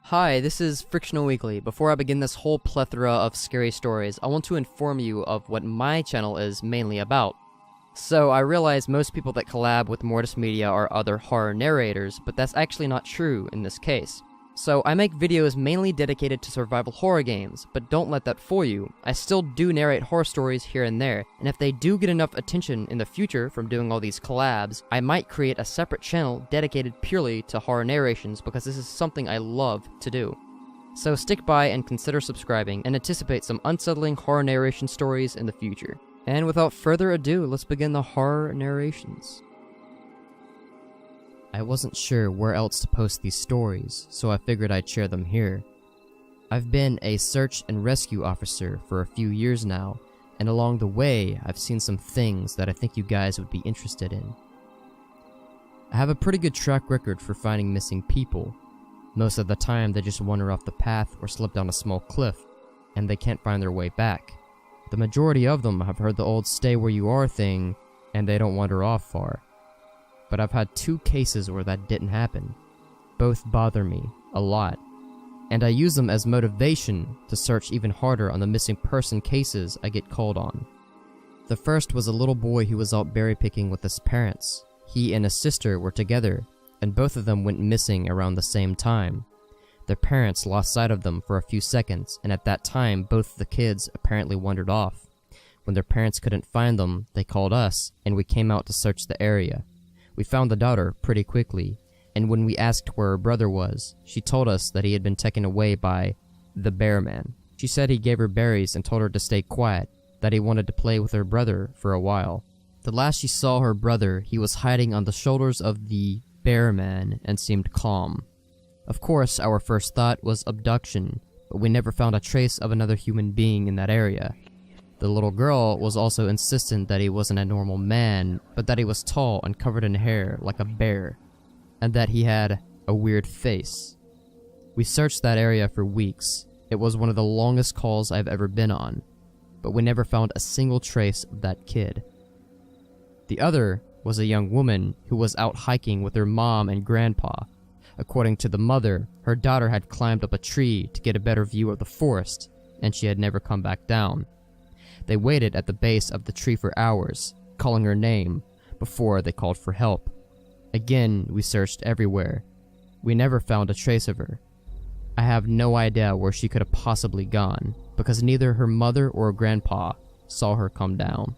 Hi, this is Frictional Weekly. Before I begin this whole plethora of scary stories, I want to inform you of what my channel is mainly about. So, I realize most people that collab with Mortis Media are other horror narrators, but that's actually not true in this case. So, I make videos mainly dedicated to survival horror games, but don't let that fool you. I still do narrate horror stories here and there, and if they do get enough attention in the future from doing all these collabs, I might create a separate channel dedicated purely to horror narrations because this is something I love to do. So stick by and consider subscribing and anticipate some unsettling horror narration stories in the future. And without further ado, let's begin the horror narrations. I wasn't sure where else to post these stories, so I figured I'd share them here. I've been a search and rescue officer for a few years now, and along the way, I've seen some things that I think you guys would be interested in. I have a pretty good track record for finding missing people. Most of the time, they just wander off the path or slip down a small cliff, and they can't find their way back. The majority of them have heard the old stay where you are thing, and they don't wander off far. But I've had 2 cases where that didn't happen. Both bother me a lot, and I use them as motivation to search even harder on the missing person cases I get called on. The first was a little boy who was out berry picking with his parents. He and his sister were together, and both of them went missing around the same time. Their parents lost sight of them for a few seconds, and at that time both the kids apparently wandered off. When their parents couldn't find them, they called us, and we came out to search the area. We found the daughter pretty quickly, and when we asked where her brother was, she told us that he had been taken away by the bear man. She said he gave her berries and told her to stay quiet, that he wanted to play with her brother for a while. The last she saw her brother, he was hiding on the shoulders of the bear man and seemed calm. Of course, our first thought was abduction, but we never found a trace of another human being in that area. The little girl was also insistent that he wasn't a normal man, but that he was tall and covered in hair like a bear, and that he had a weird face. We searched that area for weeks. It was one of the longest calls I've ever been on, but we never found a single trace of that kid. The other was a young woman who was out hiking with her mom and grandpa. According to the mother, her daughter had climbed up a tree to get a better view of the forest, and she had never come back down. They waited at the base of the tree for hours, calling her name, before they called for help. Again, we searched everywhere. We never found a trace of her. I have no idea where she could have possibly gone, because neither her mother or grandpa saw her come down.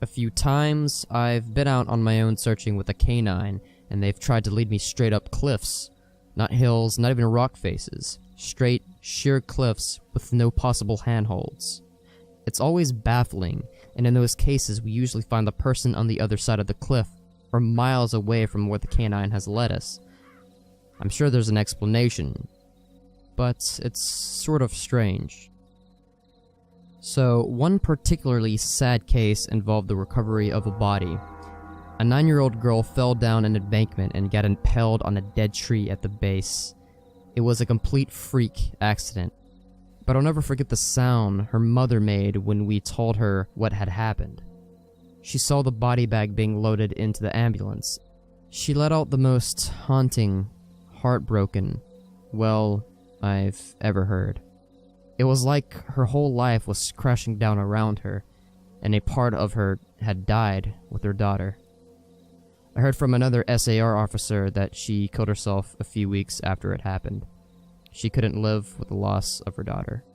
A few times, I've been out on my own searching with a canine, and they've tried to lead me straight up cliffs. Not hills, not even rock faces. Straight, sheer cliffs with no possible handholds. It's always baffling, and in those cases we usually find the person on the other side of the cliff, or miles away from where the canine has led us. I'm sure there's an explanation, but it's sort of strange. So, one particularly sad case involved the recovery of a body. A 9-year-old girl fell down an embankment and got impaled on a dead tree at the base. It was a complete freak accident. But I'll never forget the sound her mother made when we told her what had happened. She saw the body bag being loaded into the ambulance. She let out the most haunting, heartbroken, well, I've ever heard. It was like her whole life was crashing down around her, and a part of her had died with her daughter. I heard from another SAR officer that she killed herself a few weeks after it happened. She couldn't live with the loss of her daughter.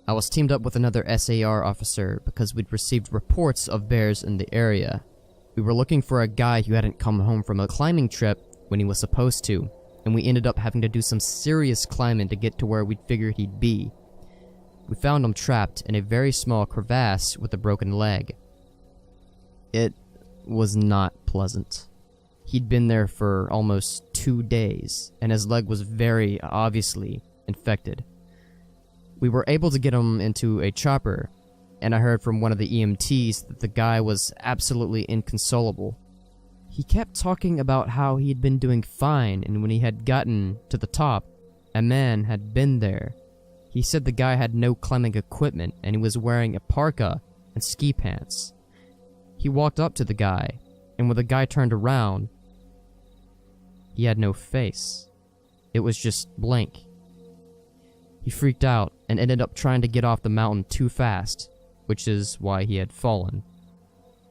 I was teamed up with another SAR officer because we'd received reports of bears in the area. We were looking for a guy who hadn't come home from a climbing trip when he was supposed to, and we ended up having to do some serious climbing to get to where we'd figured he'd be. We found him trapped in a very small crevasse with a broken leg. It was not pleasant. He'd been there for almost 2 days, and his leg was very obviously infected. We were able to get him into a chopper, and I heard from one of the EMTs that the guy was absolutely inconsolable. He kept talking about how he'd been doing fine, and when he had gotten to the top, a man had been there. He said the guy had no climbing equipment, and he was wearing a parka and ski pants. He walked up to the guy, and when the guy turned around, he had no face. It was just blank. He freaked out and ended up trying to get off the mountain too fast, which is why he had fallen.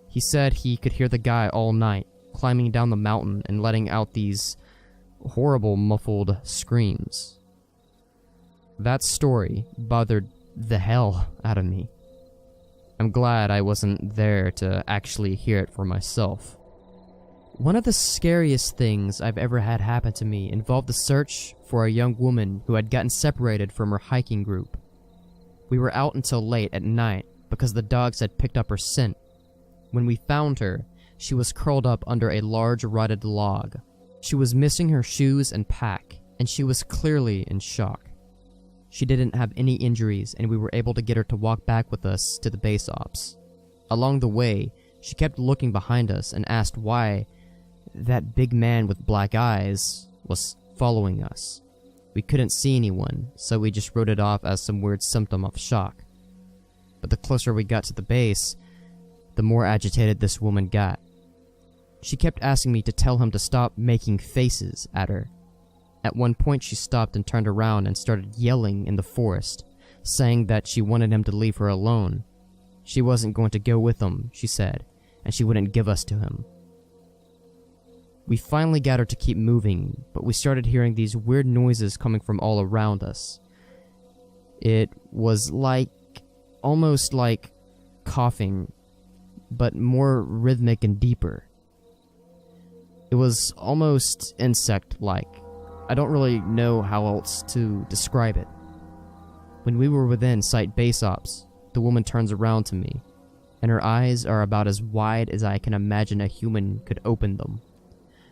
He said he could hear the guy all night, climbing down the mountain and letting out these horrible muffled screams. That story bothered the hell out of me. I'm glad I wasn't there to actually hear it for myself. One of the scariest things I've ever had happen to me involved the search for a young woman who had gotten separated from her hiking group. We were out until late at night because the dogs had picked up her scent. When we found her, she was curled up under a large rotted log. She was missing her shoes and pack, and she was clearly in shock. She didn't have any injuries, and we were able to get her to walk back with us to the base ops. Along the way, she kept looking behind us and asked why that big man with black eyes was following us. We couldn't see anyone, so we just wrote it off as some weird symptom of shock. But the closer we got to the base, the more agitated this woman got. She kept asking me to tell him to stop making faces at her. At one point she stopped and turned around and started yelling in the forest, saying that she wanted him to leave her alone. She wasn't going to go with him, she said, and she wouldn't give us to him. We finally got her to keep moving, but we started hearing these weird noises coming from all around us. It was almost like coughing, but more rhythmic and deeper. It was almost insect-like. I don't really know how else to describe it. When we were within site base ops, the woman turns around to me, and her eyes are about as wide as I can imagine a human could open them.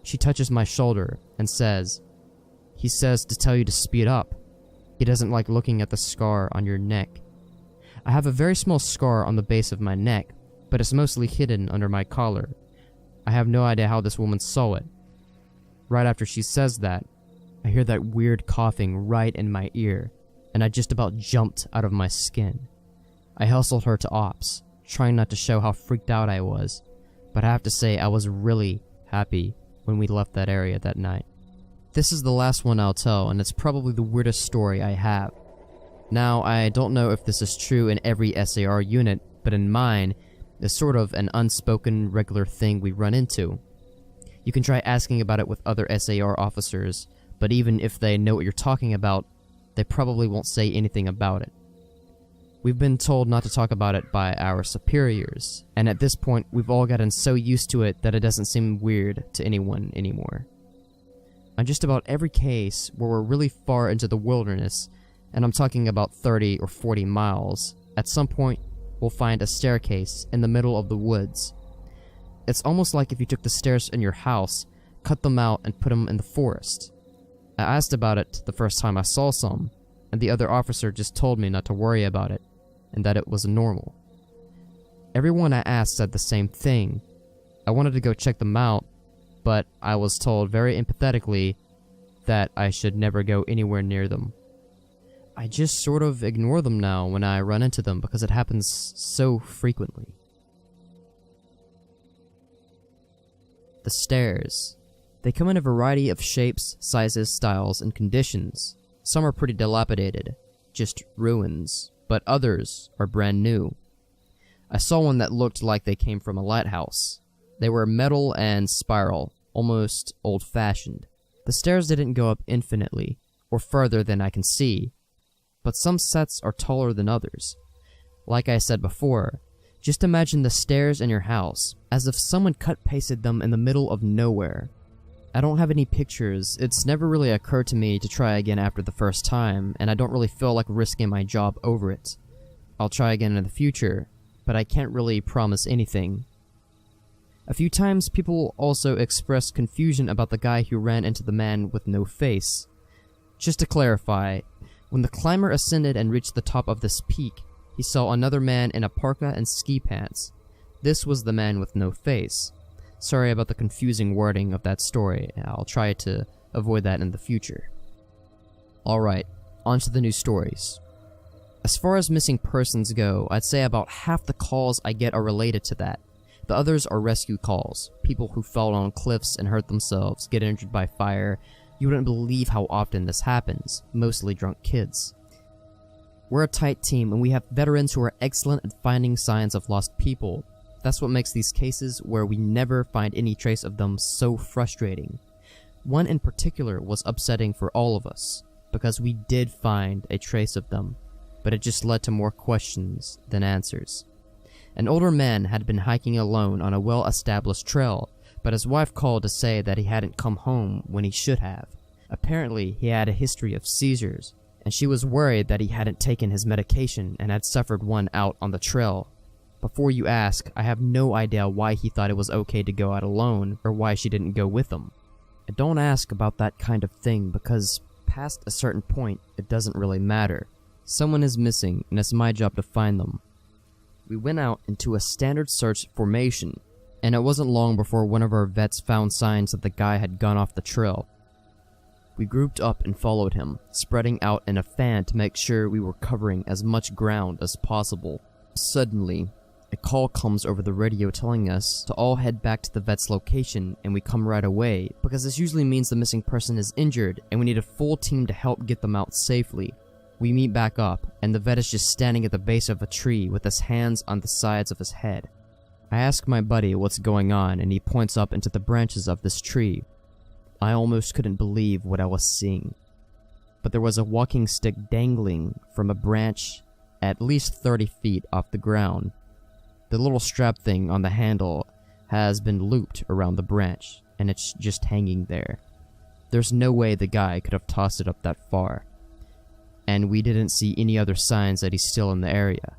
She touches my shoulder and says, "He says to tell you to speed up. He doesn't like looking at the scar on your neck." I have a very small scar on the base of my neck, but it's mostly hidden under my collar. I have no idea how this woman saw it. Right after she says that, I hear that weird coughing right in my ear, and I just about jumped out of my skin. I hustled her to ops, trying not to show how freaked out I was, but I have to say I was really happy when we left that area that night. This is the last one I'll tell, and it's probably the weirdest story I have. Now, I don't know if this is true in every SAR unit, but in mine, it's sort of an unspoken regular thing we run into. You can try asking about it with other SAR officers, but even if they know what you're talking about, they probably won't say anything about it. We've been told not to talk about it by our superiors, and at this point we've all gotten so used to it that it doesn't seem weird to anyone anymore. On just about every case where we're really far into the wilderness, and I'm talking about 30 or 40 miles, at some point we'll find a staircase in the middle of the woods. It's almost like if you took the stairs in your house, cut them out, and put them in the forest. I asked about it the first time I saw some, and the other officer just told me not to worry about it, and that it was normal. Everyone I asked said the same thing. I wanted to go check them out, but I was told very empathetically that I should never go anywhere near them. I just sort of ignore them now when I run into them because it happens so frequently. The stairs. They come in a variety of shapes, sizes, styles, and conditions. Some are pretty dilapidated, just ruins, but others are brand new. I saw one that looked like they came from a lighthouse. They were metal and spiral, almost old-fashioned. The stairs didn't go up infinitely, or further than I can see, but some sets are taller than others. Like I said before, just imagine the stairs in your house, as if someone cut-pasted them in the middle of nowhere. I don't have any pictures. It's never really occurred to me to try again after the first time, and I don't really feel like risking my job over it. I'll try again in the future, but I can't really promise anything. A few times people also expressed confusion about the guy who ran into the man with no face. Just to clarify, when the climber ascended and reached the top of this peak, he saw another man in a parka and ski pants. This was the man with no face. Sorry about the confusing wording of that story. I'll try to avoid that in the future. Alright, on to the new stories. As far as missing persons go, I'd say about half the calls I get are related to that. The others are rescue calls. People who fall on cliffs and hurt themselves, get injured by fire, You wouldn't believe how often this happens, mostly drunk kids. We're a tight team and we have veterans who are excellent at finding signs of lost people. That's what makes these cases where we never find any trace of them so frustrating. One in particular was upsetting for all of us, because we did find a trace of them, but it just led to more questions than answers. An older man had been hiking alone on a well-established trail, but his wife called to say that he hadn't come home when he should have. Apparently, he had a history of seizures, and she was worried that he hadn't taken his medication and had suffered one out on the trail. Before you ask, I have no idea why he thought it was okay to go out alone, or why she didn't go with him. I don't ask about that kind of thing because past a certain point, it doesn't really matter. Someone is missing, and it's my job to find them. We went out into a standard search formation, and it wasn't long before one of our vets found signs that the guy had gone off the trail. We grouped up and followed him, spreading out in a fan to make sure we were covering as much ground as possible. Suddenly, a call comes over the radio telling us to all head back to the vet's location, and we come right away, because this usually means the missing person is injured and we need a full team to help get them out safely. We meet back up, and the vet is just standing at the base of a tree with his hands on the sides of his head. I ask my buddy what's going on, and he points up into the branches of this tree. I almost couldn't believe what I was seeing. But there was a walking stick dangling from a branch at least 30 feet off the ground. The little strap thing on the handle has been looped around the branch, and it's just hanging there. There's no way the guy could have tossed it up that far. And we didn't see any other signs that he's still in the area.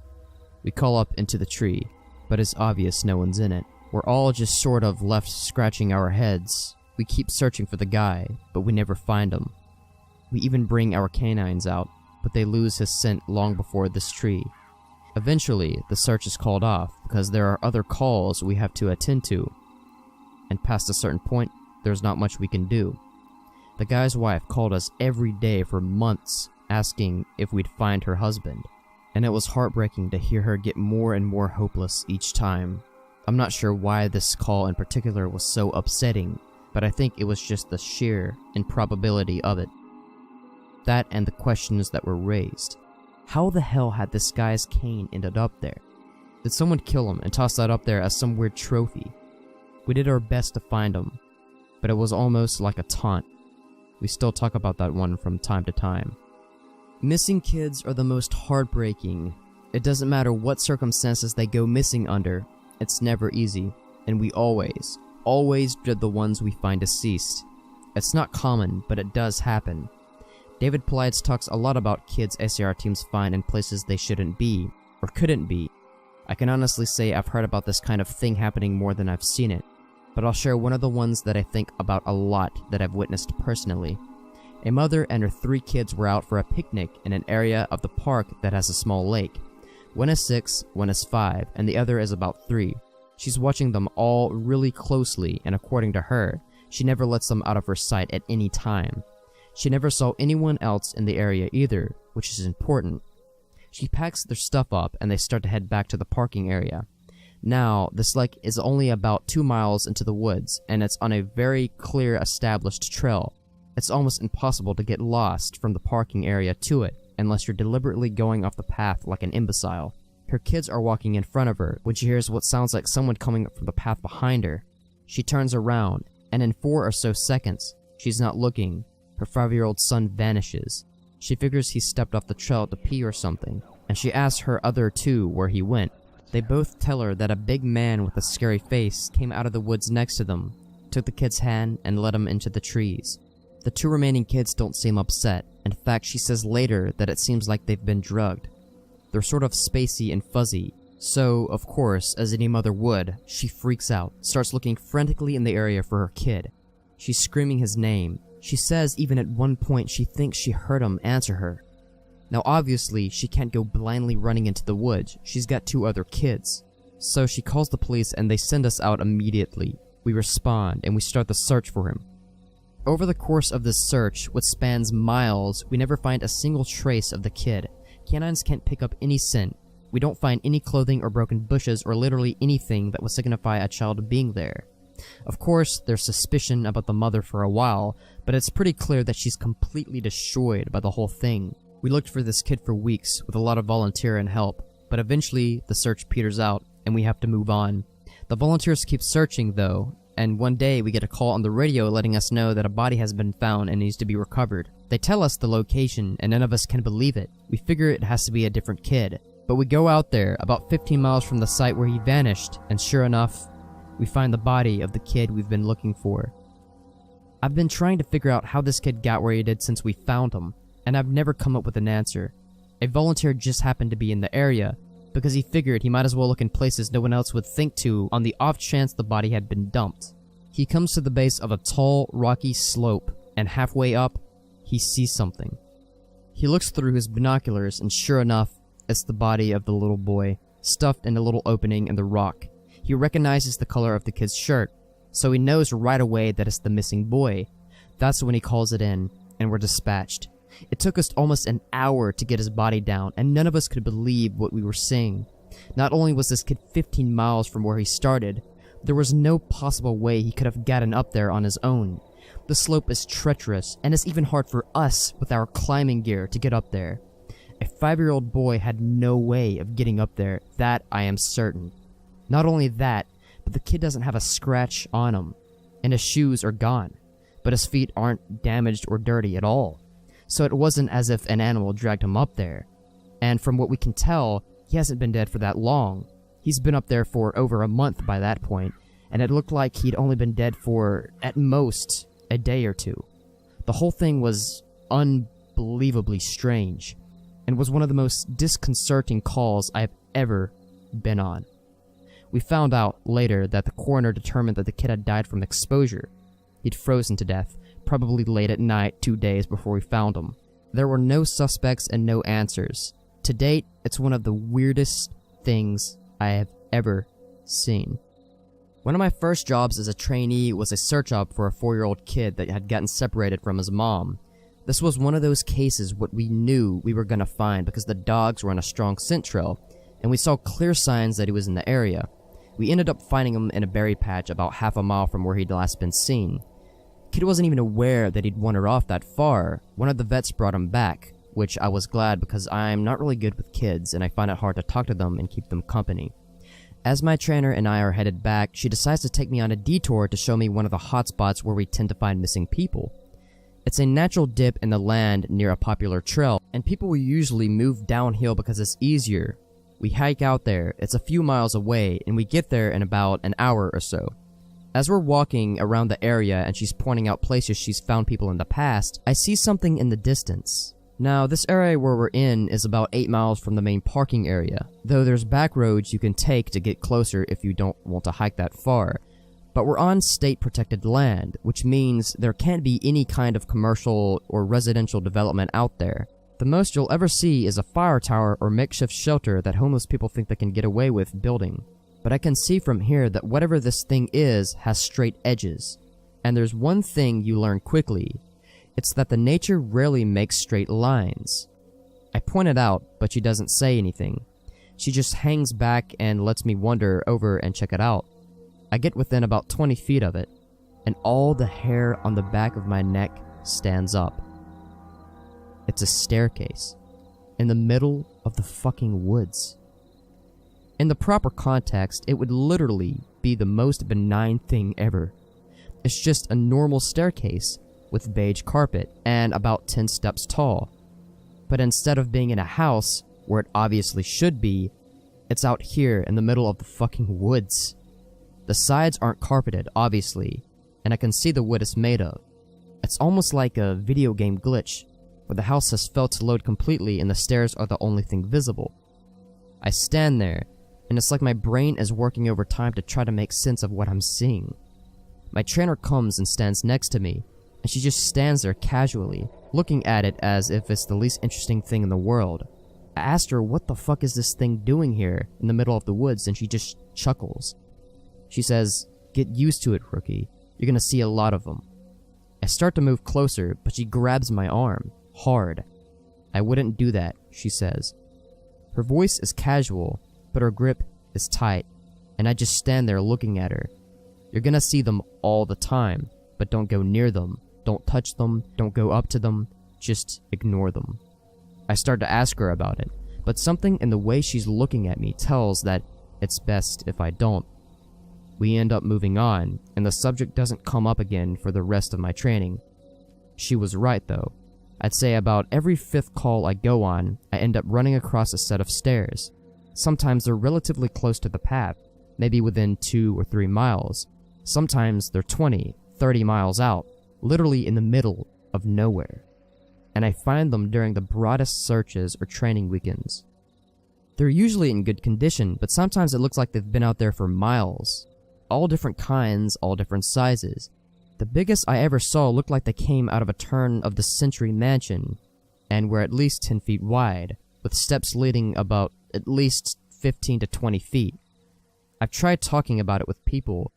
We call up into the tree, but it's obvious no one's in it. We're all just sort of left scratching our heads. We keep searching for the guy, but we never find him. We even bring our canines out, but they lose his scent long before this tree. Eventually, the search is called off because there are other calls we have to attend to, and past a certain point, there's not much we can do. The guy's wife called us every day for months, asking if we'd find her husband, and it was heartbreaking to hear her get more and more hopeless each time. I'm not sure why this call in particular was so upsetting, but I think it was just the sheer improbability of it. That and the questions that were raised. How the hell had this guy's cane ended up there? Did someone kill him and toss that up there as some weird trophy? We did our best to find him, but it was almost like a taunt. We still talk about that one from time to time. Missing kids are the most heartbreaking. It doesn't matter what circumstances they go missing under, it's never easy, and we always dread the ones we find deceased. It's not common, but it does happen. David Paulides talks a lot about kids SAR teams find in places they shouldn't be, or couldn't be. I can honestly say I've heard about this kind of thing happening more than I've seen it, but I'll share one of the ones that I think about a lot that I've witnessed personally. A mother and her 3 kids were out for a picnic in an area of the park that has a small lake. One is 6, one is 5, and the other is about 3. She's watching them all really closely, and according to her, she never lets them out of her sight at any time. She never saw anyone else in the area either, which is important. She packs their stuff up and they start to head back to the parking area. Now, this lake is only about 2 miles into the woods, and it's on a very clear established trail. It's almost impossible to get lost from the parking area to it, unless you're deliberately going off the path like an imbecile. Her kids are walking in front of her when she hears what sounds like someone coming up from the path behind her. She turns around, and in 4 or so seconds, she's not looking. Her 5-year-old son vanishes. She figures he stepped off the trail to pee or something, and she asks her other 2 where he went. They both tell her that a big man with a scary face came out of the woods next to them, took the kid's hand, and led him into the trees. The 2 remaining kids don't seem upset. In fact, she says later that it seems like they've been drugged. They're sort of spacey and fuzzy, so, of course, as any mother would, she freaks out, starts looking frantically in the area for her kid. She's screaming his name. She says even at one point she thinks she heard him answer her. Now obviously, she can't go blindly running into the woods. She's got 2 other kids. So she calls the police and they send us out immediately. We respond and we start the search for him. Over the course of this search, which spans miles, we never find a single trace of the kid. Canines can't pick up any scent. We don't find any clothing or broken bushes or literally anything that would signify a child being there. Of course, there's suspicion about the mother for a while, but it's pretty clear that she's completely destroyed by the whole thing. We looked for this kid for weeks with a lot of volunteer and help, but eventually the search peters out and we have to move on. The volunteers keep searching though, and one day we get a call on the radio letting us know that a body has been found and needs to be recovered. They tell us the location and none of us can believe it. We figure it has to be a different kid, but we go out there about 15 miles from the site where he vanished, and sure enough, we find the body of the kid we've been looking for. I've been trying to figure out how this kid got where he did since we found him, and I've never come up with an answer. A volunteer just happened to be in the area, because he figured he might as well look in places no one else would think to on the off chance the body had been dumped. He comes to the base of a tall, rocky slope, and halfway up, he sees something. He looks through his binoculars, and sure enough, it's the body of the little boy, stuffed in a little opening in the rock. He recognizes the color of the kid's shirt, so he knows right away that it's the missing boy. That's when he calls it in, and we're dispatched. It took us almost an hour to get his body down, and none of us could believe what we were seeing. Not only was this kid 15 miles from where he started, there was no possible way he could have gotten up there on his own. The slope is treacherous, and it's even hard for us with our climbing gear to get up there. A 5-year-old boy had no way of getting up there, that I am certain. Not only that, but the kid doesn't have a scratch on him, and his shoes are gone, but his feet aren't damaged or dirty at all. So it wasn't as if an animal dragged him up there. And from what we can tell, he hasn't been dead for that long. He's been up there for over a month by that point, and it looked like he'd only been dead for, at most, a day or two. The whole thing was unbelievably strange, and was one of the most disconcerting calls I've ever been on. We found out later that the coroner determined that the kid had died from exposure. He'd frozen to death, probably late at night 2 days before we found him. There were no suspects and no answers. To date, it's one of the weirdest things I have ever seen. One of my first jobs as a trainee was a search op for a 4-year-old kid that had gotten separated from his mom. This was one of those cases what we knew we were gonna find because the dogs were on a strong scent trail, and we saw clear signs that he was in the area. We ended up finding him in a berry patch about half a mile from where he'd last been seen. Kid wasn't even aware that he'd wandered off that far. One of the vets brought him back, which I was glad because I'm not really good with kids and I find it hard to talk to them and keep them company. As my trainer and I are headed back, she decides to take me on a detour to show me one of the hotspots where we tend to find missing people. It's a natural dip in the land near a popular trail, and people will usually move downhill because it's easier. We hike out there, it's a few miles away, and we get there in about an hour or so. As we're walking around the area and she's pointing out places she's found people in the past, I see something in the distance. Now, this area where we're in is about 8 miles from the main parking area, though there's back roads you can take to get closer if you don't want to hike that far. But we're on state-protected land, which means there can't be any kind of commercial or residential development out there. The most you'll ever see is a fire tower or makeshift shelter that homeless people think they can get away with building. But I can see from here that whatever this thing is has straight edges. And there's one thing you learn quickly. It's that the nature rarely makes straight lines. I point it out, but she doesn't say anything. She just hangs back and lets me wander over and check it out. I get within about 20 feet of it, and all the hair on the back of my neck stands up. It's a staircase, in the middle of the fucking woods. In the proper context, it would literally be the most benign thing ever. It's just a normal staircase with beige carpet and about 10 steps tall. But instead of being in a house, where it obviously should be, it's out here in the middle of the fucking woods. The sides aren't carpeted, obviously, and I can see the wood it's made of. It's almost like a video game glitch, where the house has failed to load completely and the stairs are the only thing visible. I stand there, and it's like my brain is working overtime to try to make sense of what I'm seeing. My trainer comes and stands next to me, and she just stands there casually, looking at it as if it's the least interesting thing in the world. I asked her what the fuck is this thing doing here in the middle of the woods, and she just chuckles. She says, "Get used to it, rookie. You're gonna see a lot of them." I start to move closer, but she grabs my arm, hard. "I wouldn't do that," she says. Her voice is casual, but her grip is tight, and I just stand there looking at her. "You're gonna see them all the time, but don't go near them. Don't touch them, don't go up to them, just ignore them. I start to ask her about it, but something in the way she's looking at me tells that it's best if I don't. We end up moving on, and the subject doesn't come up again for the rest of my training. She was right though. I'd say about every 5th call I go on, I end up running across a set of stairs. Sometimes they're relatively close to the path, maybe within 2 or 3 miles. Sometimes they're 20, 30 miles out, literally in the middle of nowhere. And I find them during the broadest searches or training weekends. They're usually in good condition, but sometimes it looks like they've been out there for miles. All different kinds, all different sizes. The biggest I ever saw looked like they came out of a turn-of-the-century mansion, and were at least 10 feet wide, with steps leading about at least 15 to 20 feet. I've tried talking about it with people,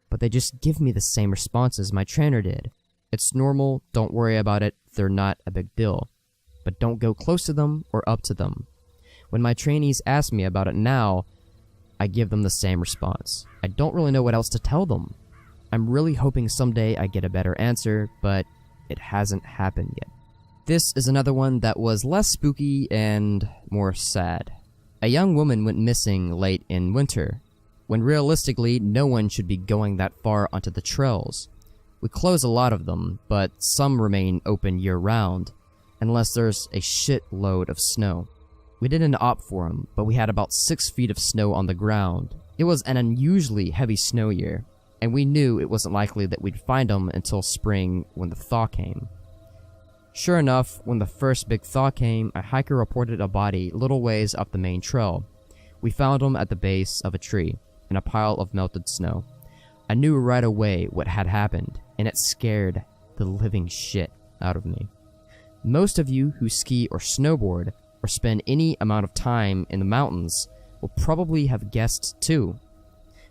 but they just give me the same responses my trainer did. It's normal, don't worry about it, they're not a big deal. But don't go close to them or up to them. When my trainees ask me about it now, I give them the same response. I don't really know what else to tell them. I'm really hoping someday I get a better answer, but it hasn't happened yet. This is another one that was less spooky and more sad. A young woman went missing late in winter, when realistically no one should be going that far onto the trails. We close a lot of them, but some remain open year-round, unless there's a shitload of snow. We didn't opt for them, but we had about 6 feet of snow on the ground. It was an unusually heavy snow year, and we knew it wasn't likely that we'd find them until spring when the thaw came. Sure enough, when the first big thaw came, a hiker reported a body little ways up the main trail. We found him at the base of a tree, in a pile of melted snow. I knew right away what had happened, and it scared the living shit out of me. Most of you who ski or snowboard, or spend any amount of time in the mountains, will probably have guessed too.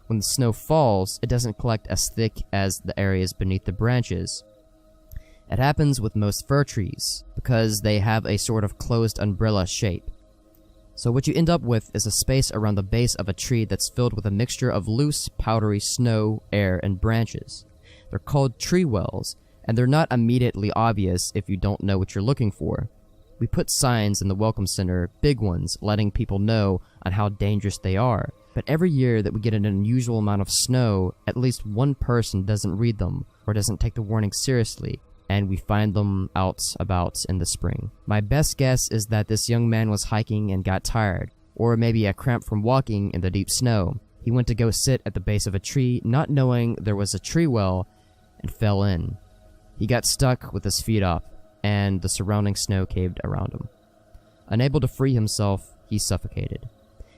When the snow falls, it doesn't collect as thick as the areas beneath the branches. It happens with most fir trees, because they have a sort of closed umbrella shape. So what you end up with is a space around the base of a tree that's filled with a mixture of loose, powdery snow, air, and branches. They're called tree wells, and they're not immediately obvious if you don't know what you're looking for. We put signs in the welcome center, big ones, letting people know on how dangerous they are. But every year that we get an unusual amount of snow, at least one person doesn't read them, or doesn't take the warning seriously, and we find them out about in the spring. My best guess is that this young man was hiking and got tired, or maybe a cramp from walking in the deep snow. He went to go sit at the base of a tree, not knowing there was a tree well, and fell in. He got stuck with his feet up, and the surrounding snow caved around him. Unable to free himself, he suffocated.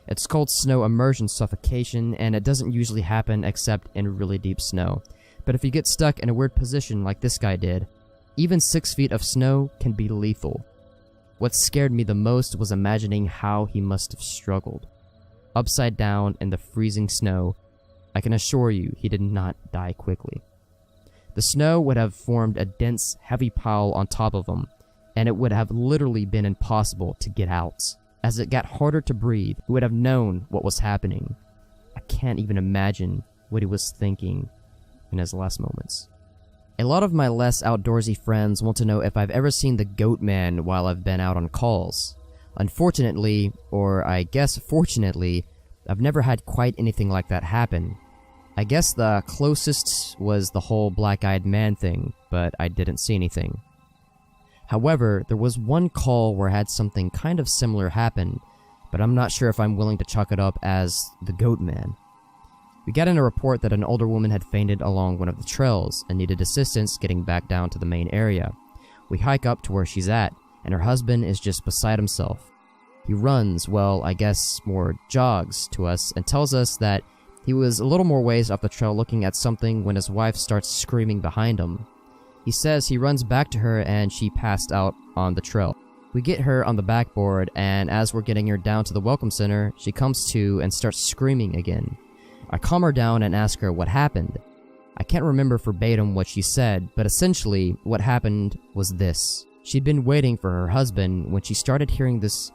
It's called snow immersion suffocation, and it doesn't usually happen except in really deep snow. But if you get stuck in a weird position like this guy did, even 6 feet of snow can be lethal. What scared me the most was imagining how he must have struggled. Upside down in the freezing snow, I can assure you he did not die quickly. The snow would have formed a dense, heavy pile on top of him, and it would have literally been impossible to get out. As it got harder to breathe, he would have known what was happening. I can't even imagine what he was thinking in his last moments. A lot of my less outdoorsy friends want to know if I've ever seen the Goat Man while I've been out on calls. Unfortunately, or I guess fortunately, I've never had quite anything like that happen. I guess the closest was the whole black-eyed man thing, but I didn't see anything. However, there was one call where I had something kind of similar happen, but I'm not sure if I'm willing to chalk it up as the Goat Man. We got in a report that an older woman had fainted along one of the trails and needed assistance getting back down to the main area. We hike up to where she's at, and her husband is just beside himself. He runs, well, I guess more jogs to us, and tells us that he was a little more ways off the trail looking at something when his wife starts screaming behind him. He says he runs back to her and she passed out on the trail. We get her on the backboard, and as we're getting her down to the welcome center, she comes to and starts screaming again. I calm her down and ask her what happened. I can't remember verbatim what she said, but essentially what happened was this. She'd been waiting for her husband when she started hearing this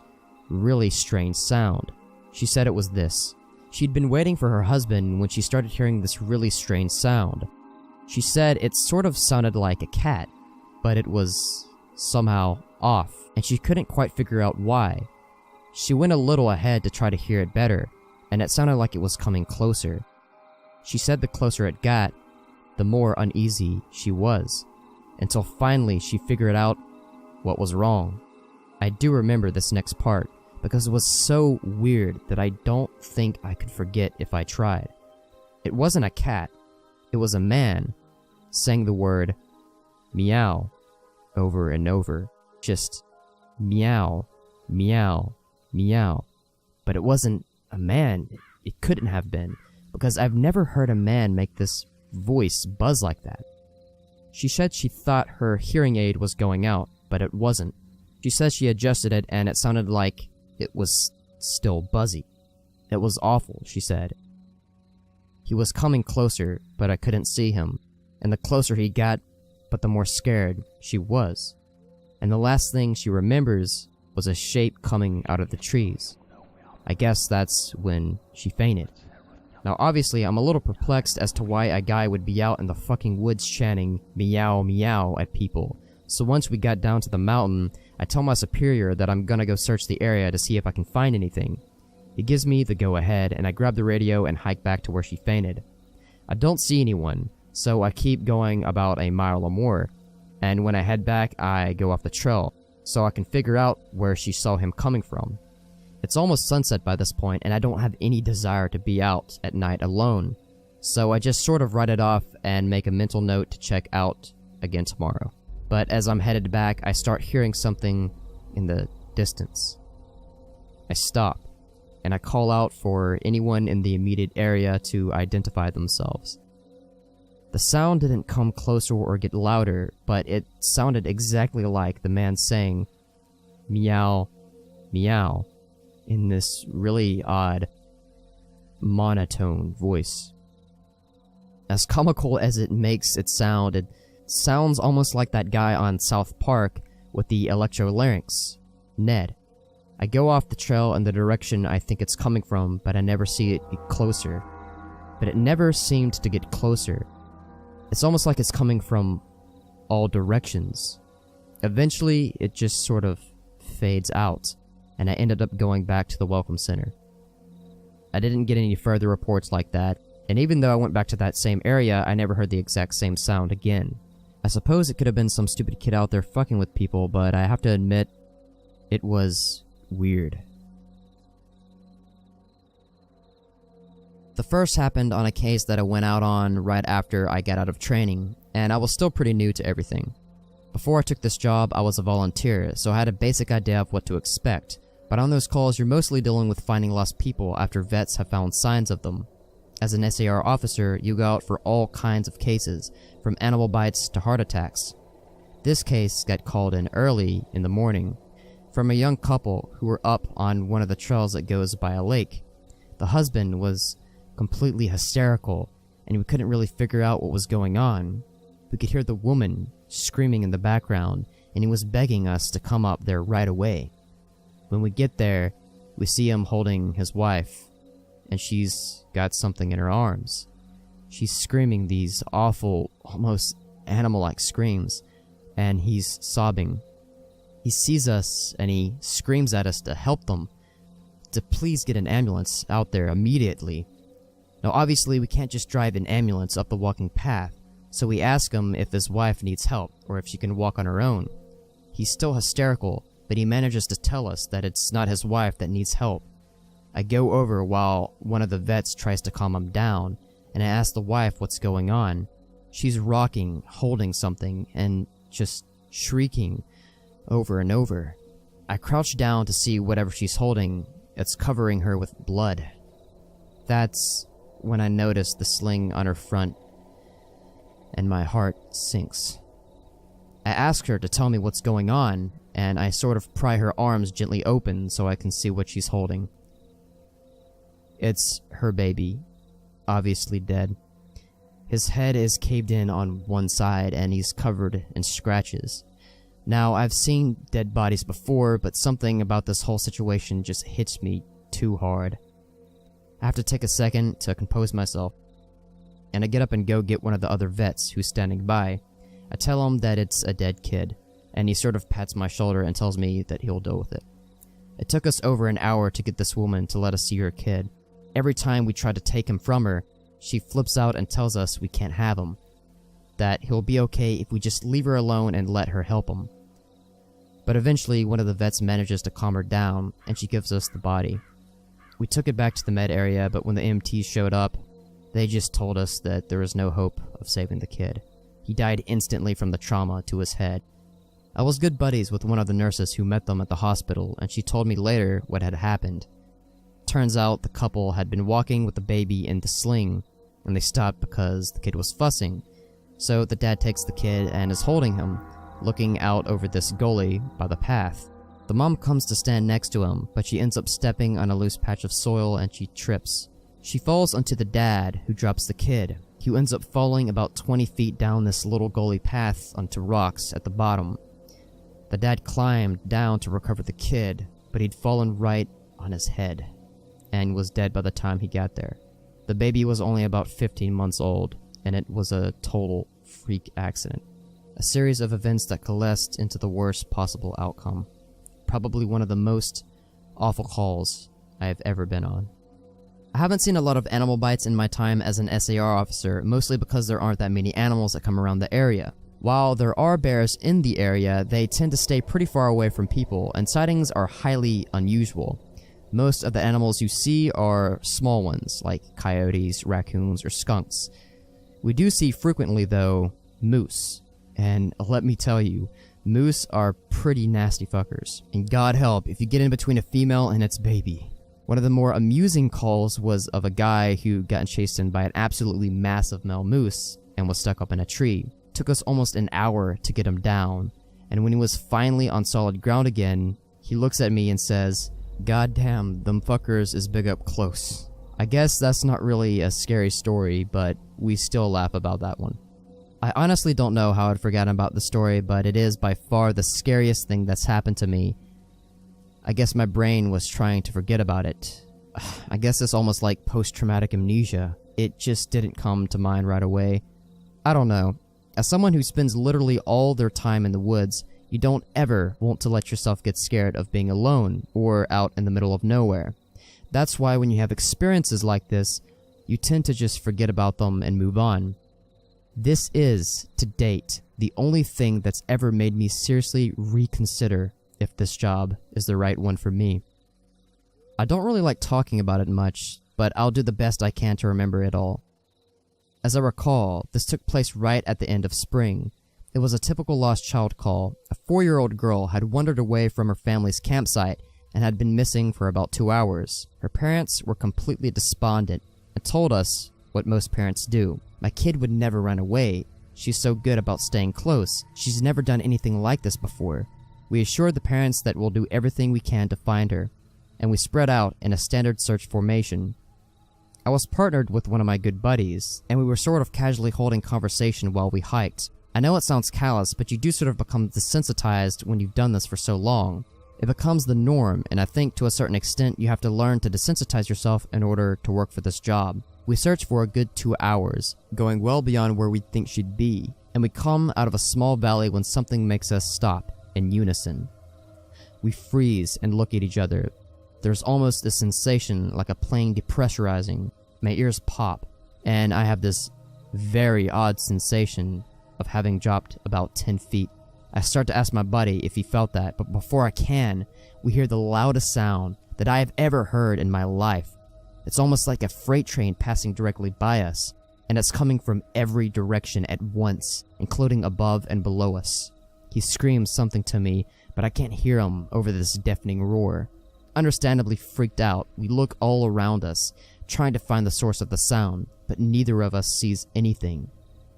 really strange sound. She said it was this. She'd been waiting for her husband when she started hearing this really strange sound. She said it sort of sounded like a cat, but it was somehow off, and she couldn't quite figure out why. She went a little ahead to try to hear it better, and it sounded like it was coming closer. She said the closer it got, the more uneasy she was, until finally she figured out what was wrong. I do remember this next part, because it was so weird that I don't think I could forget if I tried. It wasn't a cat, it was a man saying the word meow over and over. Just meow, meow, meow. But it wasn't a man. It couldn't have been, because I've never heard a man make this voice buzz like that. She said she thought her hearing aid was going out, but it wasn't. She says she adjusted it and it sounded like it was still buzzy. It was awful, she said. He was coming closer, but I couldn't see him, and the closer he got, but the more scared she was. And the last thing she remembers was a shape coming out of the trees. I guess that's when she fainted. Now obviously I'm a little perplexed as to why a guy would be out in the fucking woods chanting meow meow at people. So once we got down to the mountain, I tell my superior that I'm gonna go search the area to see if I can find anything. He gives me the go-ahead, and I grab the radio and hike back to where she fainted. I don't see anyone, so I keep going about a mile or more, and when I head back, I go off the trail, so I can figure out where she saw him coming from. It's almost sunset by this point, and I don't have any desire to be out at night alone, so I just sort of write it off and make a mental note to check out again tomorrow. But as I'm headed back, I start hearing something in the distance. I stop, and I call out for anyone in the immediate area to identify themselves. The sound didn't come closer or get louder, but it sounded exactly like the man saying, meow, meow, in this really odd, monotone voice. As comical as it makes it sounds almost like that guy on South Park with the electrolarynx, Ned. I go off the trail in the direction I think it's coming from, but I never see it get closer. But it never seemed to get closer. It's almost like it's coming from all directions. Eventually, it just sort of fades out, and I ended up going back to the Welcome Center. I didn't get any further reports like that, and even though I went back to that same area, I never heard the exact same sound again. I suppose it could have been some stupid kid out there fucking with people, but I have to admit, it was weird. The first happened on a case that I went out on right after I got out of training, and I was still pretty new to everything. Before I took this job, I was a volunteer, so I had a basic idea of what to expect, but on those calls you're mostly dealing with finding lost people after vets have found signs of them. As an SAR officer, you go out for all kinds of cases, from animal bites to heart attacks. This case got called in early in the morning, from a young couple who were up on one of the trails that goes by a lake. The husband was completely hysterical, and we couldn't really figure out what was going on. We could hear the woman screaming in the background, and he was begging us to come up there right away. When we get there, we see him holding his wife, and she's got something in her arms. She's screaming these awful, almost animal-like screams, and he's sobbing. He sees us, and he screams at us to help them, to please get an ambulance out there immediately. Now obviously we can't just drive an ambulance up the walking path, so we ask him if his wife needs help, or if she can walk on her own. He's still hysterical, but he manages to tell us that it's not his wife that needs help. I go over while one of the vets tries to calm him down, and I ask the wife what's going on. She's rocking, holding something, and just shrieking over and over. I crouch down to see whatever she's holding. It's covering her with blood. That's when I notice the sling on her front, and my heart sinks. I ask her to tell me what's going on, and I sort of pry her arms gently open so I can see what she's holding. It's her baby, obviously dead. His head is caved in on one side, and he's covered in scratches. Now, I've seen dead bodies before, but something about this whole situation just hits me too hard. I have to take a second to compose myself, and I get up and go get one of the other vets who's standing by. I tell him that it's a dead kid, and he sort of pats my shoulder and tells me that he'll deal with it. It took us over an hour to get this woman to let us see her kid. Every time we try to take him from her, she flips out and tells us we can't have him, that he'll be okay if we just leave her alone and let her help him. But eventually, one of the vets manages to calm her down, and she gives us the body. We took it back to the med area, but when the EMTs showed up, they just told us that there was no hope of saving the kid. He died instantly from the trauma to his head. I was good buddies with one of the nurses who met them at the hospital, and she told me later what had happened. Turns out the couple had been walking with the baby in the sling, and they stopped because the kid was fussing. So the dad takes the kid and is holding him, looking out over this gully by the path. The mom comes to stand next to him, but she ends up stepping on a loose patch of soil and she trips. She falls onto the dad, who drops the kid, who ends up falling about 20 feet down this little gully path onto rocks at the bottom. The dad climbed down to recover the kid, but he'd fallen right on his head, and was dead by the time he got there. The baby was only about 15 months old, and it was a total freak accident. A series of events that coalesced into the worst possible outcome. Probably one of the most awful calls I have ever been on. I haven't seen a lot of animal bites in my time as an SAR officer, mostly because there aren't that many animals that come around the area. While there are bears in the area, they tend to stay pretty far away from people, and sightings are highly unusual. Most of the animals you see are small ones, like coyotes, raccoons, or skunks. We do see frequently, though, moose. And let me tell you, moose are pretty nasty fuckers. And God help if you get in between a female and its baby. One of the more amusing calls was of a guy who got chased in by an absolutely massive male moose and was stuck up in a tree. It took us almost an hour to get him down, and when he was finally on solid ground again, he looks at me and says, "God damn, them fuckers is big up close." I guess that's not really a scary story, but we still laugh about that one. I honestly don't know how I'd forgotten about the story, but it is by far the scariest thing that's happened to me. I guess my brain was trying to forget about it. I guess it's almost like post-traumatic amnesia. It just didn't come to mind right away. I don't know. As someone who spends literally all their time in the woods, you don't ever want to let yourself get scared of being alone or out in the middle of nowhere. That's why when you have experiences like this, you tend to just forget about them and move on. This is, to date, the only thing that's ever made me seriously reconsider if this job is the right one for me. I don't really like talking about it much, but I'll do the best I can to remember it all. As I recall, this took place right at the end of spring. It was a typical lost child call. A 4-year-old girl had wandered away from her family's campsite and had been missing for about 2 hours. Her parents were completely despondent and told us what most parents do. My kid would never run away. She's so good about staying close. She's never done anything like this before. We assured the parents that we'll do everything we can to find her, and we spread out in a standard search formation. I was partnered with one of my good buddies, and we were sort of casually holding conversation while we hiked. I know it sounds callous, but you do sort of become desensitized when you've done this for so long. It becomes the norm, and I think to a certain extent you have to learn to desensitize yourself in order to work for this job. We searched for a good 2 hours, going well beyond where we'd think she'd be, and we come out of a small valley when something makes us stop in unison. We freeze and look at each other. There's almost a sensation like a plane depressurizing. My ears pop, and I have this very odd sensation of having dropped about 10 feet. I start to ask my buddy if he felt that, but before I can, we hear the loudest sound that I have ever heard in my life. It's almost like a freight train passing directly by us, and it's coming from every direction at once, including above and below us. He screams something to me, but I can't hear him over this deafening roar. Understandably freaked out, we look all around us, trying to find the source of the sound, but neither of us sees anything.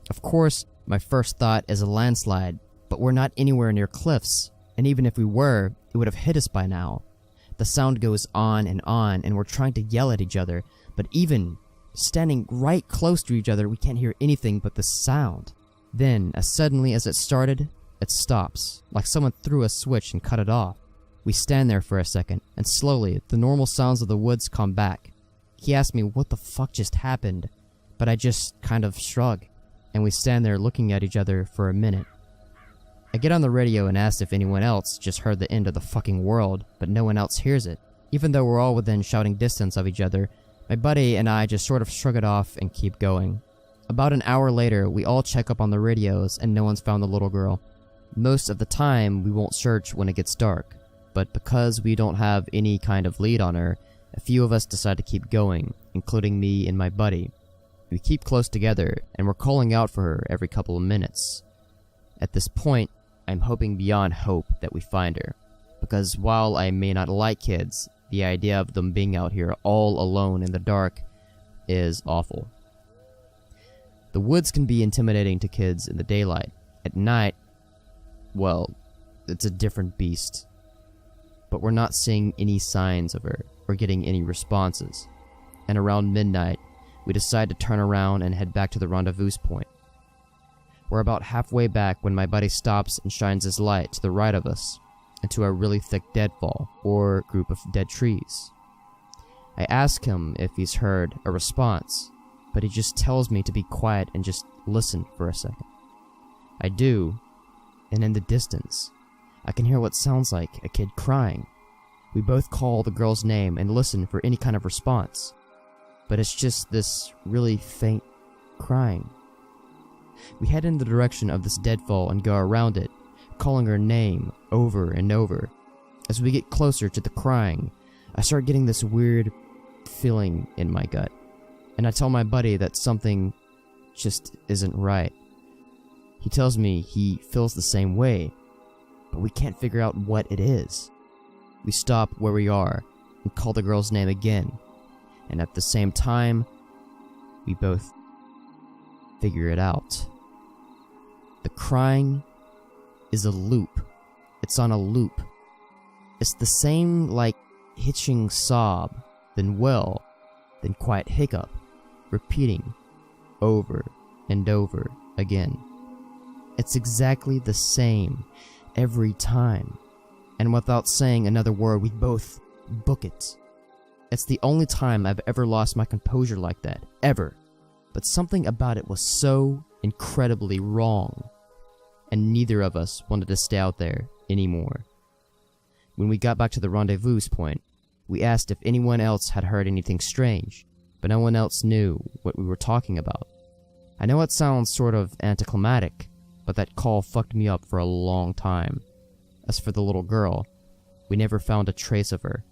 Of course, my first thought is a landslide, but we're not anywhere near cliffs, and even if we were, it would have hit us by now. The sound goes on, and we're trying to yell at each other, but even standing right close to each other, we can't hear anything but the sound. Then, as suddenly as it started, it stops, like someone threw a switch and cut it off. We stand there for a second, and slowly, the normal sounds of the woods come back. He asked me what the fuck just happened, but I just kind of shrug. and we stand there looking at each other for a minute. I get on the radio and ask if anyone else just heard the end of the fucking world, but no one else hears it. Even though we're all within shouting distance of each other, my buddy and I just sort of shrug it off and keep going. About an hour later, we all check up on the radios and no one's found the little girl. Most of the time, we won't search when it gets dark, but because we don't have any kind of lead on her, a few of us decide to keep going, including me and my buddy. We keep close together, and we're calling out for her every couple of minutes. At this point, I'm hoping beyond hope that we find her, because while I may not like kids, the idea of them being out here all alone in the dark is awful. The woods can be intimidating to kids in the daylight. At night, well, it's a different beast. But we're not seeing any signs of her or getting any responses. And around midnight, we decide to turn around and head back to the rendezvous point. We're about halfway back when my buddy stops and shines his light to the right of us into a really thick deadfall or group of dead trees. I ask him if he's heard a response, but he just tells me to be quiet and just listen for a second. I do, and in the distance, I can hear what sounds like a kid crying. We both call the girl's name and listen for any kind of response, but it's just this really faint crying. We head in the direction of this deadfall and go around it, calling her name over and over. As we get closer to the crying, I start getting this weird feeling in my gut, and I tell my buddy that something just isn't right. He tells me he feels the same way, but we can't figure out what it is. We stop where we are and call the girl's name again, and at the same time, we both figure it out. The crying is a loop. It's on a loop. It's the same like hitching sob, then wail, then quiet hiccup, repeating over and over again. It's exactly the same every time, and without saying another word, we both book it. It's the only time I've ever lost my composure like that, ever. But something about it was so incredibly wrong, and neither of us wanted to stay out there anymore. When we got back to the rendezvous point, we asked if anyone else had heard anything strange, but no one else knew what we were talking about. I know it sounds sort of anticlimactic, but that call fucked me up for a long time. As for the little girl, we never found a trace of her.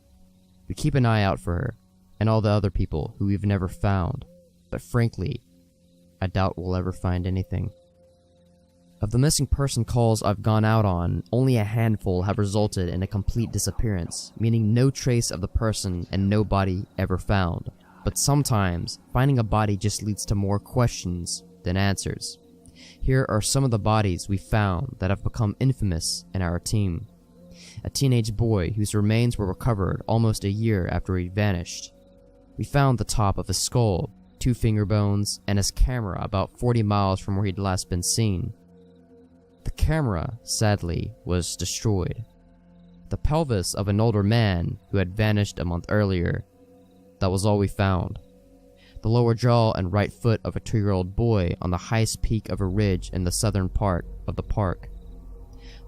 We keep an eye out for her, and all the other people who we've never found, but frankly, I doubt we'll ever find anything. Of the missing person calls I've gone out on, only a handful have resulted in a complete disappearance, meaning no trace of the person and no body ever found. But sometimes, finding a body just leads to more questions than answers. Here are some of the bodies we found that have become infamous in our team. A teenage boy whose remains were recovered almost a year after he vanished. We found the top of his skull, 2 finger bones, and his camera about 40 miles from where he'd last been seen. The camera, sadly, was destroyed. The pelvis of an older man who had vanished a month earlier. That was all we found. The lower jaw and right foot of a 2-year-old boy on the highest peak of a ridge in the southern part of the park.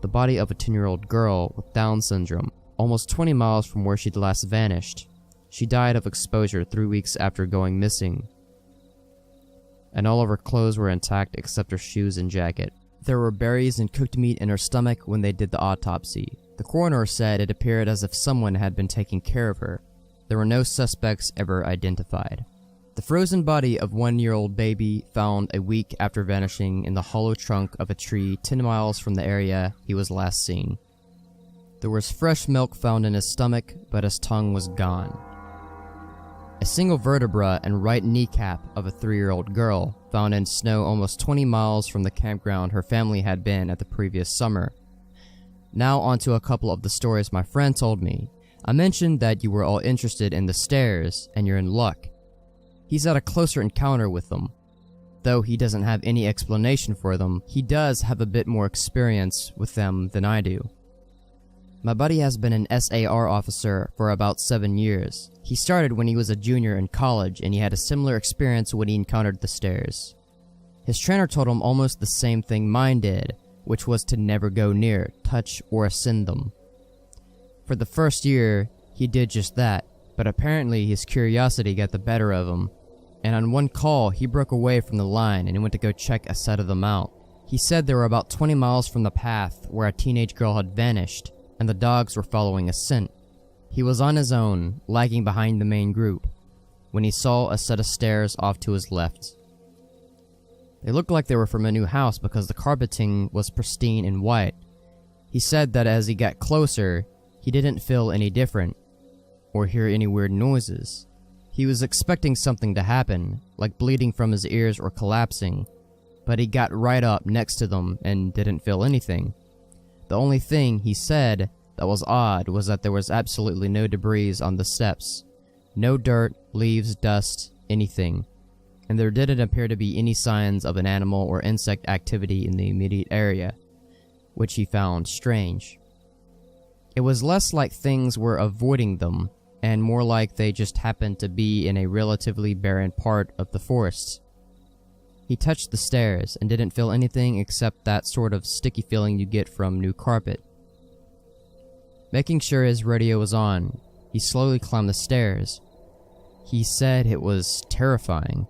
The body of a 10-year-old girl with Down syndrome, almost 20 miles from where she'd last vanished. She died of exposure 3 weeks after going missing, and all of her clothes were intact except her shoes and jacket. There were berries and cooked meat in her stomach when they did the autopsy. The coroner said it appeared as if someone had been taking care of her. There were no suspects ever identified. The frozen body of 1-year-old baby found a week after vanishing in the hollow trunk of a tree 10 miles from the area he was last seen. There was fresh milk found in his stomach, but his tongue was gone. A single vertebra and right kneecap of a 3-year-old girl found in snow almost 20 miles from the campground her family had been at the previous summer. Now onto a couple of the stories my friend told me. I mentioned that you were all interested in the stairs, and you're in luck. He's had a closer encounter with them. Though he doesn't have any explanation for them, he does have a bit more experience with them than I do. My buddy has been an SAR officer for about 7 years. He started when he was a junior in college, and he had a similar experience when he encountered the stairs. His trainer told him almost the same thing mine did, which was to never go near, touch, or ascend them. For the first year, he did just that, but apparently his curiosity got the better of him, and on one call, he broke away from the line and went to go check a set of them out. He said they were about 20 miles from the path where a teenage girl had vanished, and the dogs were following a scent. He was on his own, lagging behind the main group, when he saw a set of stairs off to his left. They looked like they were from a new house because the carpeting was pristine and white. He said that as he got closer, he didn't feel any different, or hear any weird noises. He was expecting something to happen, like bleeding from his ears or collapsing, but he got right up next to them and didn't feel anything. The only thing he said that was odd was that there was absolutely no debris on the steps. No dirt, leaves, dust, anything. And there didn't appear to be any signs of an animal or insect activity in the immediate area, which he found strange. It was less like things were avoiding them, and more like they just happened to be in a relatively barren part of the forest. He touched the stairs and didn't feel anything except that sort of sticky feeling you get from new carpet. Making sure his radio was on, he slowly climbed the stairs. He said it was terrifying,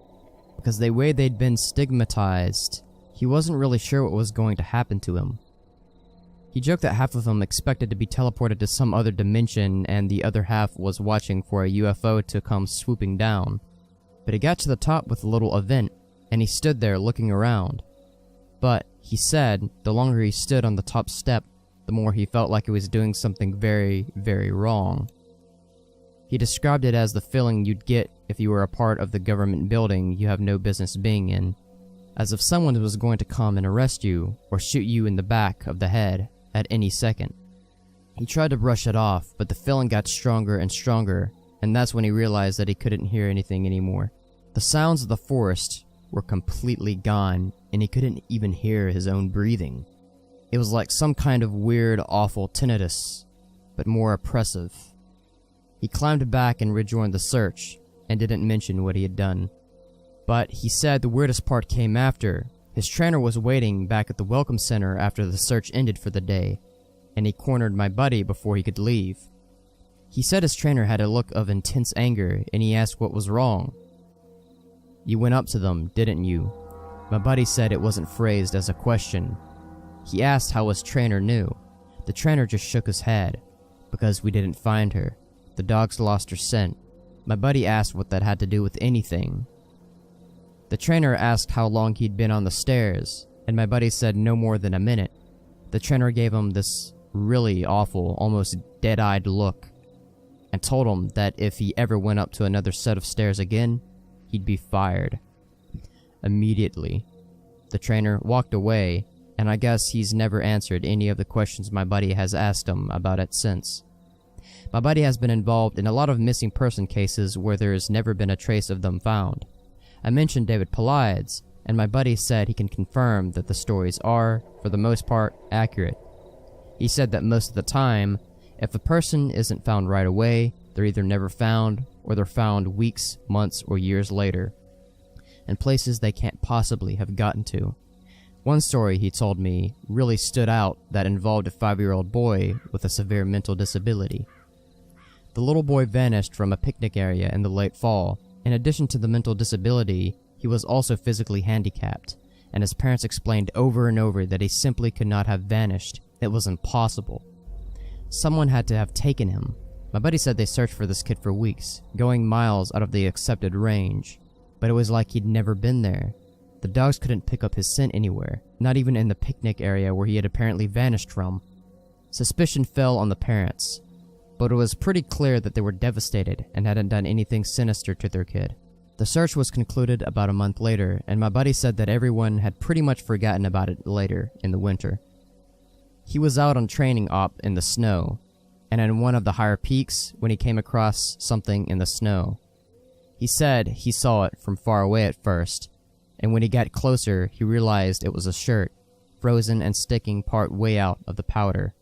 because the way they'd been stigmatized, he wasn't really sure what was going to happen to him. He joked that half of them expected to be teleported to some other dimension and the other half was watching for a UFO to come swooping down. But he got to the top with a little event, and he stood there looking around. But, he said, the longer he stood on the top step, the more he felt like he was doing something very, very wrong. He described it as the feeling you'd get if you were a part of the government building you have no business being in, as if someone was going to come and arrest you or shoot you in the back of the head at any second. He tried to brush it off, but the feeling got stronger and stronger, and that's when he realized that he couldn't hear anything anymore. The sounds of the forest were completely gone, and he couldn't even hear his own breathing. It was like some kind of weird, awful tinnitus, but more oppressive. He climbed back and rejoined the search, and didn't mention what he had done. But he said the weirdest part came after. His trainer was waiting back at the welcome center after the search ended for the day, and he cornered my buddy before he could leave. He said his trainer had a look of intense anger, and he asked what was wrong. "You went up to them, didn't you?" My buddy said it wasn't phrased as a question. He asked how his trainer knew. The trainer just shook his head. "Because we didn't find her. The dogs lost her scent." My buddy asked what that had to do with anything. The trainer asked how long he'd been on the stairs, and my buddy said no more than a minute. The trainer gave him this really awful, almost dead-eyed look, and told him that if he ever went up to another set of stairs again, he'd be fired. Immediately. The trainer walked away, and I guess he's never answered any of the questions my buddy has asked him about it since. My buddy has been involved in a lot of missing person cases where there has never been a trace of them found. I mentioned David Paulides, and my buddy said he can confirm that the stories are, for the most part, accurate. He said that most of the time, if a person isn't found right away, they're either never found, or they're found weeks, months, or years later, in places they can't possibly have gotten to. One story he told me really stood out that involved a 5-year-old boy with a severe mental disability. The little boy vanished from a picnic area in the late fall. In addition to the mental disability, he was also physically handicapped, and his parents explained over and over that he simply could not have vanished. It was impossible. Someone had to have taken him. My buddy said they searched for this kid for weeks, going miles out of the accepted range, but it was like he'd never been there. The dogs couldn't pick up his scent anywhere, not even in the picnic area where he had apparently vanished from. Suspicion fell on the parents, but it was pretty clear that they were devastated and hadn't done anything sinister to their kid. The search was concluded about a month later, and my buddy said that everyone had pretty much forgotten about it later in the winter. He was out on training op in the snow, and in one of the higher peaks when he came across something in the snow. He said he saw it from far away at first, and when he got closer, he realized it was a shirt, frozen and sticking part way out of the powder.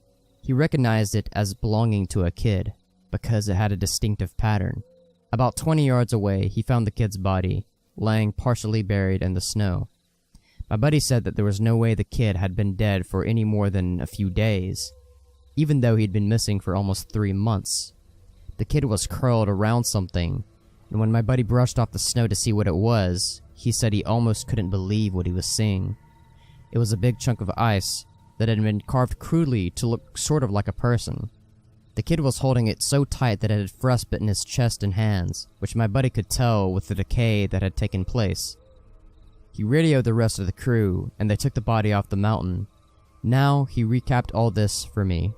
He recognized it as belonging to a kid, because it had a distinctive pattern. About 20 yards away, he found the kid's body, laying partially buried in the snow. My buddy said that there was no way the kid had been dead for any more than a few days, even though he'd been missing for almost 3 months. The kid was curled around something, and when my buddy brushed off the snow to see what it was, he said he almost couldn't believe what he was seeing. It was a big chunk of ice that had been carved crudely to look sort of like a person. The kid was holding it so tight that it had frostbitten his chest and hands, which my buddy could tell with the decay that had taken place. He radioed the rest of the crew, and they took the body off the mountain. Now he recapped all this for me.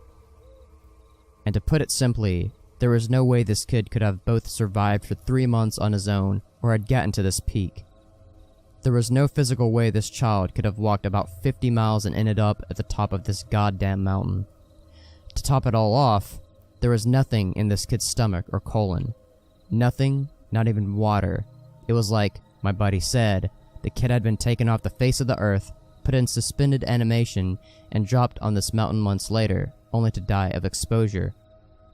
And to put it simply, there was no way this kid could have both survived for 3 months on his own or had gotten to this peak. There was no physical way this child could have walked about 50 miles and ended up at the top of this goddamn mountain. To top it all off, there was nothing in this kid's stomach or colon. Nothing, not even water. It was like, my buddy said, the kid had been taken off the face of the earth, put in suspended animation, and dropped on this mountain months later, only to die of exposure.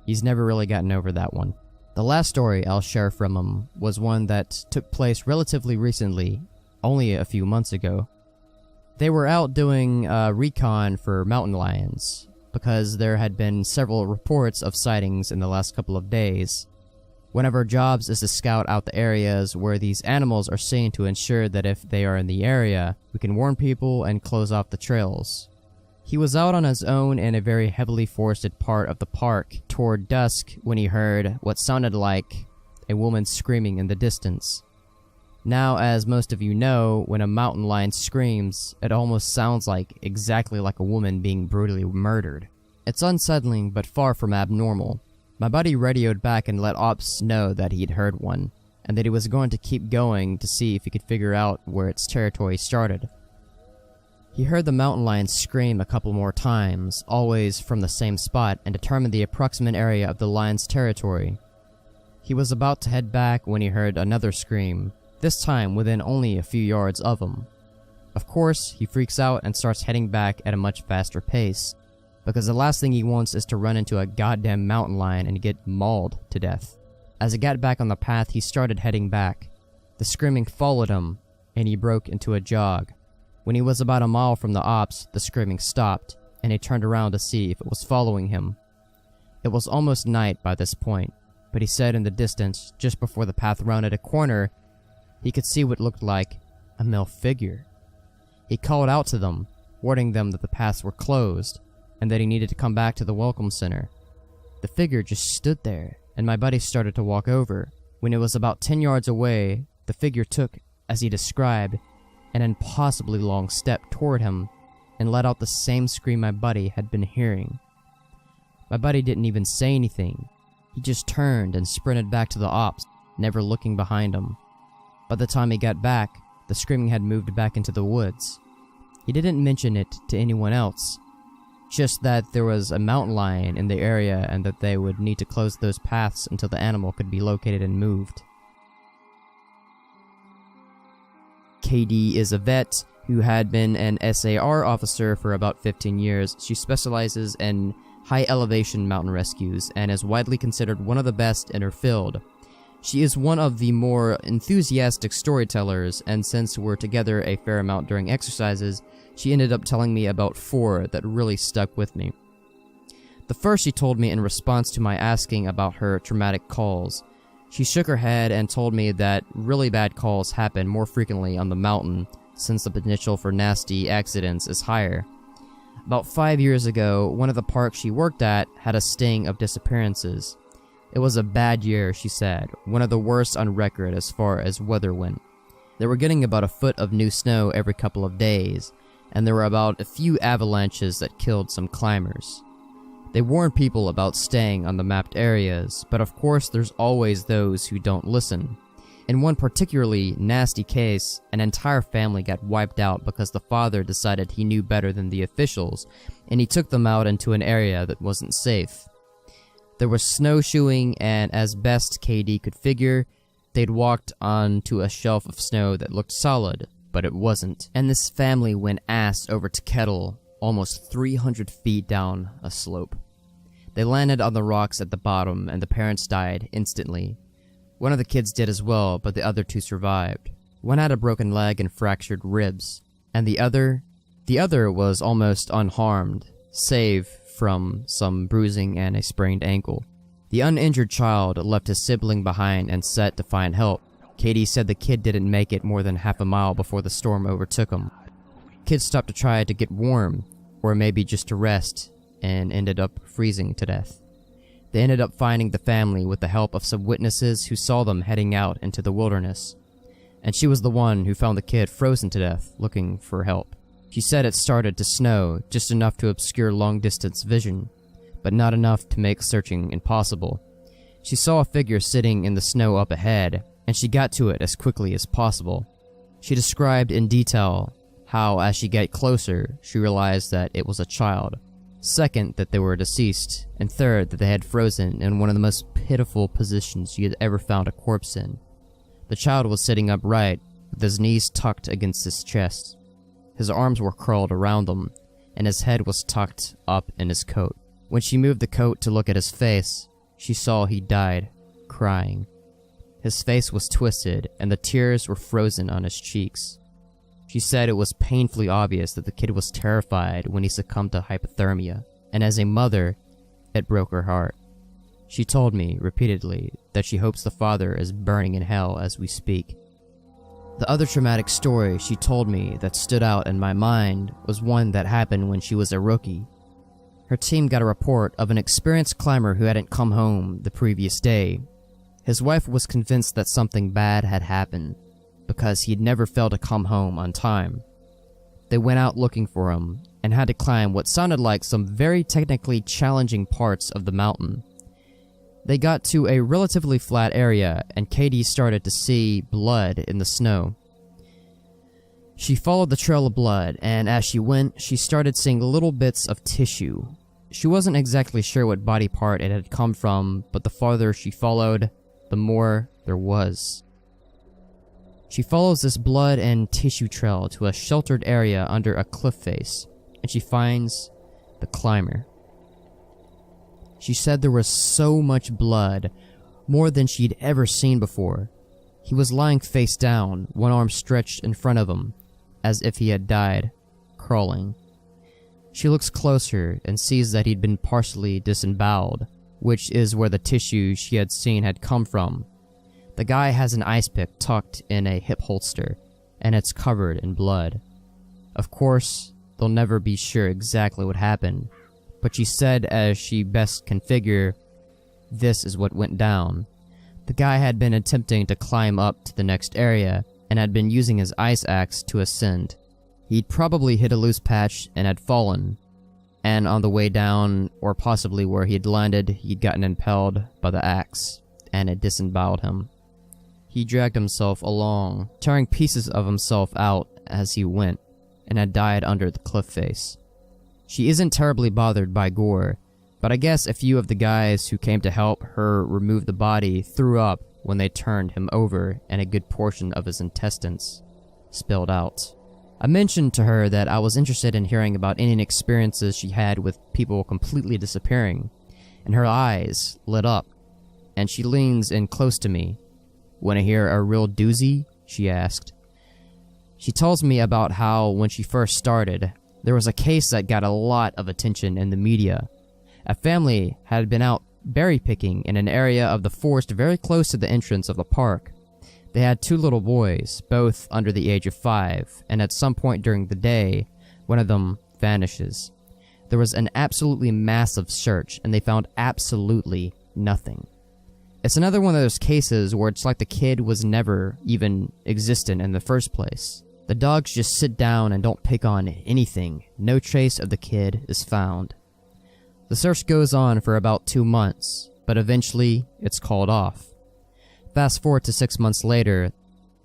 He's never really gotten over that one. The last story I'll share from him was one that took place relatively recently, only a few months ago. They were out doing recon for mountain lions, because there had been several reports of sightings in the last couple of days. One of our jobs is to scout out the areas where these animals are seen to ensure that if they are in the area, we can warn people and close off the trails. He was out on his own in a very heavily forested part of the park toward dusk when he heard what sounded like a woman screaming in the distance. Now, as most of you know, when a mountain lion screams, it almost sounds exactly like a woman being brutally murdered. It's unsettling, but far from abnormal. My buddy radioed back and let Ops know that he'd heard one, and that he was going to keep going to see if he could figure out where its territory started. He heard the mountain lion scream a couple more times, always from the same spot, and determined the approximate area of the lion's territory. He was about to head back when he heard another scream, this time within only a few yards of him. Of course, he freaks out and starts heading back at a much faster pace, because the last thing he wants is to run into a goddamn mountain lion and get mauled to death. As he got back on the path, he started heading back. The screaming followed him, and he broke into a jog. When he was about a mile from the Ops, the screaming stopped, and he turned around to see if it was following him. It was almost night by this point, but he said in the distance, just before the path rounded a corner, he could see what looked like a male figure. He called out to them, warning them that the paths were closed, and that he needed to come back to the welcome center. The figure just stood there, and my buddy started to walk over. When it was about 10 yards away, the figure took, as he described, an impossibly long step toward him, and let out the same scream my buddy had been hearing. My buddy didn't even say anything. He just turned and sprinted back to the Ops, never looking behind him. By the time he got back, the screaming had moved back into the woods. He didn't mention it to anyone else, just that there was a mountain lion in the area and that they would need to close those paths until the animal could be located and moved. KD is a vet who had been an SAR officer for about 15 years. She specializes in high-elevation mountain rescues and is widely considered one of the best in her field. She is one of the more enthusiastic storytellers, and since we're together a fair amount during exercises, she ended up telling me about 4 that really stuck with me. The first she told me in response to my asking about her traumatic calls. She shook her head and told me that really bad calls happen more frequently on the mountain, since the potential for nasty accidents is higher. About 5 years ago, one of the parks she worked at had a sting of disappearances. It was a bad year, she said, one of the worst on record as far as weather went. They were getting about a foot of new snow every couple of days, and there were about a few avalanches that killed some climbers. They warned people about staying on the mapped areas, but of course there's always those who don't listen. In one particularly nasty case, an entire family got wiped out because the father decided he knew better than the officials, and he took them out into an area that wasn't safe. There was snowshoeing, and as best KD could figure, they'd walked onto a shelf of snow that looked solid, but it wasn't. And this family went ass over to kettle, almost 300 feet down a slope. They landed on the rocks at the bottom, and the parents died instantly. One of the kids did as well, but the other 2 survived. One had a broken leg and fractured ribs. and the other was almost unharmed, save from some bruising and a sprained ankle. The uninjured child left his sibling behind and set to find help. Katie said the kid didn't make it more than half a mile before the storm overtook him. Kids stopped to try to get warm, or maybe just to rest, and ended up freezing to death. They ended up finding the family with the help of some witnesses who saw them heading out into the wilderness. And she was the one who found the kid frozen to death, looking for help. She said it started to snow, just enough to obscure long-distance vision, but not enough to make searching impossible. She saw a figure sitting in the snow up ahead, and she got to it as quickly as possible. She described in detail how, as she got closer, she realized that it was a child. Second, that they were deceased, and third, that they had frozen in one of the most pitiful positions she had ever found a corpse in. The child was sitting upright, with his knees tucked against his chest. His arms were curled around him, and his head was tucked up in his coat. When she moved the coat to look at his face, she saw he died, crying. His face was twisted, and the tears were frozen on his cheeks. She said it was painfully obvious that the kid was terrified when he succumbed to hypothermia, and as a mother, it broke her heart. She told me, repeatedly, that she hopes the father is burning in hell as we speak. The other traumatic story she told me that stood out in my mind was one that happened when she was a rookie. Her team got a report of an experienced climber who hadn't come home the previous day. His wife was convinced that something bad had happened, because he'd never failed to come home on time. They went out looking for him, and had to climb what sounded like some very technically challenging parts of the mountain. They got to a relatively flat area, and Katie started to see blood in the snow. She followed the trail of blood, and as she went, she started seeing little bits of tissue. She wasn't exactly sure what body part it had come from, but the farther she followed, the more there was. She follows this blood and tissue trail to a sheltered area under a cliff face, and she finds the climber. She said there was so much blood, more than she'd ever seen before. He was lying face down, one arm stretched in front of him, as if he had died, crawling. She looks closer and sees that he'd been partially disemboweled, which is where the tissue she had seen had come from. The guy has an ice pick tucked in a hip holster, and it's covered in blood. Of course, they'll never be sure exactly what happened, but she said as she best can figure, this is what went down. The guy had been attempting to climb up to the next area, and had been using his ice axe to ascend. He'd probably hit a loose patch and had fallen, and on the way down, or possibly where he'd landed, he'd gotten impaled by the axe, and it disemboweled him. He dragged himself along, tearing pieces of himself out as he went, and had died under the cliff face. She isn't terribly bothered by gore, but I guess a few of the guys who came to help her remove the body threw up when they turned him over, and a good portion of his intestines spilled out. I mentioned to her that I was interested in hearing about any experiences she had with people completely disappearing, and her eyes lit up, and she leans in close to me. "Wanna hear a real doozy?" she asked. She tells me about how, when she first started, there was a case that got a lot of attention in the media. A family had been out berry picking in an area of the forest very close to the entrance of the park. They had 2 little boys, both under the age of 5, and at some point during the day, one of them vanishes. There was an absolutely massive search, and they found absolutely nothing. It's another one of those cases where it's like the kid was never even existent in the first place. The dogs just sit down and don't pick on anything. No trace of the kid is found. The search goes on for about 2 months, but eventually it's called off. Fast forward to 6 months later,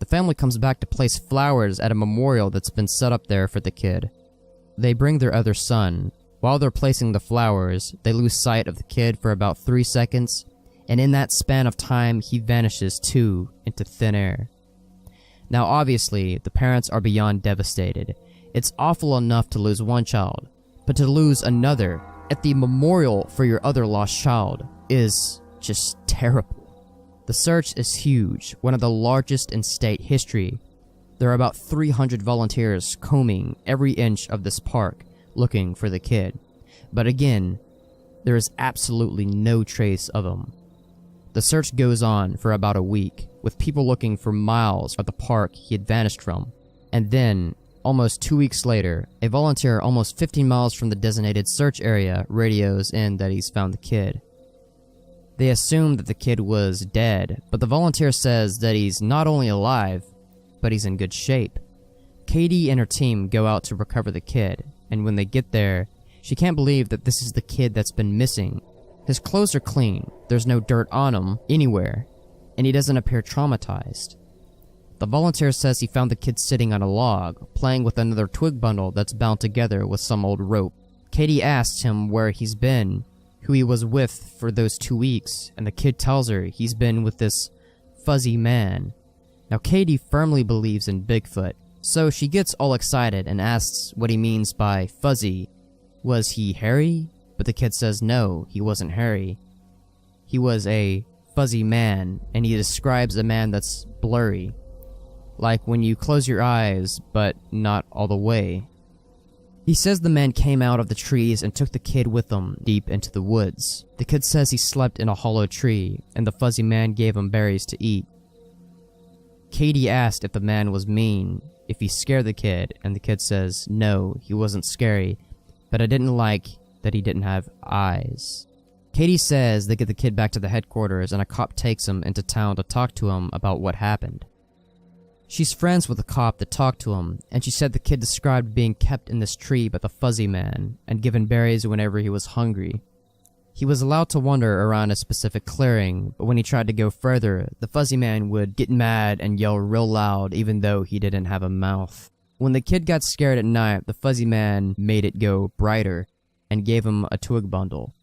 the family comes back to place flowers at a memorial that's been set up there for the kid. They bring their other son. While they're placing the flowers, they lose sight of the kid for about 3 seconds, and in that span of time, he vanishes too into thin air. Now obviously, the parents are beyond devastated. It's awful enough to lose one child, but to lose another at the memorial for your other lost child is just terrible. The search is huge, one of the largest in state history. There are about 300 volunteers combing every inch of this park looking for the kid. But again, there is absolutely no trace of him. The search goes on for about a week, with people looking for miles at the park he had vanished from. And then, almost 2 weeks later, a volunteer almost 15 miles from the designated search area radios in that he's found the kid. They assume that the kid was dead, but the volunteer says that he's not only alive, but he's in good shape. Katie and her team go out to recover the kid, and when they get there, she can't believe that this is the kid that's been missing. His clothes are clean, there's no dirt on him anywhere, and he doesn't appear traumatized. The volunteer says he found the kid sitting on a log, playing with another twig bundle that's bound together with some old rope. Katie asks him where he's been, who he was with for those 2 weeks, and the kid tells her he's been with this fuzzy man. Now Katie firmly believes in Bigfoot, so she gets all excited and asks what he means by fuzzy. Was he hairy? But the kid says no, he wasn't hairy. He was a fuzzy man, and he describes a man that's blurry. Like when you close your eyes, but not all the way. He says the man came out of the trees and took the kid with him deep into the woods. The kid says he slept in a hollow tree, and the fuzzy man gave him berries to eat. Katie asked if the man was mean, if he scared the kid, and the kid says no, he wasn't scary, but I didn't like that he didn't have eyes. Katie says they get the kid back to the headquarters and a cop takes him into town to talk to him about what happened. She's friends with the cop that talked to him, and she said the kid described being kept in this tree by the fuzzy man and given berries whenever he was hungry. He was allowed to wander around a specific clearing, but when he tried to go further, the fuzzy man would get mad and yell real loud even though he didn't have a mouth. When the kid got scared at night, the fuzzy man made it go brighter and gave him a twig bundle.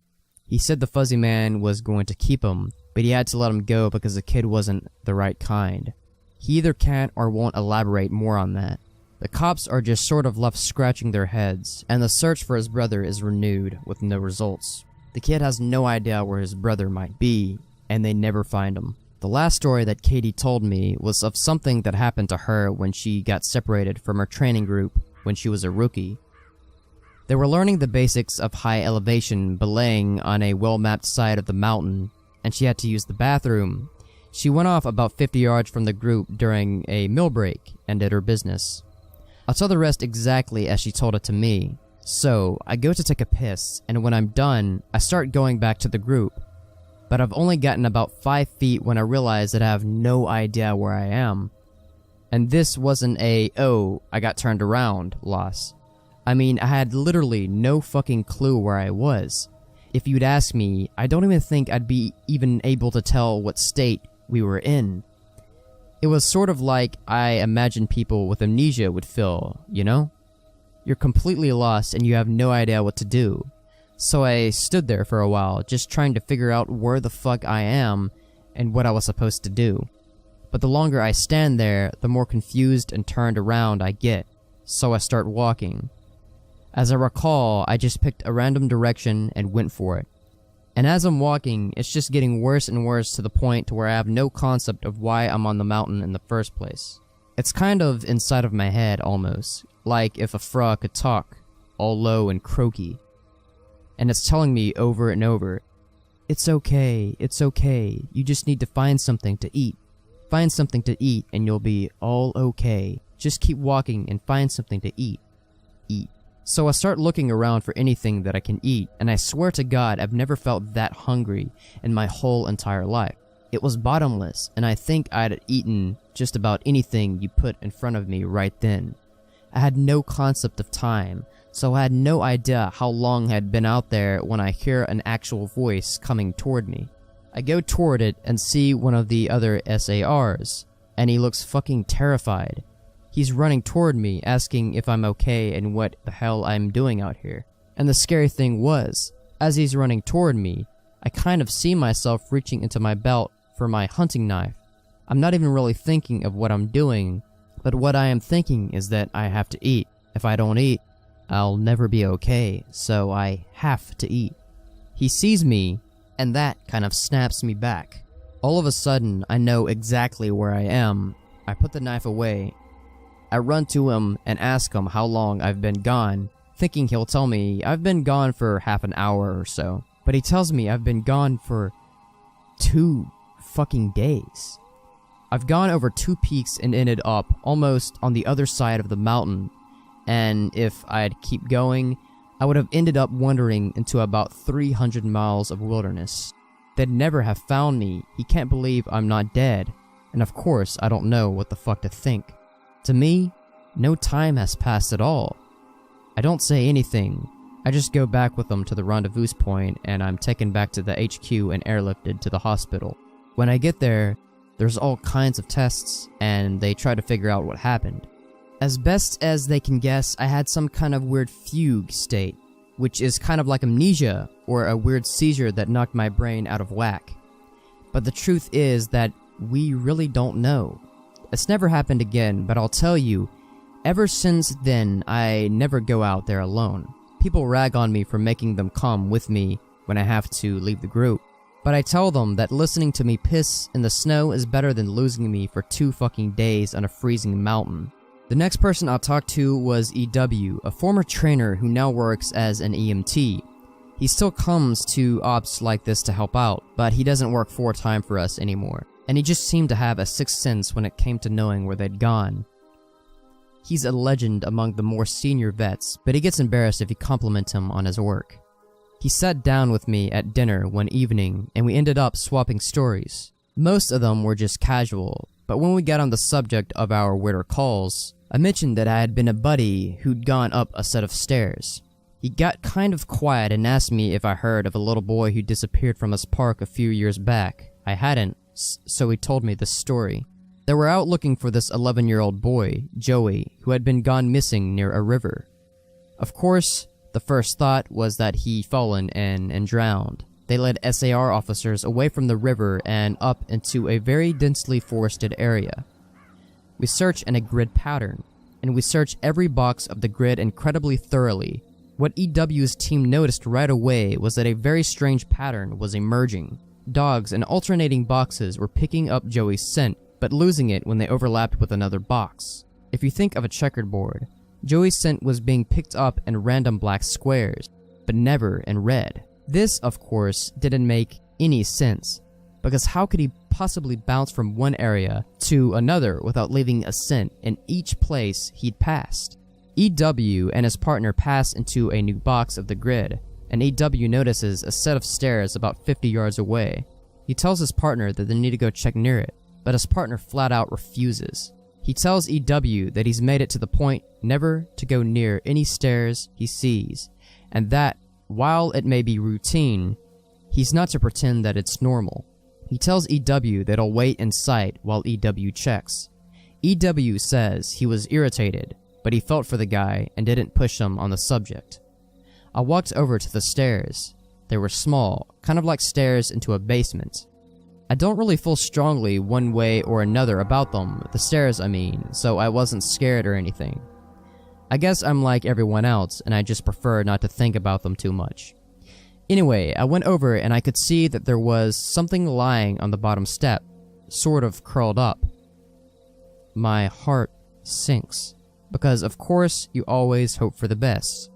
He said the fuzzy man was going to keep him, but he had to let him go because the kid wasn't the right kind. He either can't or won't elaborate more on that. The cops are just sort of left scratching their heads, and the search for his brother is renewed with no results. The kid has no idea where his brother might be, and they never find him. The last story that Katie told me was of something that happened to her when she got separated from her training group when she was a rookie. They were learning the basics of high elevation belaying on a well-mapped side of the mountain, and she had to use the bathroom. She went off about 50 yards from the group during a meal break and did her business. I'll tell the rest exactly as she told it to me. So, I go to take a piss, and when I'm done, I start going back to the group. But I've only gotten about 5 feet when I realize that I have no idea where I am. And this wasn't a, oh, I got turned around loss. I mean, I had literally no fucking clue where I was. If you'd ask me, I don't even think I'd be even able to tell what state we were in. It was sort of like I imagine people with amnesia would feel, you know? You're completely lost and you have no idea what to do. So I stood there for a while, just trying to figure out where the fuck I am and what I was supposed to do. But the longer I stand there, the more confused and turned around I get, so I start walking. As I recall, I just picked a random direction and went for it. And as I'm walking, it's just getting worse and worse to the point to where I have no concept of why I'm on the mountain in the first place. It's kind of inside of my head almost, like if a frog could talk, all low and croaky. And it's telling me over and over, it's okay, you just need to find something to eat. Find something to eat and you'll be all okay. Just keep walking and find something to eat. Eat. So I start looking around for anything that I can eat, and I swear to God I've never felt that hungry in my whole entire life. It was bottomless, and I think I'd eaten just about anything you put in front of me right then. I had no concept of time, so I had no idea how long I had been out there when I hear an actual voice coming toward me. I go toward it and see one of the other SARs, and he looks fucking terrified. He's running toward me, asking if I'm okay and what the hell I'm doing out here. And the scary thing was, as he's running toward me, I kind of see myself reaching into my belt for my hunting knife. I'm not even really thinking of what I'm doing, but what I am thinking is that I have to eat. If I don't eat, I'll never be okay, so I have to eat. He sees me, and that kind of snaps me back. All of a sudden, I know exactly where I am. I put the knife away, I run to him and ask him how long I've been gone, thinking he'll tell me I've been gone for half an hour or so. But he tells me I've been gone for 2 fucking days. I've gone over 2 peaks and ended up almost on the other side of the mountain, and if I'd keep going, I would have ended up wandering into about 300 miles of wilderness. They'd never have found me. He can't believe I'm not dead, and of course I don't know what the fuck to think. To me, no time has passed at all. I don't say anything. I just go back with them to the rendezvous point, and I'm taken back to the HQ and airlifted to the hospital. When I get there, there's all kinds of tests, and they try to figure out what happened. As best as they can guess, I had some kind of weird fugue state, which is kind of like amnesia, or a weird seizure that knocked my brain out of whack. But the truth is that we really don't know. It's never happened again, but I'll tell you, ever since then, I never go out there alone. People rag on me for making them come with me when I have to leave the group. But I tell them that listening to me piss in the snow is better than losing me for 2 fucking days on a freezing mountain. The next person I talked to was EW, a former trainer who now works as an EMT. He still comes to ops like this to help out, but he doesn't work full-time for us anymore. And he just seemed to have a sixth sense when it came to knowing where they'd gone. He's a legend among the more senior vets, but he gets embarrassed if you compliment him on his work. He sat down with me at dinner one evening, and we ended up swapping stories. Most of them were just casual, but when we got on the subject of our weirder calls, I mentioned that I had been a buddy who'd gone up a set of stairs. He got kind of quiet and asked me if I heard of a little boy who disappeared from his park a few years back. I hadn't, so he told me this story. They were out looking for this 11-year-old boy, Joey, who had been gone missing near a river. Of course, the first thought was that he'd fallen in and drowned. They led SAR officers away from the river and up into a very densely forested area. We search in a grid pattern, and we search every box of the grid incredibly thoroughly. What EW's team noticed right away was that a very strange pattern was emerging. Dogs in alternating boxes were picking up Joey's scent, but losing it when they overlapped with another box. If you think of a checkerboard, Joey's scent was being picked up in random black squares, but never in red. This, of course, didn't make any sense, because how could he possibly bounce from one area to another without leaving a scent in each place he'd passed? EW and his partner pass into a new box of the grid, and EW notices a set of stairs about 50 yards away. He tells his partner that they need to go check near it, but his partner flat out refuses. He tells EW that he's made it to the point never to go near any stairs he sees, and that, while it may be routine, he's not to pretend that it's normal. He tells EW that he'll wait in sight while EW checks. EW says he was irritated, but he felt for the guy and didn't push him on the subject. I walked over to the stairs. They were small, kind of like stairs into a basement. I don't really feel strongly one way or another about them, the stairs I mean, so I wasn't scared or anything. I guess I'm like everyone else, and I just prefer not to think about them too much. Anyway, I went over and I could see that there was something lying on the bottom step, sort of curled up. My heart sinks, because of course you always hope for the best,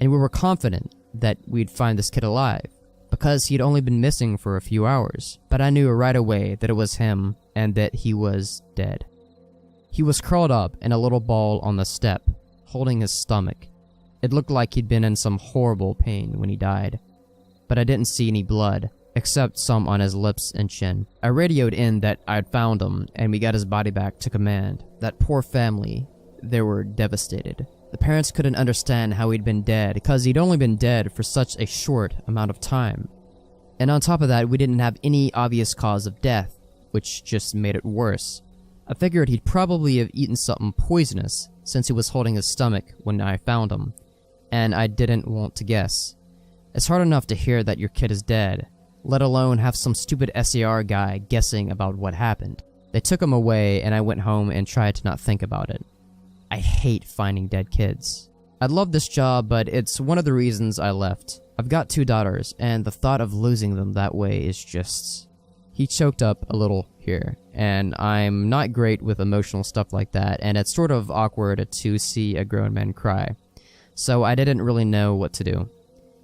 and we were confident that we'd find this kid alive, because he'd only been missing for a few hours, but I knew right away that it was him and that he was dead. He was curled up in a little ball on the step, holding his stomach. It looked like he'd been in some horrible pain when he died, but I didn't see any blood, except some on his lips and chin. I radioed in that I'd found him, and we got his body back to command. That poor family, they were devastated. The parents couldn't understand how he'd been dead, because he'd only been dead for such a short amount of time. And on top of that, we didn't have any obvious cause of death, which just made it worse. I figured he'd probably have eaten something poisonous, since he was holding his stomach when I found him, and I didn't want to guess. It's hard enough to hear that your kid is dead, let alone have some stupid SAR guy guessing about what happened. They took him away, and I went home and tried to not think about it. I hate finding dead kids. I love this job, but it's one of the reasons I left. I've got 2 daughters, and the thought of losing them that way is just He choked up a little here, and I'm not great with emotional stuff like that, and it's sort of awkward to see a grown man cry. So I didn't really know what to do.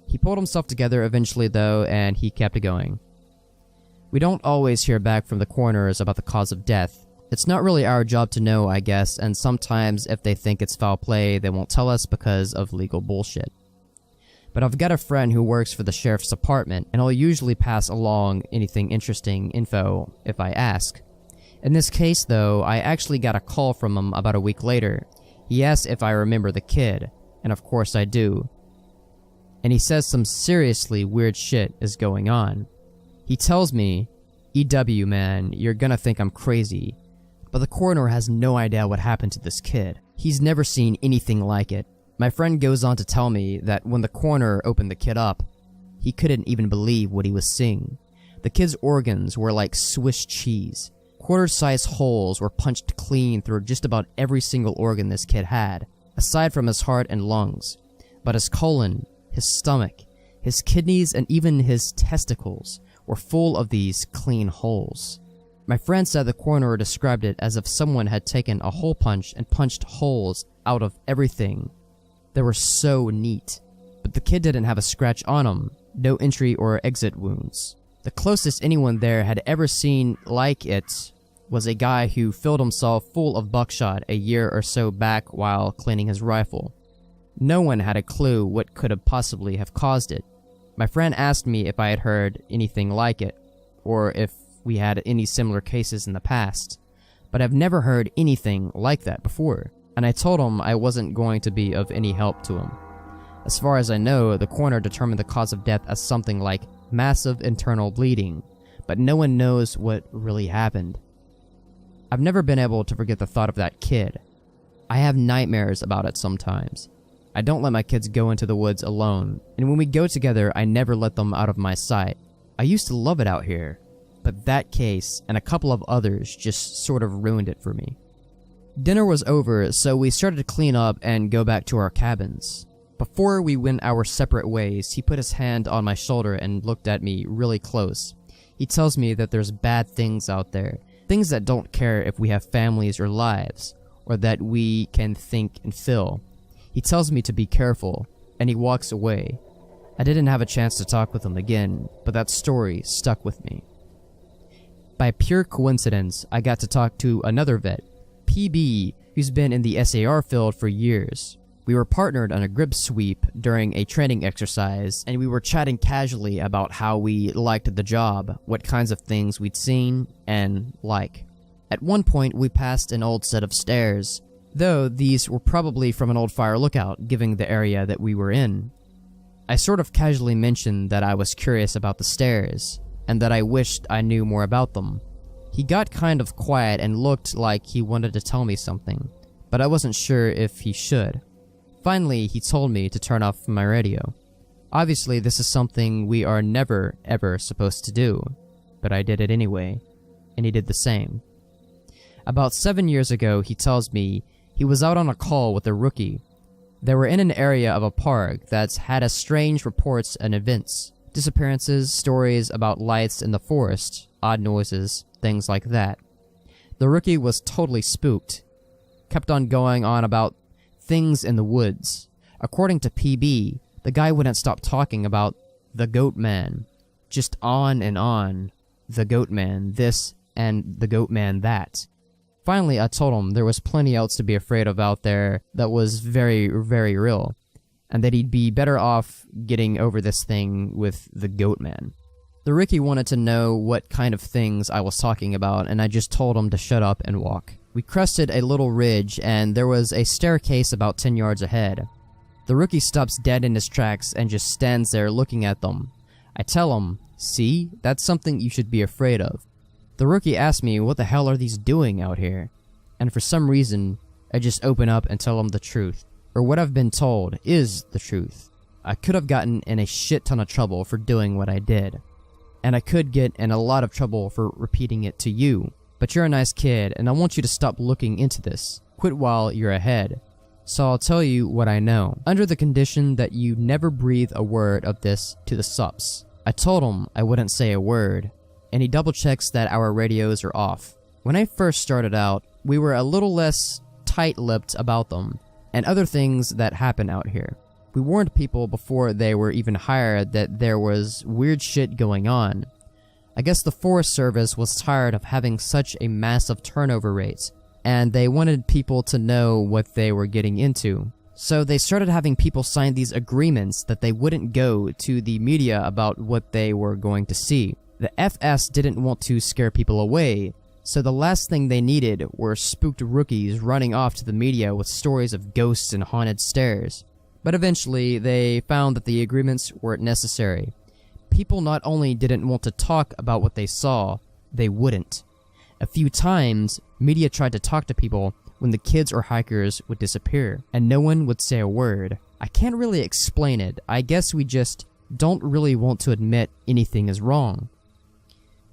He pulled himself together eventually though, and he kept it going. We don't always hear back from the coroners about the cause of death. It's not really our job to know, I guess, and sometimes if they think it's foul play, they won't tell us because of legal bullshit. But I've got a friend who works for the sheriff's department, and I'll usually pass along anything interesting info if I ask. In this case though, I actually got a call from him about a week later. He asked if I remember the kid, and of course I do. And he says some seriously weird shit is going on. He tells me, "EW man, you're gonna think I'm crazy, but the coroner has no idea what happened to this kid. He's never seen anything like it." My friend goes on to tell me that when the coroner opened the kid up, he couldn't even believe what he was seeing. The kid's organs were like Swiss cheese. Quarter-sized holes were punched clean through just about every single organ this kid had, aside from his heart and lungs. But his colon, his stomach, his kidneys, and even his testicles were full of these clean holes. My friend said the coroner described it as if someone had taken a hole punch and punched holes out of everything. They were so neat. But the kid didn't have a scratch on him, no entry or exit wounds. The closest anyone there had ever seen like it was a guy who filled himself full of buckshot a year or so back while cleaning his rifle. No one had a clue what could have possibly have caused it. My friend asked me if I had heard anything like it, or if we had any similar cases in the past, but I've never heard anything like that before, and I told him I wasn't going to be of any help to him. As far as I know, the coroner determined the cause of death as something like massive internal bleeding, but no one knows what really happened. I've never been able to forget the thought of that kid. I have nightmares about it sometimes. I don't let my kids go into the woods alone, and when we go together, I never let them out of my sight. I used to love it out here, but that case and a couple of others just sort of ruined it for me. Dinner was over, so we started to clean up and go back to our cabins. Before we went our separate ways, he put his hand on my shoulder and looked at me really close. He tells me that there's bad things out there, things that don't care if we have families or lives, or that we can think and feel. He tells me to be careful, and he walks away. I didn't have a chance to talk with him again, but that story stuck with me. By pure coincidence, I got to talk to another vet, PB, who's been in the SAR field for years. We were partnered on a grip sweep during a training exercise, and we were chatting casually about how we liked the job, what kinds of things we'd seen, and like. At one point, we passed an old set of stairs, though these were probably from an old fire lookout, given the area that we were in. I sort of casually mentioned that I was curious about the stairs, and that I wished I knew more about them. He got kind of quiet and looked like he wanted to tell me something, but I wasn't sure if he should. Finally, he told me to turn off my radio. Obviously, this is something we are never, ever supposed to do, but I did it anyway, and he did the same. About 7 years ago, he tells me, he was out on a call with a rookie. They were in an area of a park that's had a strange reports and events. Disappearances, stories about lights in the forest, odd noises, things like that. The rookie was totally spooked. Kept on going on about things in the woods. According to PB, the guy wouldn't stop talking about the goat man. Just on and on. The goat man this and the goat man that. Finally, I told him there was plenty else to be afraid of out there that was very, very real, and that he'd be better off getting over this thing with the goat man. The rookie wanted to know what kind of things I was talking about, and I just told him to shut up and walk. We crested a little ridge, and there was a staircase about 10 yards ahead. The rookie stops dead in his tracks and just stands there looking at them. I tell him, "See, that's something you should be afraid of." The rookie asked me what the hell are these doing out here, and for some reason, I just open up and tell him the truth, or what I've been told is the truth. I could have gotten in a shit ton of trouble for doing what I did, and I could get in a lot of trouble for repeating it to you, but you're a nice kid, and I want you to stop looking into this. Quit while you're ahead. So I'll tell you what I know, under the condition that you never breathe a word of this to the sups. I told him I wouldn't say a word, and he double checks that our radios are off. When I first started out, we were a little less tight-lipped about them, and other things that happen out here. We warned people before they were even hired that there was weird shit going on. I guess the Forest Service was tired of having such a massive turnover rate, and they wanted people to know what they were getting into. So they started having people sign these agreements that they wouldn't go to the media about what they were going to see. The FS didn't want to scare people away, so the last thing they needed were spooked rookies running off to the media with stories of ghosts and haunted stairs. But eventually, they found that the agreements weren't necessary. People not only didn't want to talk about what they saw, they wouldn't. A few times, media tried to talk to people when the kids or hikers would disappear, and no one would say a word. I can't really explain it. I guess we just don't really want to admit anything is wrong.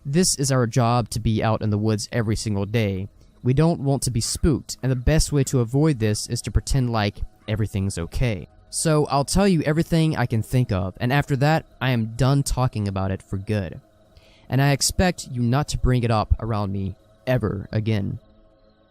This is our job, to be out in the woods every single day. We don't want to be spooked, and the best way to avoid this is to pretend like everything's okay. So I'll tell you everything I can think of, and after that, I am done talking about it for good. And I expect you not to bring it up around me ever again.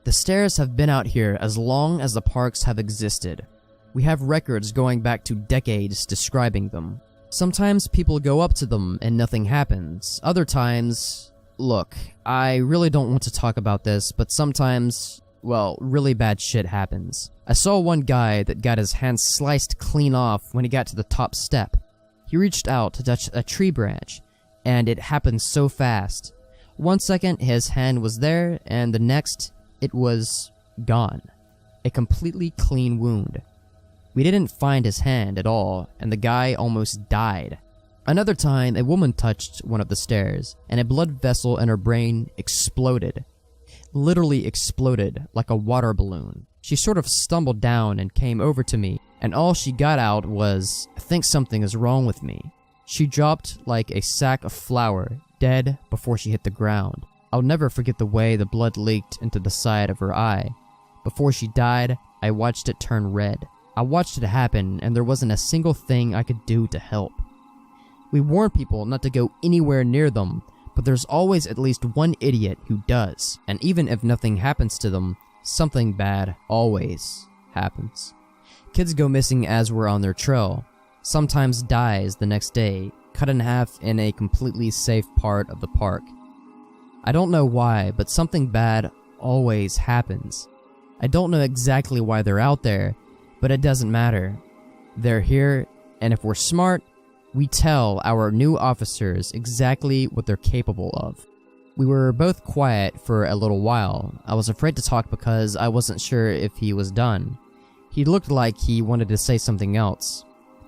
The stairs have been out here as long as the parks have existed. We have records going back to decades describing them. Sometimes people go up to them and nothing happens. Other times, look, I really don't want to talk about this, but sometimes, well, really bad shit happens. I saw one guy that got his hand sliced clean off when he got to the top step. He reached out to touch a tree branch, and it happened so fast. 1 second his hand was there, and the next, it was gone. A completely clean wound. We didn't find his hand at all, and the guy almost died. Another time, a woman touched one of the stairs, and a blood vessel in her brain exploded. Literally exploded like a water balloon. She sort of stumbled down and came over to me, and all she got out was, "I think something is wrong with me." She dropped like a sack of flour, dead before she hit the ground. I'll never forget the way the blood leaked into the side of her eye. Before she died, I watched it turn red. I watched it happen, and there wasn't a single thing I could do to help. We warn people not to go anywhere near them, but there's always at least one idiot who does, and even if nothing happens to them, something bad always happens. Kids go missing as we're on their trail, sometimes dies the next day, cut in half in a completely safe part of the park. I don't know why, but something bad always happens. I don't know exactly why they're out there, but it doesn't matter. They're here, and if we're smart, we tell our new officers exactly what they're capable of. We were both quiet for a little while. I was afraid to talk because I wasn't sure if he was done. He looked like he wanted to say something else.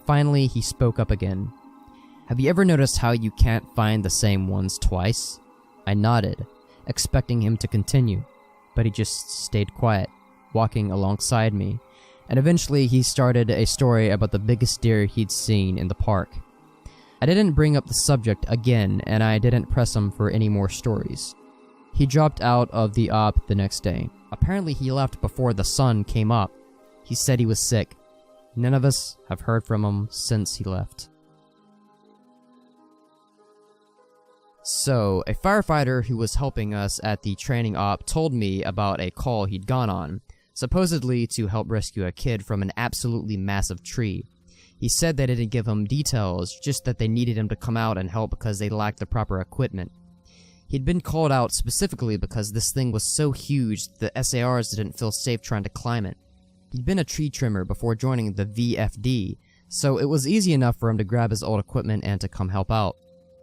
Finally, he spoke up again. "Have you ever noticed how you can't find the same ones twice?" I nodded, expecting him to continue, but he just stayed quiet, walking alongside me, and eventually he started a story about the biggest deer he'd seen in the park. I didn't bring up the subject again, and I didn't press him for any more stories. He dropped out of the op the next day. Apparently he left before the sun came up. He said he was sick. None of us have heard from him since he left. So, a firefighter who was helping us at the training op told me about a call he'd gone on, supposedly to help rescue a kid from an absolutely massive tree. He said they didn't give him details, just that they needed him to come out and help because they lacked the proper equipment. He'd been called out specifically because this thing was so huge the SARs didn't feel safe trying to climb it. He'd been a tree trimmer before joining the VFD, so it was easy enough for him to grab his old equipment and to come help out.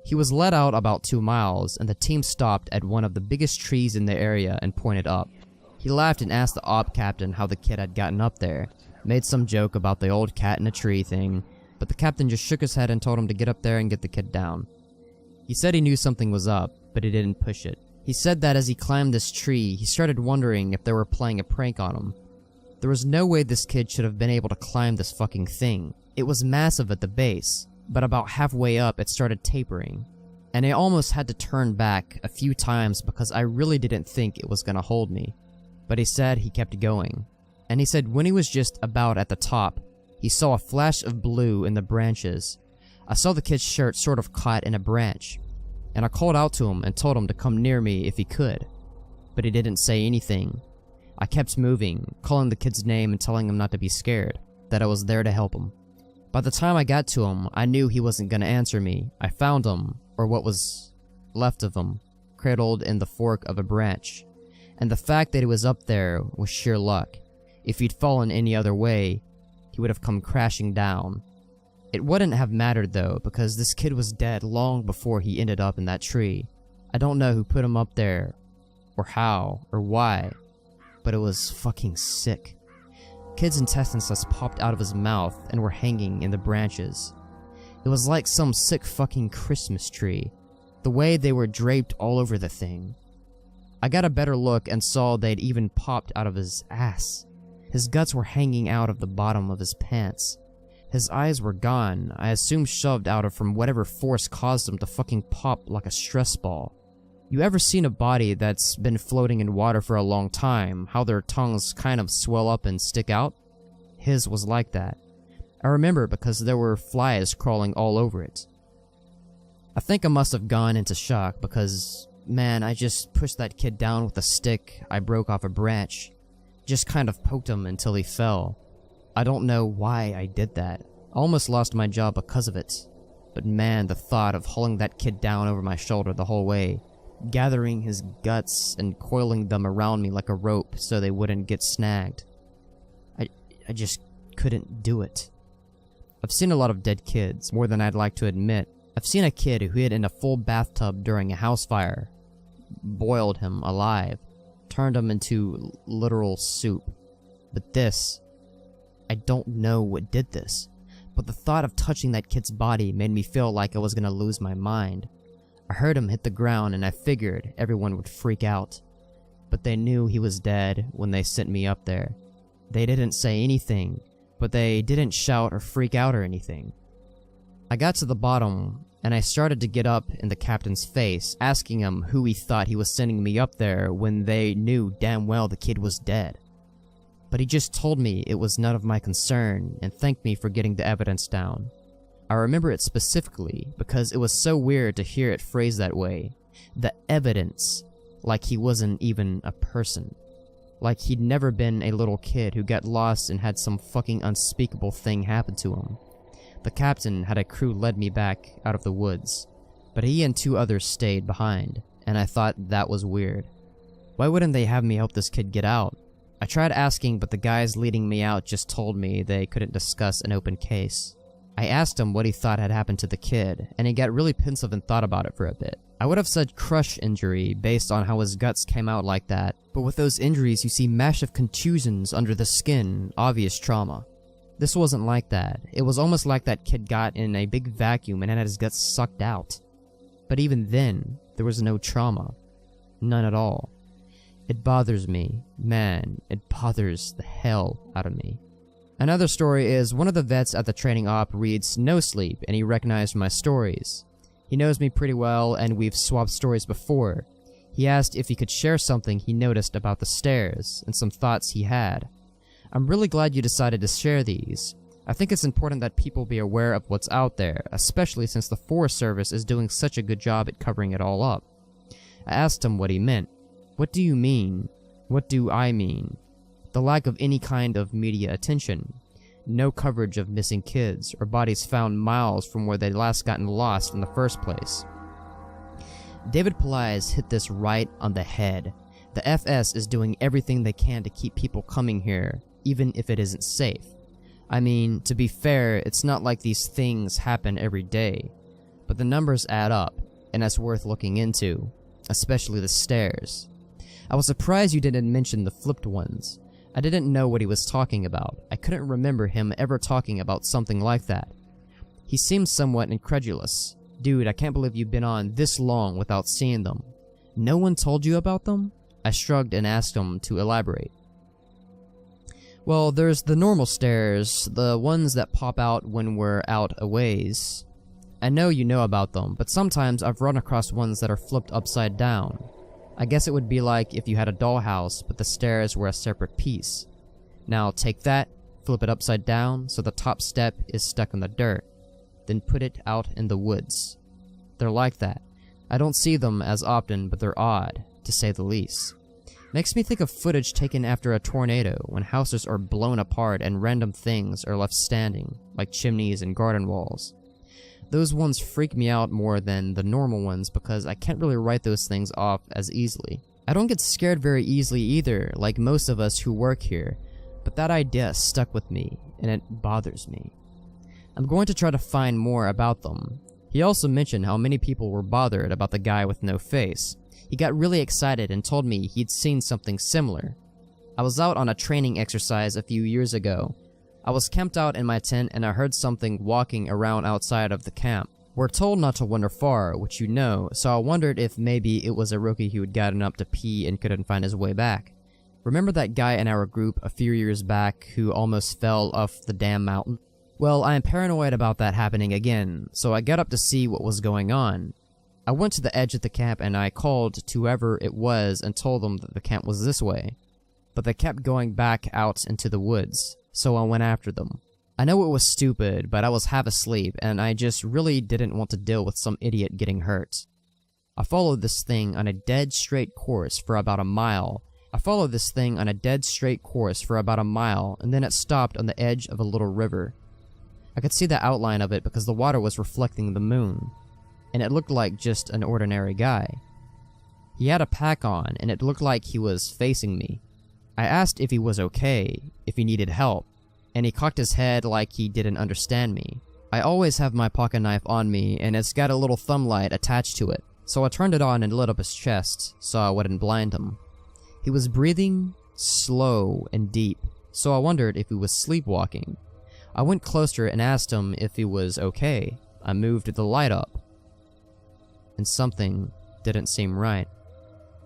He was led out about 2 miles, and the team stopped at one of the biggest trees in the area and pointed up. He laughed and asked the op captain how the kid had gotten up there, made some joke about the old cat in a tree thing, but the captain just shook his head and told him to get up there and get the kid down. He said he knew something was up, but he didn't push it. He said that as he climbed this tree, he started wondering if they were playing a prank on him. There was no way this kid should have been able to climb this fucking thing. It was massive at the base, but about halfway up it started tapering, and I almost had to turn back a few times because I really didn't think it was gonna hold me. But he said he kept going, and he said when he was just about at the top, he saw a flash of blue in the branches. I saw the kid's shirt sort of caught in a branch. and I called out to him and told him to come near me if he could. But he didn't say anything. I kept moving, calling the kid's name and telling him not to be scared, that I was there to help him. By the time I got to him, I knew he wasn't gonna answer me. I found him, or what was left of him, cradled in the fork of a branch. And the fact that he was up there was sheer luck. If he'd fallen any other way, he would have come crashing down. It wouldn't have mattered though, because this kid was dead long before he ended up in that tree. I don't know who put him up there, or how, or why, but it was fucking sick. Kid's intestines just popped out of his mouth and were hanging in the branches. It was like some sick fucking Christmas tree, the way they were draped all over the thing. I got a better look and saw they'd even popped out of his ass. His guts were hanging out of the bottom of his pants. His eyes were gone, I assume shoved out of from whatever force caused them to fucking pop like a stress ball. You ever seen a body that's been floating in water for a long time, how their tongues kind of swell up and stick out? His was like that. I remember because there were flies crawling all over it. I think I must have gone into shock because, man, I just pushed that kid down with a stick I broke off a branch. Just kind of poked him until he fell. I don't know why I did that. I almost lost my job because of it. But man, the thought of hauling that kid down over my shoulder the whole way, gathering his guts and coiling them around me like a rope so they wouldn't get snagged. I just couldn't do it. I've seen a lot of dead kids, more than I'd like to admit. I've seen a kid who hid in a full bathtub during a house fire, boiled him alive, turned him into literal soup. But this, I don't know what did this, but the thought of touching that kid's body made me feel like I was gonna lose my mind. I heard him hit the ground and I figured everyone would freak out. But they knew he was dead when they sent me up there. They didn't say anything, but they didn't shout or freak out or anything. I got to the bottom and I started to get up in the captain's face, asking him who he thought he was sending me up there when they knew damn well the kid was dead. But he just told me it was none of my concern and thanked me for getting the evidence down. I remember it specifically because it was so weird to hear it phrased that way. The evidence, like he wasn't even a person. Like he'd never been a little kid who got lost and had some fucking unspeakable thing happen to him. The captain had a crew lead me back out of the woods, but he and 2 others stayed behind, and I thought that was weird. Why wouldn't they have me help this kid get out? I tried asking, but the guys leading me out just told me they couldn't discuss an open case. I asked him what he thought had happened to the kid, and he got really pensive and thought about it for a bit. I would have said crush injury based on how his guts came out like that, but with those injuries you see massive contusions under the skin, obvious trauma. This wasn't like that. It was almost like that kid got in a big vacuum and had his guts sucked out. But even then, there was no trauma. None at all. It bothers me. Man, it bothers the hell out of me. Another story is one of the vets at the training op reads No Sleep and he recognized my stories. He knows me pretty well and we've swapped stories before. He asked if he could share something he noticed about the stairs and some thoughts he had. I'm really glad you decided to share these. I think it's important that people be aware of what's out there, especially since the Forest Service is doing such a good job at covering it all up. I asked him what he meant. What do you mean? What do I mean? The lack of any kind of media attention. No coverage of missing kids or bodies found miles from where they'd last gotten lost in the first place. David Paulides hit this right on the head. The FS is doing everything they can to keep people coming here, even if it isn't safe. I mean, to be fair, it's not like these things happen every day, but the numbers add up, and that's worth looking into, especially the stairs. I was surprised you didn't mention the flipped ones. I didn't know what he was talking about. I couldn't remember him ever talking about something like that. He seemed somewhat incredulous. Dude, I can't believe you've been on this long without seeing them. No one told you about them? I shrugged and asked him to elaborate. Well, there's the normal stairs, the ones that pop out when we're out a ways. I know you know about them, but sometimes I've run across ones that are flipped upside down. I guess it would be like if you had a dollhouse, but the stairs were a separate piece. Now take that, flip it upside down so the top step is stuck in the dirt, then put it out in the woods. They're like that. I don't see them as often, but they're odd, to say the least. Makes me think of footage taken after a tornado, when houses are blown apart and random things are left standing, like chimneys and garden walls. Those ones freak me out more than the normal ones because I can't really write those things off as easily. I don't get scared very easily either, like most of us who work here, but that idea stuck with me, and it bothers me. I'm going to try to find more about them. He also mentioned how many people were bothered about the guy with no face. He got really excited and told me he'd seen something similar. I was out on a training exercise a few years ago. I was camped out in my tent and I heard something walking around outside of the camp. We're told not to wander far, which you know, so I wondered if maybe it was a rookie who had gotten up to pee and couldn't find his way back. Remember that guy in our group a few years back who almost fell off the damn mountain? Well, I am paranoid about that happening again, so I got up to see what was going on. I went to the edge of the camp and I called to whoever it was and told them that the camp was this way. But they kept going back out into the woods, so I went after them. I know it was stupid, but I was half asleep and I just really didn't want to deal with some idiot getting hurt. I followed this thing on a dead straight course for about a mile. and then it stopped on the edge of a little river. I could see the outline of it because the water was reflecting the moon, and it looked like just an ordinary guy. He had a pack on, and it looked like he was facing me. I asked if he was okay, if he needed help, and he cocked his head like he didn't understand me. I always have my pocket knife on me, and it's got a little thumb light attached to it, so I turned it on and lit up his chest so I wouldn't blind him. He was breathing slow and deep, so I wondered if he was sleepwalking. I went closer and asked him if he was okay. I moved the light up, and something didn't seem right,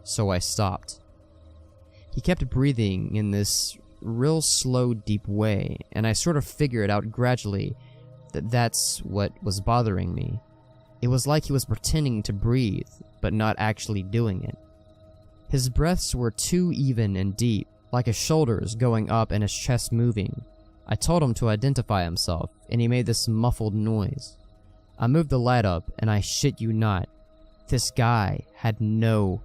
so I stopped. He kept breathing in this real slow, deep way, and I sort of figured out gradually that that's what was bothering me. It was like he was pretending to breathe, but not actually doing it. His breaths were too even and deep, like his shoulders going up and his chest moving. I told him to identify himself, and he made this muffled noise. I moved the light up, and I shit you not, this guy had no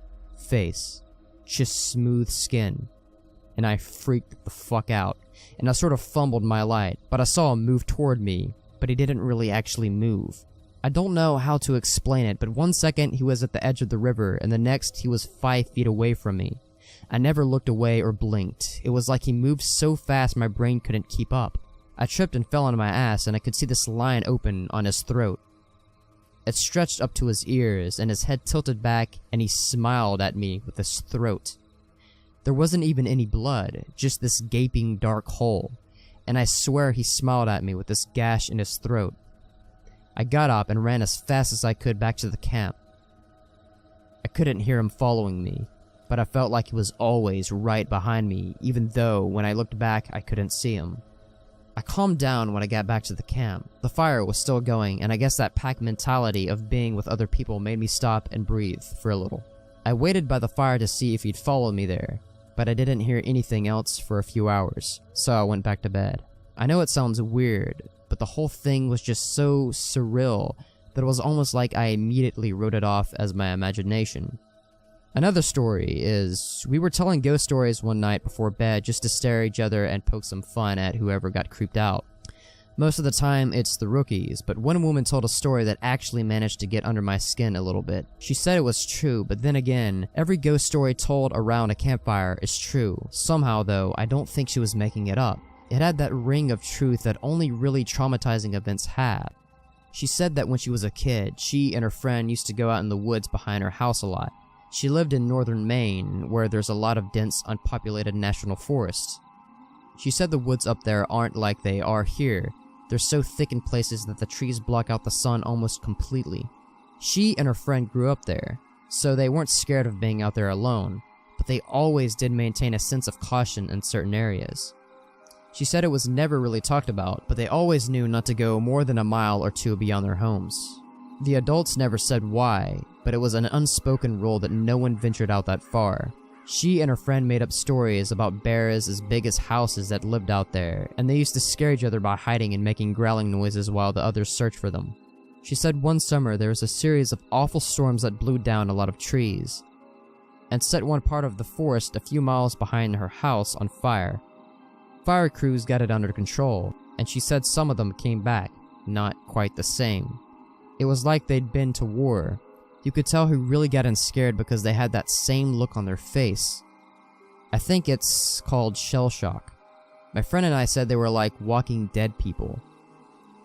face, just smooth skin, and I freaked the fuck out, and I sort of fumbled my light, but I saw him move toward me, but he didn't really actually move. I don't know how to explain it, but 1 second he was at the edge of the river, and the next he was 5 feet away from me. I never looked away or blinked. It was like he moved so fast my brain couldn't keep up. I tripped and fell on my ass, and I could see this line open on his throat. It stretched up to his ears, and his head tilted back, and he smiled at me with his throat. There wasn't even any blood, just this gaping dark hole, and I swear he smiled at me with this gash in his throat. I got up and ran as fast as I could back to the camp. I couldn't hear him following me, but I felt like he was always right behind me, even though when I looked back I couldn't see him. I calmed down when I got back to the camp. The fire was still going, and I guess that pack mentality of being with other people made me stop and breathe for a little. I waited by the fire to see if he'd follow me there, but I didn't hear anything else for a few hours, so I went back to bed. I know it sounds weird, but the whole thing was just so surreal that it was almost like I immediately wrote it off as my imagination. Another story is, we were telling ghost stories one night before bed just to stare at each other and poke some fun at whoever got creeped out. Most of the time it's the rookies, but one woman told a story that actually managed to get under my skin a little bit. She said it was true, but then again, every ghost story told around a campfire is true. Somehow though, I don't think she was making it up. It had that ring of truth that only really traumatizing events have. She said that when she was a kid, she and her friend used to go out in the woods behind her house a lot. She lived in northern Maine, where there's a lot of dense, unpopulated national forests. She said the woods up there aren't like they are here. They're so thick in places that the trees block out the sun almost completely. She and her friend grew up there, so they weren't scared of being out there alone, but they always did maintain a sense of caution in certain areas. She said it was never really talked about, but they always knew not to go more than a mile or two beyond their homes. The adults never said why, but it was an unspoken rule that no one ventured out that far. She and her friend made up stories about bears as big as houses that lived out there, and they used to scare each other by hiding and making growling noises while the others searched for them. She said one summer there was a series of awful storms that blew down a lot of trees and set one part of the forest a few miles behind her house on fire. Fire crews got it under control, and she said some of them came back, not quite the same. It was like they'd been to war. You could tell who really got scared because they had that same look on their face. I think it's called shell shock. My friend and I said they were like walking dead people.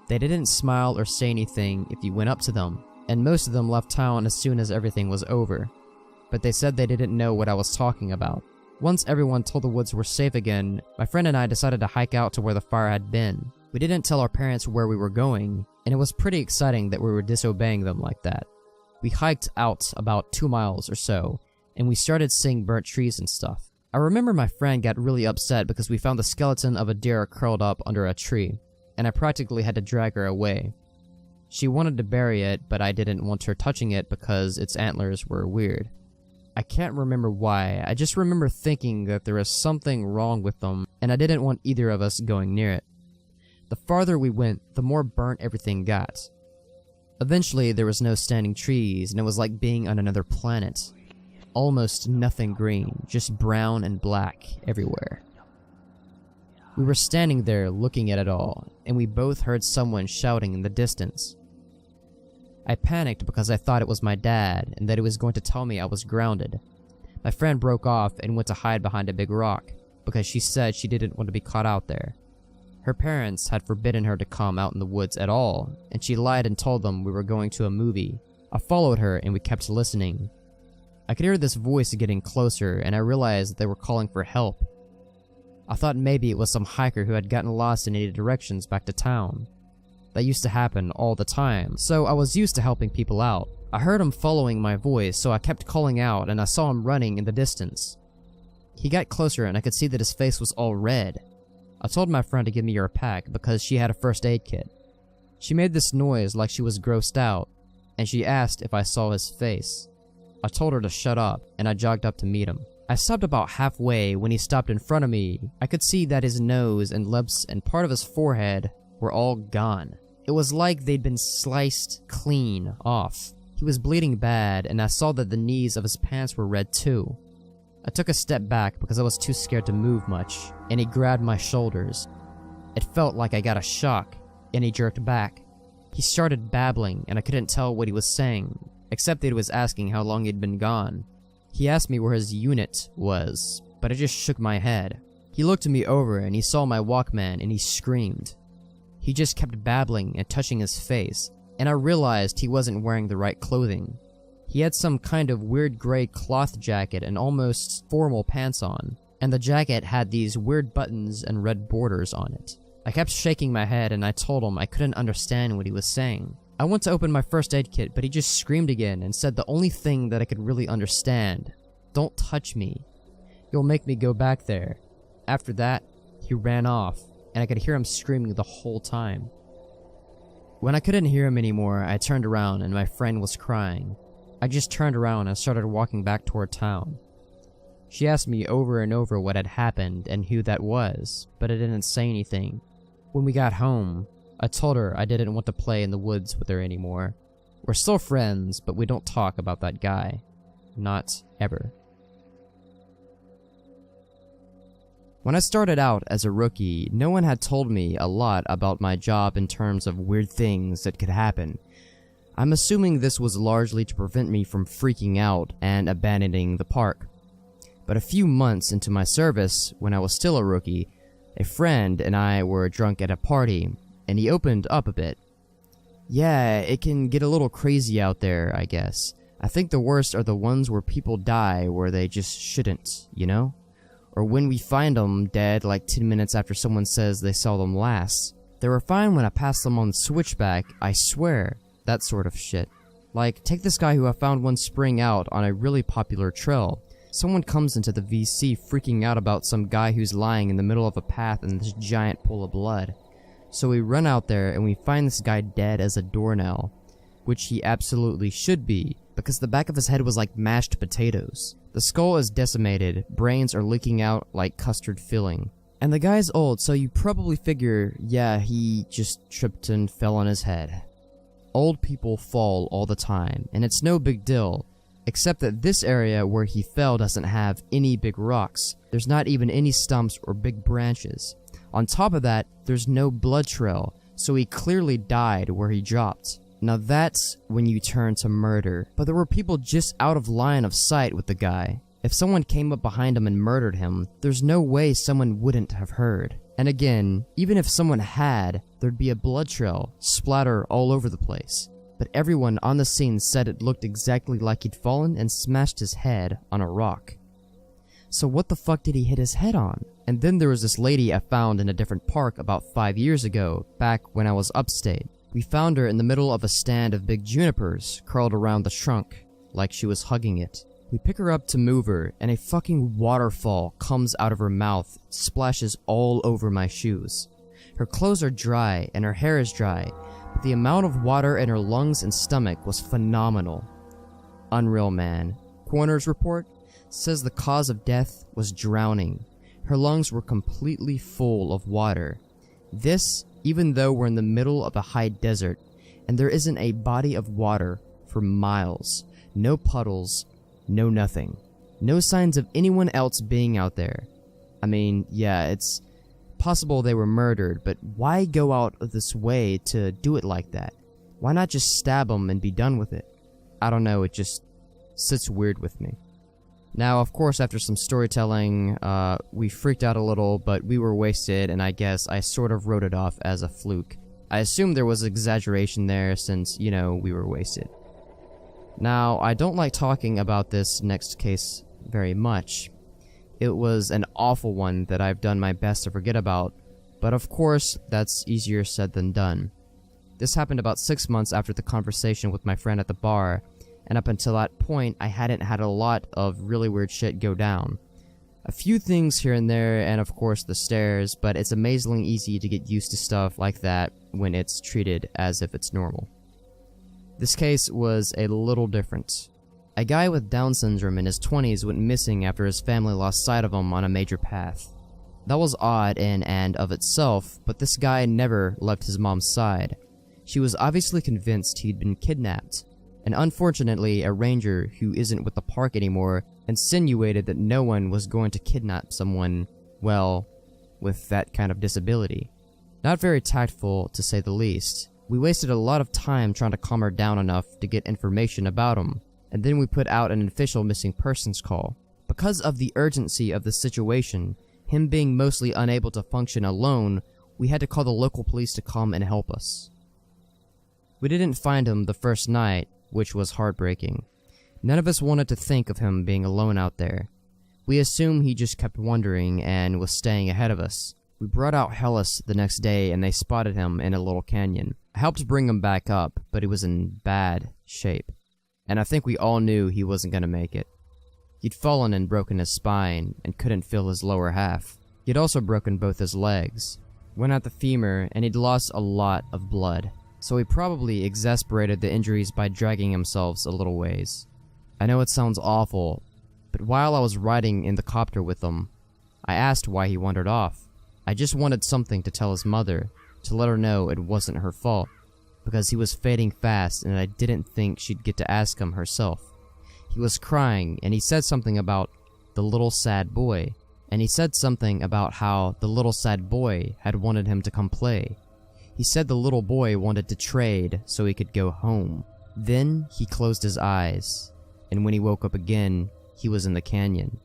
They didn't smile or say anything if you went up to them, and most of them left town as soon as everything was over. But they said they didn't know what I was talking about. Once everyone told the woods were safe again, my friend and I decided to hike out to where the fire had been. We didn't tell our parents where we were going, and it was pretty exciting that we were disobeying them like that. We hiked out about 2 miles or so, and we started seeing burnt trees and stuff. I remember my friend got really upset because we found the skeleton of a deer curled up under a tree, and I practically had to drag her away. She wanted to bury it, but I didn't want her touching it because its antlers were weird. I can't remember why, I just remember thinking that there was something wrong with them, and I didn't want either of us going near it. The farther we went, the more burnt everything got. Eventually, there was no standing trees, and it was like being on another planet. Almost nothing green, just brown and black everywhere. We were standing there looking at it all, and we both heard someone shouting in the distance. I panicked because I thought it was my dad, and that he was going to tell me I was grounded. My friend broke off and went to hide behind a big rock, because she said she didn't want to be caught out there. Her parents had forbidden her to come out in the woods at all, and she lied and told them we were going to a movie. I followed her and we kept listening. I could hear this voice getting closer, and I realized they were calling for help. I thought maybe it was some hiker who had gotten lost and needed directions back to town. That used to happen all the time, so I was used to helping people out. I heard him following my voice, so I kept calling out, and I saw him running in the distance. He got closer and I could see that his face was all red. I told my friend to give me her pack because she had a first aid kit. She made this noise like she was grossed out, and she asked if I saw his face. I told her to shut up, and I jogged up to meet him. I stopped about halfway when he stopped in front of me. I could see that his nose and lips and part of his forehead were all gone. It was like they'd been sliced clean off. He was bleeding bad, and I saw that the knees of his pants were red too. I took a step back because I was too scared to move much, and he grabbed my shoulders. It felt like I got a shock, and he jerked back. He started babbling, and I couldn't tell what he was saying, except that he was asking how long he'd been gone. He asked me where his unit was, but I just shook my head. He looked me over, and he saw my Walkman, and he screamed. He just kept babbling and touching his face, and I realized he wasn't wearing the right clothing. He had some kind of weird gray cloth jacket and almost formal pants on, and the jacket had these weird buttons and red borders on it. I kept shaking my head and I told him I couldn't understand what he was saying. I went to open my first aid kit, but he just screamed again and said the only thing that I could really understand: "Don't touch me. You'll make me go back there." After that, he ran off, and I could hear him screaming the whole time. When I couldn't hear him anymore, I turned around and my friend was crying. I just turned around and started walking back toward town. She asked me over and over what had happened and who that was, but I didn't say anything. When we got home, I told her I didn't want to play in the woods with her anymore. We're still friends, but we don't talk about that guy. Not ever. When I started out as a rookie, no one had told me a lot about my job in terms of weird things that could happen. I'm assuming this was largely to prevent me from freaking out and abandoning the park. But a few months into my service, when I was still a rookie, a friend and I were drunk at a party, and he opened up a bit. "Yeah, it can get a little crazy out there, I guess. I think the worst are the ones where people die where they just shouldn't, you know? Or when we find them dead like 10 minutes after someone says they saw them last. They were fine when I passed them on switchback, I swear. That sort of shit. Like, take this guy who I found one spring out on a really popular trail. Someone comes into the VC freaking out about some guy who's lying in the middle of a path in this giant pool of blood. So we run out there and we find this guy dead as a doornail, which he absolutely should be, because the back of his head was like mashed potatoes. The skull is decimated, brains are leaking out like custard filling. And the guy's old, so you probably figure, yeah, he just tripped and fell on his head. Old people fall all the time, and it's no big deal, except that this area where he fell doesn't have any big rocks. There's not even any stumps or big branches. On top of that, there's no blood trail, so he clearly died where he dropped. Now that's when you turn to murder. But there were people just out of line of sight with the guy. If someone came up behind him and murdered him, there's no way someone wouldn't have heard. And again, even if someone had, there'd be a blood trail, splatter all over the place. But everyone on the scene said it looked exactly like he'd fallen and smashed his head on a rock. So what the fuck did he hit his head on? And then there was this lady I found in a different park about 5 years ago, back when I was upstate. We found her in the middle of a stand of big junipers curled around the trunk, like she was hugging it. We pick her up to move her, and a fucking waterfall comes out of her mouth, splashes all over my shoes. Her clothes are dry, and her hair is dry, but the amount of water in her lungs and stomach was phenomenal. Unreal, man. Coroner's report says the cause of death was drowning. Her lungs were completely full of water. This, even though we're in the middle of a high desert, and there isn't a body of water for miles. No puddles, no nothing. No signs of anyone else being out there. I mean, yeah, it's possible they were murdered, but why go out of this way to do it like that? Why not just stab them and be done with it? I don't know, it just sits weird with me. Now, of course, after some storytelling, we freaked out a little, but we were wasted, and I guess I sort of wrote it off as a fluke. I assume there was exaggeration there since, you know, we were wasted. Now, I don't like talking about this next case very much. It was an awful one that I've done my best to forget about, but of course, that's easier said than done. This happened about 6 months after the conversation with my friend at the bar, and up until that point, I hadn't had a lot of really weird shit go down. A few things here and there, and of course the stares, but it's amazingly easy to get used to stuff like that when it's treated as if it's normal. This case was a little different. A guy with Down syndrome in his 20s went missing after his family lost sight of him on a major path. That was odd in and of itself, but this guy never left his mom's side. She was obviously convinced he'd been kidnapped, and unfortunately a ranger who isn't with the park anymore insinuated that no one was going to kidnap someone, well, with that kind of disability. Not very tactful, to say the least. We wasted a lot of time trying to calm her down enough to get information about him, and then we put out an official missing persons call. Because of the urgency of the situation, him being mostly unable to function alone, we had to call the local police to come and help us. We didn't find him the first night, which was heartbreaking. None of us wanted to think of him being alone out there. We assumed he just kept wandering and was staying ahead of us. We brought out Hellas the next day and they spotted him in a little canyon. I helped bring him back up, but he was in bad shape. And I think we all knew he wasn't gonna make it. He'd fallen and broken his spine and couldn't feel his lower half. He'd also broken both his legs, went at the femur, and he'd lost a lot of blood. So he probably exasperated the injuries by dragging himself a little ways. I know it sounds awful, but while I was riding in the copter with him, I asked why he wandered off. I just wanted something to tell his mother, to let her know it wasn't her fault, because he was fading fast and I didn't think she'd get to ask him herself. He was crying and he said something about the little sad boy, and he said something about how the little sad boy had wanted him to come play. He said the little boy wanted to trade so he could go home. Then he closed his eyes, and when he woke up again, he was in the canyon.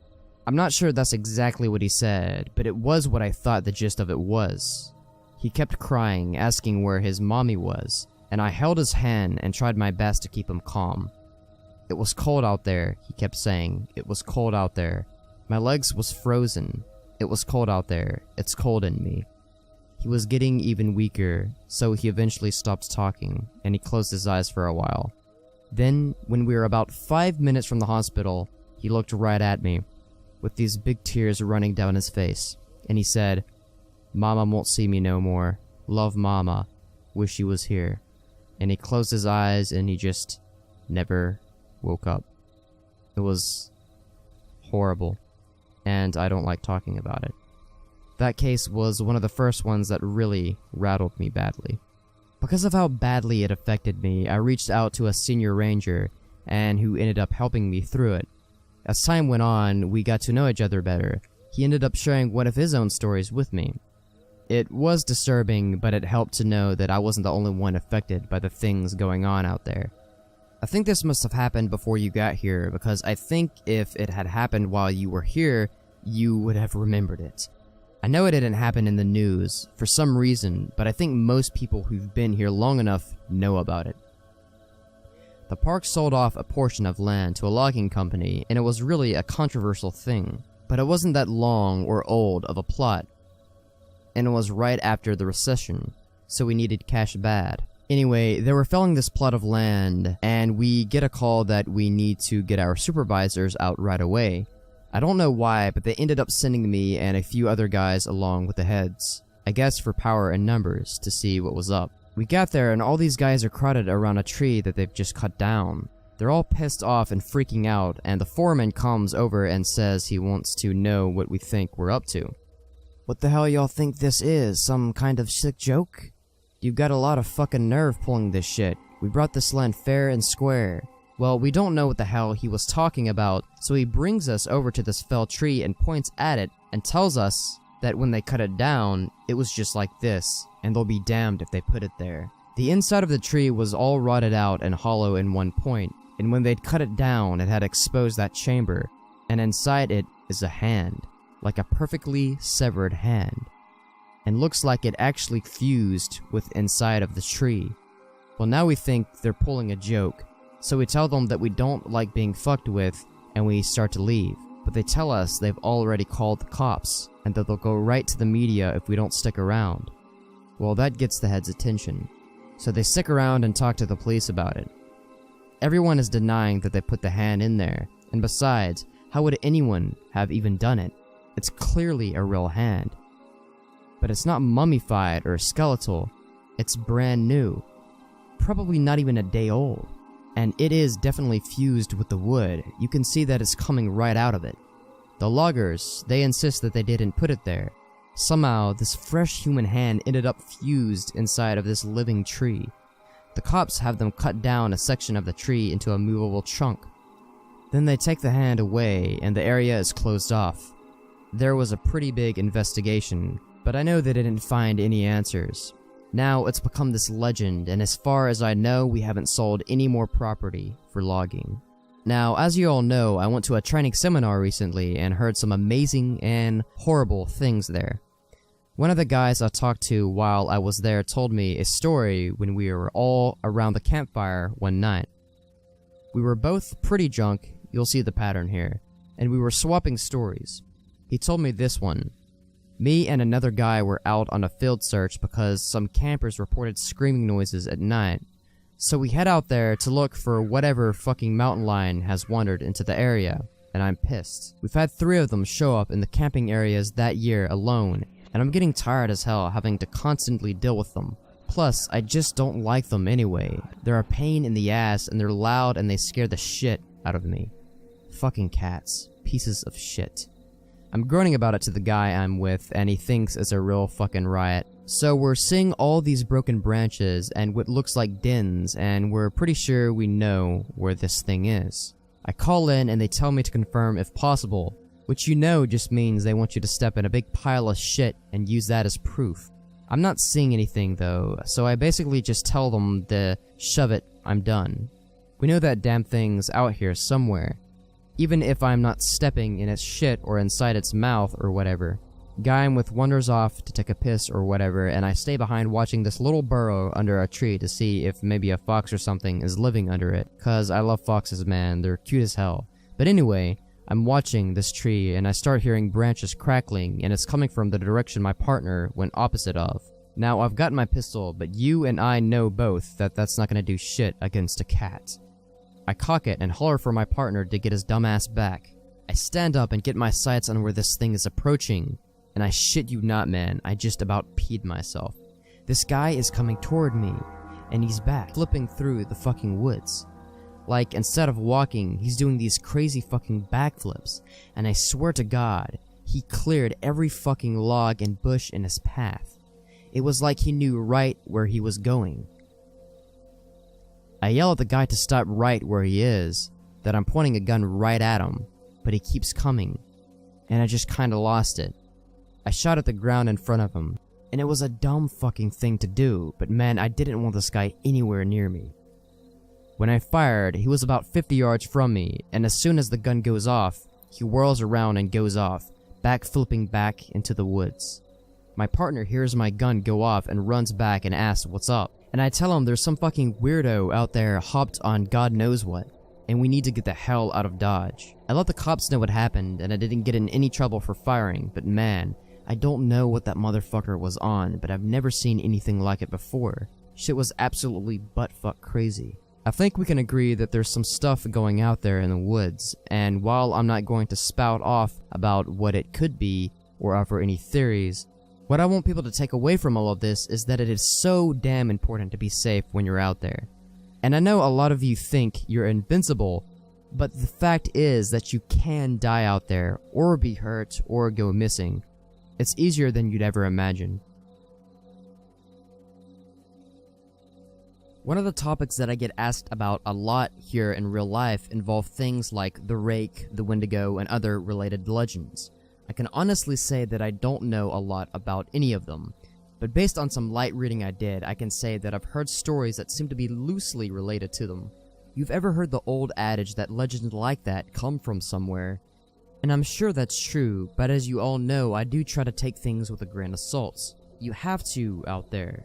I'm not sure that's exactly what he said, but it was what I thought the gist of it was. He kept crying, asking where his mommy was, and I held his hand and tried my best to keep him calm. It was cold out there, he kept saying. It was cold out there. My legs was frozen. It was cold out there. It's cold in me. He was getting even weaker, so he eventually stopped talking, and he closed his eyes for a while. Then, when we were about 5 minutes from the hospital, he looked right at me, with these big tears running down his face, and he said, "Mama won't see me no more. Love Mama. Wish she was here." And he closed his eyes, and he just never woke up. It was horrible, and I don't like talking about it. That case was one of the first ones that really rattled me badly. Because of how badly it affected me, I reached out to a senior ranger, and who ended up helping me through it. As time went on, we got to know each other better. He ended up sharing one of his own stories with me. It was disturbing, but it helped to know that I wasn't the only one affected by the things going on out there. I think this must have happened before you got here, because I think if it had happened while you were here, you would have remembered it. I know it didn't happen in the news for some reason, but I think most people who've been here long enough know about it. The park sold off a portion of land to a logging company, and it was really a controversial thing. But it wasn't that long or old of a plot, and it was right after the recession, so we needed cash bad. Anyway, they were felling this plot of land, and we get a call that we need to get our supervisors out right away. I don't know why, but they ended up sending me and a few other guys along with the heads. I guess for power and numbers, to see what was up. We got there and all these guys are crowded around a tree that they've just cut down. They're all pissed off and freaking out, and the foreman comes over and says he wants to know what we think we're up to. What the hell y'all think this is? Some kind of sick joke? You've got a lot of fucking nerve pulling this shit. We brought this land fair and square. Well, we don't know what the hell he was talking about, so he brings us over to this felled tree and points at it and tells us that when they cut it down, it was just like this, and they'll be damned if they put it there. The inside of the tree was all rotted out and hollow in one point, and when they'd cut it down, it had exposed that chamber, and inside it is a hand, like a perfectly severed hand, and looks like it actually fused with inside of the tree. Well, now we think they're pulling a joke, so we tell them that we don't like being fucked with, and we start to leave. But they tell us they've already called the cops, and that they'll go right to the media if we don't stick around. Well, that gets the head's attention, so they stick around and talk to the police about it. Everyone is denying that they put the hand in there, and besides, how would anyone have even done it? It's clearly a real hand. But it's not mummified or skeletal, it's brand new. Probably not even a day old. And it is definitely fused with the wood. You can see that it's coming right out of it. The loggers, they insist that they didn't put it there. Somehow, this fresh human hand ended up fused inside of this living tree. The cops have them cut down a section of the tree into a movable chunk. Then they take the hand away and the area is closed off. There was a pretty big investigation, but I know they didn't find any answers. Now it's become this legend, and as far as I know, we haven't sold any more property for logging. Now, as you all know, I went to a training seminar recently and heard some amazing and horrible things there. One of the guys I talked to while I was there told me a story when we were all around the campfire one night. We were both pretty drunk, you'll see the pattern here, and we were swapping stories. He told me this one. Me and another guy were out on a field search because some campers reported screaming noises at night. So we head out there to look for whatever fucking mountain lion has wandered into the area, and I'm pissed. We've had 3 of them show up in the camping areas that year alone, and I'm getting tired as hell having to constantly deal with them. Plus, I just don't like them anyway. They're a pain in the ass, and they're loud and they scare the shit out of me. Fucking cats. Pieces of shit. I'm groaning about it to the guy I'm with, and he thinks it's a real fucking riot. So we're seeing all these broken branches and what looks like dens, and we're pretty sure we know where this thing is. I call in and they tell me to confirm if possible, which you know just means they want you to step in a big pile of shit and use that as proof. I'm not seeing anything though, so I basically just tell them to shove it, I'm done. We know that damn thing's out here somewhere. Even if I'm not stepping in its shit or inside its mouth or whatever. Guy I'm with wanders off to take a piss or whatever, and I stay behind watching this little burrow under a tree to see if maybe a fox or something is living under it. Cause I love foxes, man, they're cute as hell. But anyway, I'm watching this tree and I start hearing branches crackling, and it's coming from the direction my partner went opposite of. Now I've got my pistol, but you and I know both that that's not gonna do shit against a cat. I cock it and holler for my partner to get his dumbass back. I stand up and get my sights on where this thing is approaching, and I shit you not, man, I just about peed myself. This guy is coming toward me, and he's back, flipping through the fucking woods. Like, instead of walking, he's doing these crazy fucking backflips, and I swear to God, he cleared every fucking log and bush in his path. It was like he knew right where he was going. I yell at the guy to stop right where he is, that I'm pointing a gun right at him, but he keeps coming, and I just kinda lost it. I shot at the ground in front of him, and it was a dumb fucking thing to do, but man, I didn't want this guy anywhere near me. When I fired, he was about 50 yards from me, and as soon as the gun goes off, he whirls around and goes off, backflipping back into the woods. My partner hears my gun go off and runs back and asks what's up, and I tell him there's some fucking weirdo out there hopped on God knows what, and we need to get the hell out of Dodge. I let the cops know what happened, and I didn't get in any trouble for firing, but man, I don't know what that motherfucker was on, but I've never seen anything like it before. Shit was absolutely buttfuck crazy. I think we can agree that there's some stuff going out there in the woods, and while I'm not going to spout off about what it could be, or offer any theories, what I want people to take away from all of this is that it is so damn important to be safe when you're out there. And I know a lot of you think you're invincible, but the fact is that you can die out there, or be hurt, or go missing. It's easier than you'd ever imagine. One of the topics that I get asked about a lot here in real life involve things like the Rake, the Wendigo, and other related legends. I can honestly say that I don't know a lot about any of them, but based on some light reading I did, I can say that I've heard stories that seem to be loosely related to them. You've ever heard the old adage that legends like that come from somewhere? And I'm sure that's true, but as you all know, I do try to take things with a grain of salt. You have to out there.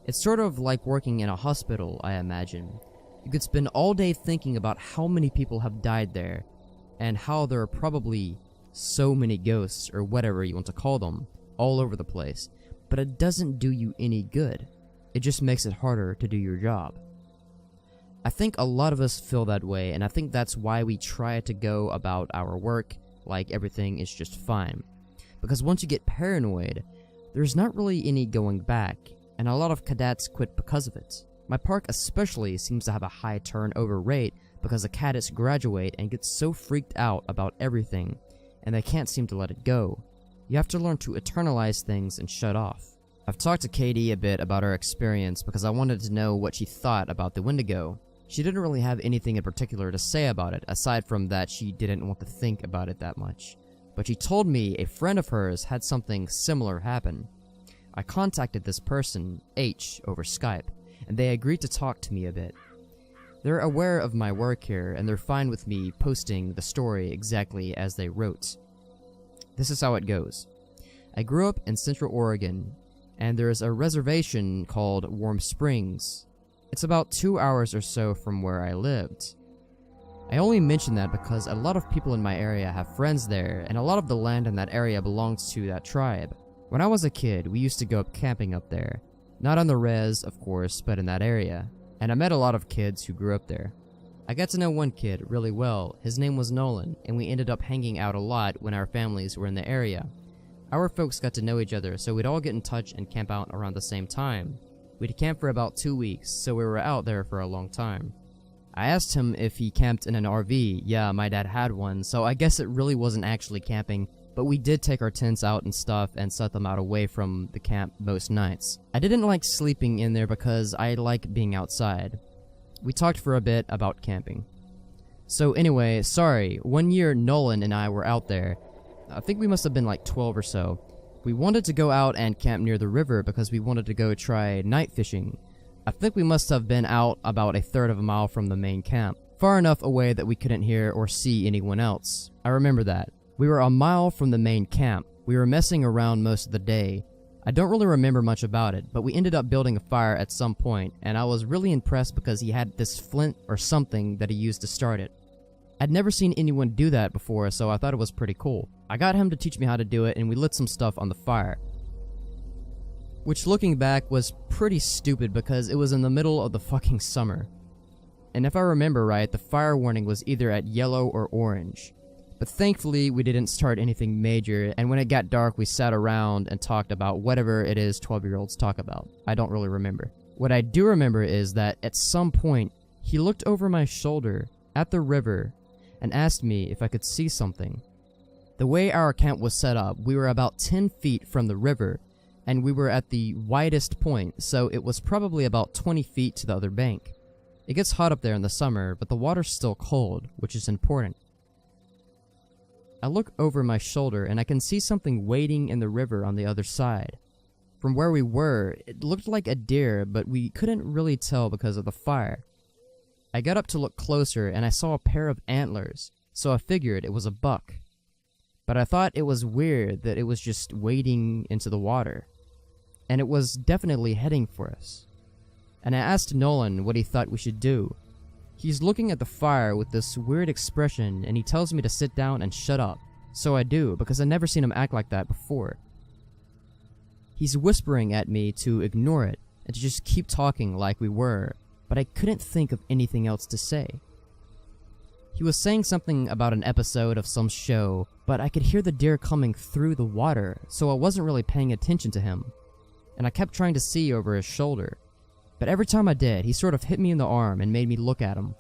It's sort of like working in a hospital, I imagine. You could spend all day thinking about how many people have died there, and how there are probably so many ghosts, or whatever you want to call them, all over the place. But it doesn't do you any good. It just makes it harder to do your job. I think a lot of us feel that way, and I think that's why we try to go about our work like everything is just fine. Because once you get paranoid, there's not really any going back, and a lot of cadets quit because of it. My park especially seems to have a high turnover rate because the cadets graduate and get so freaked out about everything, and they can't seem to let it go. You have to learn to eternalize things and shut off. I've talked to Katie a bit about her experience because I wanted to know what she thought about the Wendigo. She didn't really have anything in particular to say about it, aside from that she didn't want to think about it that much. But she told me a friend of hers had something similar happen. I contacted this person, H, over Skype, and they agreed to talk to me a bit. They're aware of my work here, and they're fine with me posting the story exactly as they wrote. This is how it goes. I grew up in Central Oregon, and there's a reservation called Warm Springs. It's about 2 hours or so from where I lived. I only mention that because a lot of people in my area have friends there, and a lot of the land in that area belongs to that tribe. When I was a kid, we used to go up camping up there. Not on the res, of course, but in that area. And I met a lot of kids who grew up there. I got to know one kid really well. His name was Nolan, and we ended up hanging out a lot when our families were in the area. Our folks got to know each other, so we'd all get in touch and camp out around the same time. We'd camp for about 2 weeks, so we were out there for a long time. I asked him if he camped in an RV. Yeah, my dad had one, so I guess it really wasn't actually camping, but we did take our tents out and stuff and set them out away from the camp most nights. I didn't like sleeping in there because I like being outside. We talked for a bit about camping. So anyway, sorry, one year Nolan and I were out there. I think we must have been like 12 or so. We wanted to go out and camp near the river because we wanted to go try night fishing. I think we must have been out about 1/3 of a mile from the main camp, far enough away that we couldn't hear or see anyone else. I remember that. We were a mile from the main camp. We were messing around most of the day. I don't really remember much about it, but we ended up building a fire at some point, and I was really impressed because he had this flint or something that he used to start it. I'd never seen anyone do that before, so I thought it was pretty cool. I got him to teach me how to do it, and we lit some stuff on the fire. Which, looking back, was pretty stupid because it was in the middle of the fucking summer. And if I remember right, the fire warning was either at yellow or orange. But thankfully, we didn't start anything major, and when it got dark, we sat around and talked about whatever it is 12-year-olds talk about. I don't really remember. What I do remember is that at some point, he looked over my shoulder at the river and asked me if I could see something. The way our camp was set up, we were about 10 feet from the river, and we were at the widest point, so it was probably about 20 feet to the other bank. It gets hot up there in the summer, but the water's still cold, which is important. I look over my shoulder and I can see something wading in the river on the other side. From where we were, it looked like a deer, but we couldn't really tell because of the fire. I got up to look closer and I saw a pair of antlers, so I figured it was a buck. But I thought it was weird that it was just wading into the water. And it was definitely heading for us. And I asked Nolan what he thought we should do. He's looking at the fire with this weird expression and he tells me to sit down and shut up. So I do, because I've never seen him act like that before. He's whispering at me to ignore it and to just keep talking like we were, but I couldn't think of anything else to say. He was saying something about an episode of some show, but I could hear the deer coming through the water, so I wasn't really paying attention to him. And I kept trying to see over his shoulder. But every time I did, he sort of hit me in the arm and made me look at him.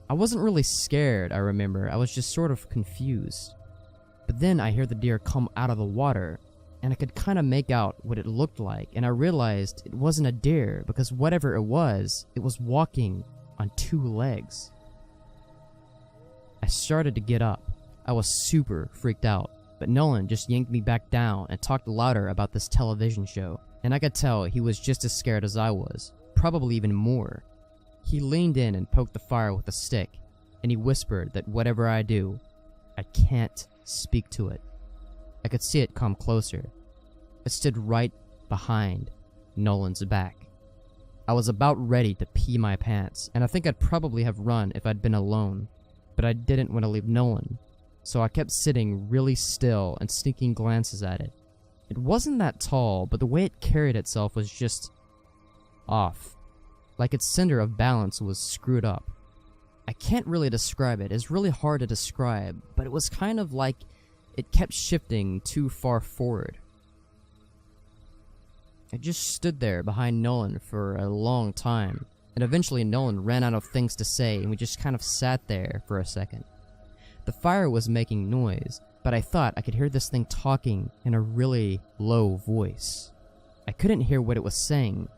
I wasn't really scared, I remember, I was just sort of confused. But then I hear the deer come out of the water, and I could kind of make out what it looked like, and I realized it wasn't a deer, because whatever it was walking on 2 legs. I started to get up. I was super freaked out, but Nolan just yanked me back down and talked louder about this television show, and I could tell he was just as scared as I was, probably even more. He leaned in and poked the fire with a stick, and he whispered that whatever I do, I can't speak to it. I could see it come closer. It stood right behind Nolan's back. I was about ready to pee my pants, and I think I'd probably have run if I'd been alone, but I didn't want to leave Nolan, so I kept sitting really still and sneaking glances at it. It wasn't that tall, but the way it carried itself was just off. Like its center of balance was screwed up. I can't really describe it. It's really hard to describe, but it was kind of like it kept shifting too far forward. I just stood there behind Nolan for a long time, and eventually Nolan ran out of things to say and we just kind of sat there for a second. The fire was making noise, but I thought I could hear this thing talking in a really low voice. I couldn't hear what it was saying.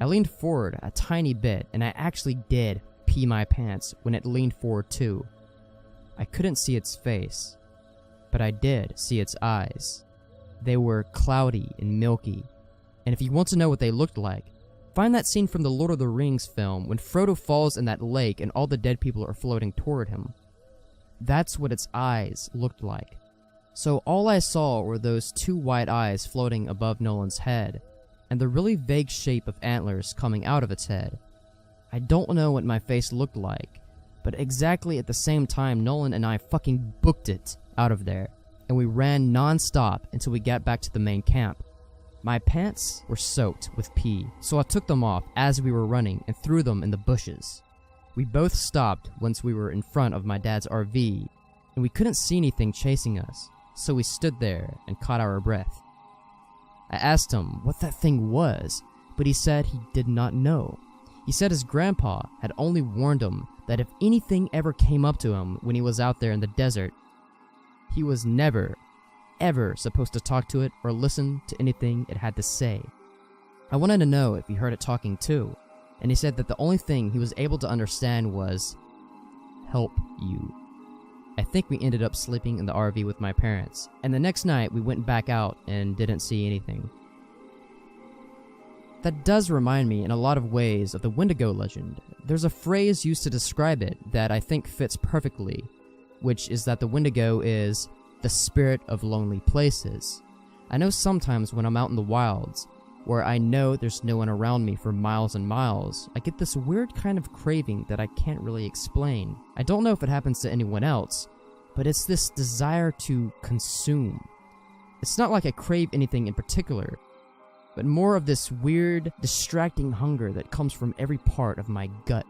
I leaned forward a tiny bit, and I actually did pee my pants when it leaned forward too. I couldn't see its face, but I did see its eyes. They were cloudy and milky, and if you want to know what they looked like, find that scene from the Lord of the Rings film when Frodo falls in that lake and all the dead people are floating toward him. That's what its eyes looked like. So all I saw were those 2 white eyes floating above Nolan's head, and the really vague shape of antlers coming out of its head. I don't know what my face looked like, but exactly at the same time Nolan and I fucking booked it out of there, and we ran non-stop until we got back to the main camp. My pants were soaked with pee, so I took them off as we were running and threw them in the bushes. We both stopped once we were in front of my dad's RV, and we couldn't see anything chasing us, so we stood there and caught our breath. I asked him what that thing was, but he said he did not know. He said his grandpa had only warned him that if anything ever came up to him when he was out there in the desert, he was never, ever supposed to talk to it or listen to anything it had to say. I wanted to know if he heard it talking too, and he said that the only thing he was able to understand was, "Help you." I think we ended up sleeping in the RV with my parents, and the next night we went back out and didn't see anything. That does remind me in a lot of ways of the Wendigo legend. There's a phrase used to describe it that I think fits perfectly, which is that the Wendigo is the spirit of lonely places. I know sometimes when I'm out in the wilds, where I know there's no one around me for miles and miles, I get this weird kind of craving that I can't really explain. I don't know if it happens to anyone else, but it's this desire to consume. It's not like I crave anything in particular, but more of this weird, distracting hunger that comes from every part of my gut.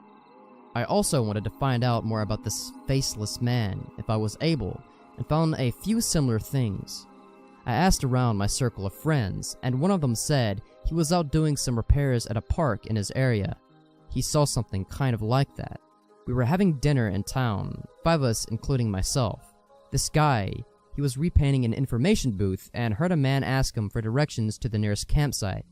I also wanted to find out more about this faceless man, if I was able, and found a few similar things. I asked around my circle of friends, and one of them said he was out doing some repairs at a park in his area. He saw something kind of like that. We were having dinner in town, 5 of us including myself. This guy, He was repainting an information booth and heard a man ask him for directions to the nearest campsite.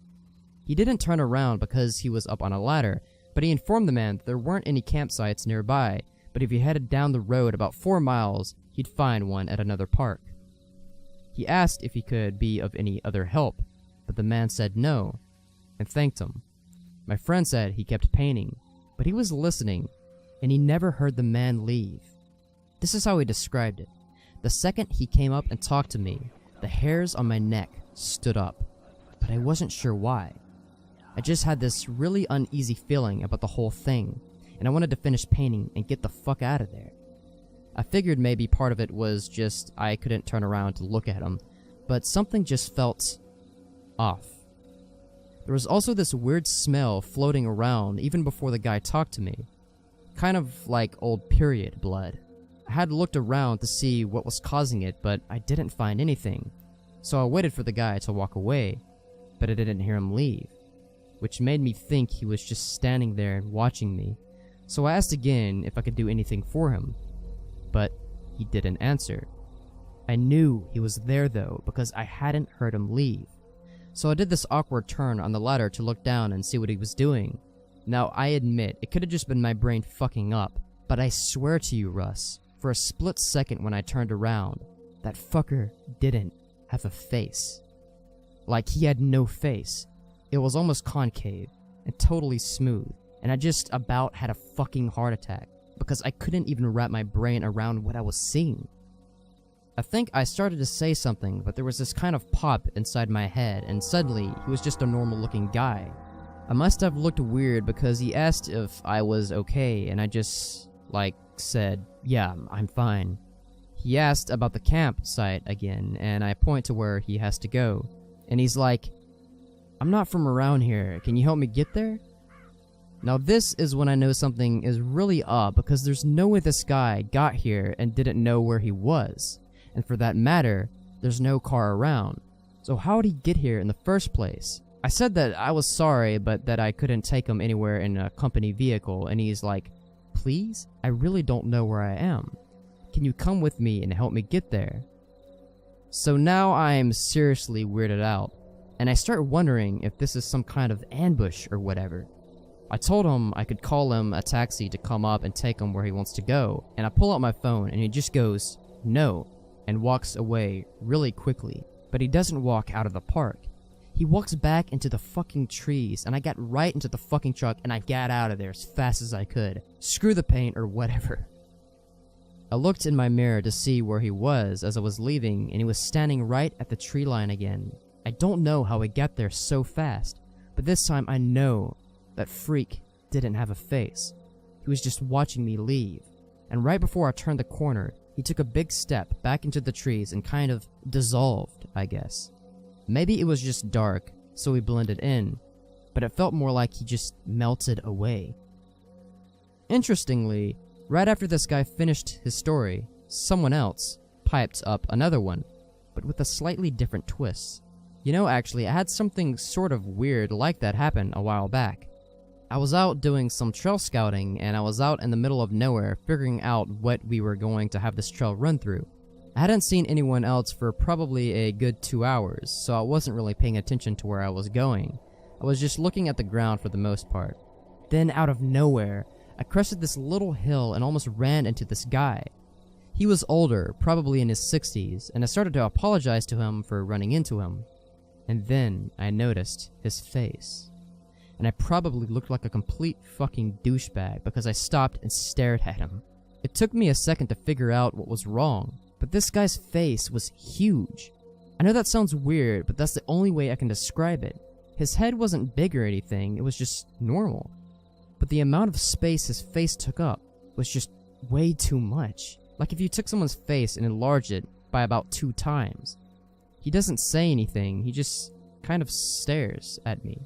He didn't turn around because he was up on a ladder, but he informed the man that there weren't any campsites nearby, but if he headed down the road about 4 miles, he'd find one at another park. He asked if he could be of any other help, but the man said no, and thanked him. My friend said he kept painting, but he was listening, and he never heard the man leave. This is how he described it. The second he came up and talked to me, the hairs on my neck stood up, but I wasn't sure why. I just had this really uneasy feeling about the whole thing, and I wanted to finish painting and get the fuck out of there. I figured maybe part of it was just I couldn't turn around to look at him, but something just felt off. There was also this weird smell floating around even before the guy talked to me, kind of like old period blood. I had looked around to see what was causing it, but I didn't find anything, so I waited for the guy to walk away, but I didn't hear him leave, which made me think he was just standing there and watching me. So I asked again if I could do anything for him, but he didn't answer. I knew he was there though because I hadn't heard him leave. So I did this awkward turn on the ladder to look down and see what he was doing. Now I admit it could have just been my brain fucking up, but I swear to you, Russ, for a split second when I turned around, that fucker didn't have a face. Like he had no face. It was almost concave and totally smooth, and I just about had a fucking heart attack because I couldn't even wrap my brain around what I was seeing. I think I started to say something, but there was this kind of pop inside my head, and suddenly he was just a normal looking guy. I must have looked weird because he asked if I was okay, and I just, said, yeah, I'm fine. He asked about the campsite again, and I point to where he has to go, and he's like, I'm not from around here, can you help me get there? Now this is when I know something is really up, because there's no way this guy got here and didn't know where he was. And for that matter, there's no car around. So how did he get here in the first place? I said that I was sorry, but that I couldn't take him anywhere in a company vehicle, and he's like, please? I really don't know where I am. Can you come with me and help me get there? So now I'm seriously weirded out, and I start wondering if this is some kind of ambush or whatever. I told him I could call him a taxi to come up and take him where he wants to go, and I pull out my phone and he just goes, no, and walks away really quickly. But he doesn't walk out of the park. He walks back into the fucking trees, and I got right into the fucking truck and I got out of there as fast as I could. Screw the paint or whatever. I looked in my mirror to see where he was as I was leaving, and he was standing right at the tree line again. I don't know how he got there so fast, but this time I know that freak didn't have a face. He was just watching me leave, and right before I turned the corner, he took a big step back into the trees and kind of dissolved, I guess. Maybe it was just dark, so he blended in, but it felt more like he just melted away. Interestingly, right after this guy finished his story, someone else piped up another one, but with a slightly different twist. You know, actually, I had something sort of weird like that happen a while back. I was out doing some trail scouting, and I was out in the middle of nowhere figuring out what we were going to have this trail run through. I hadn't seen anyone else for probably a good 2 hours, so I wasn't really paying attention to where I was going. I was just looking at the ground for the most part. Then, out of nowhere, I crested this little hill and almost ran into this guy. He was older, probably in his 60s, and I started to apologize to him for running into him. And then I noticed his face. And I probably looked like a complete fucking douchebag because I stopped and stared at him. It took me a second to figure out what was wrong, but this guy's face was huge. I know that sounds weird, but that's the only way I can describe it. His head wasn't big or anything, it was just normal. But the amount of space his face took up was just way too much. Like if you took someone's face and enlarged it by about 2 times. He doesn't say anything, he just kind of stares at me.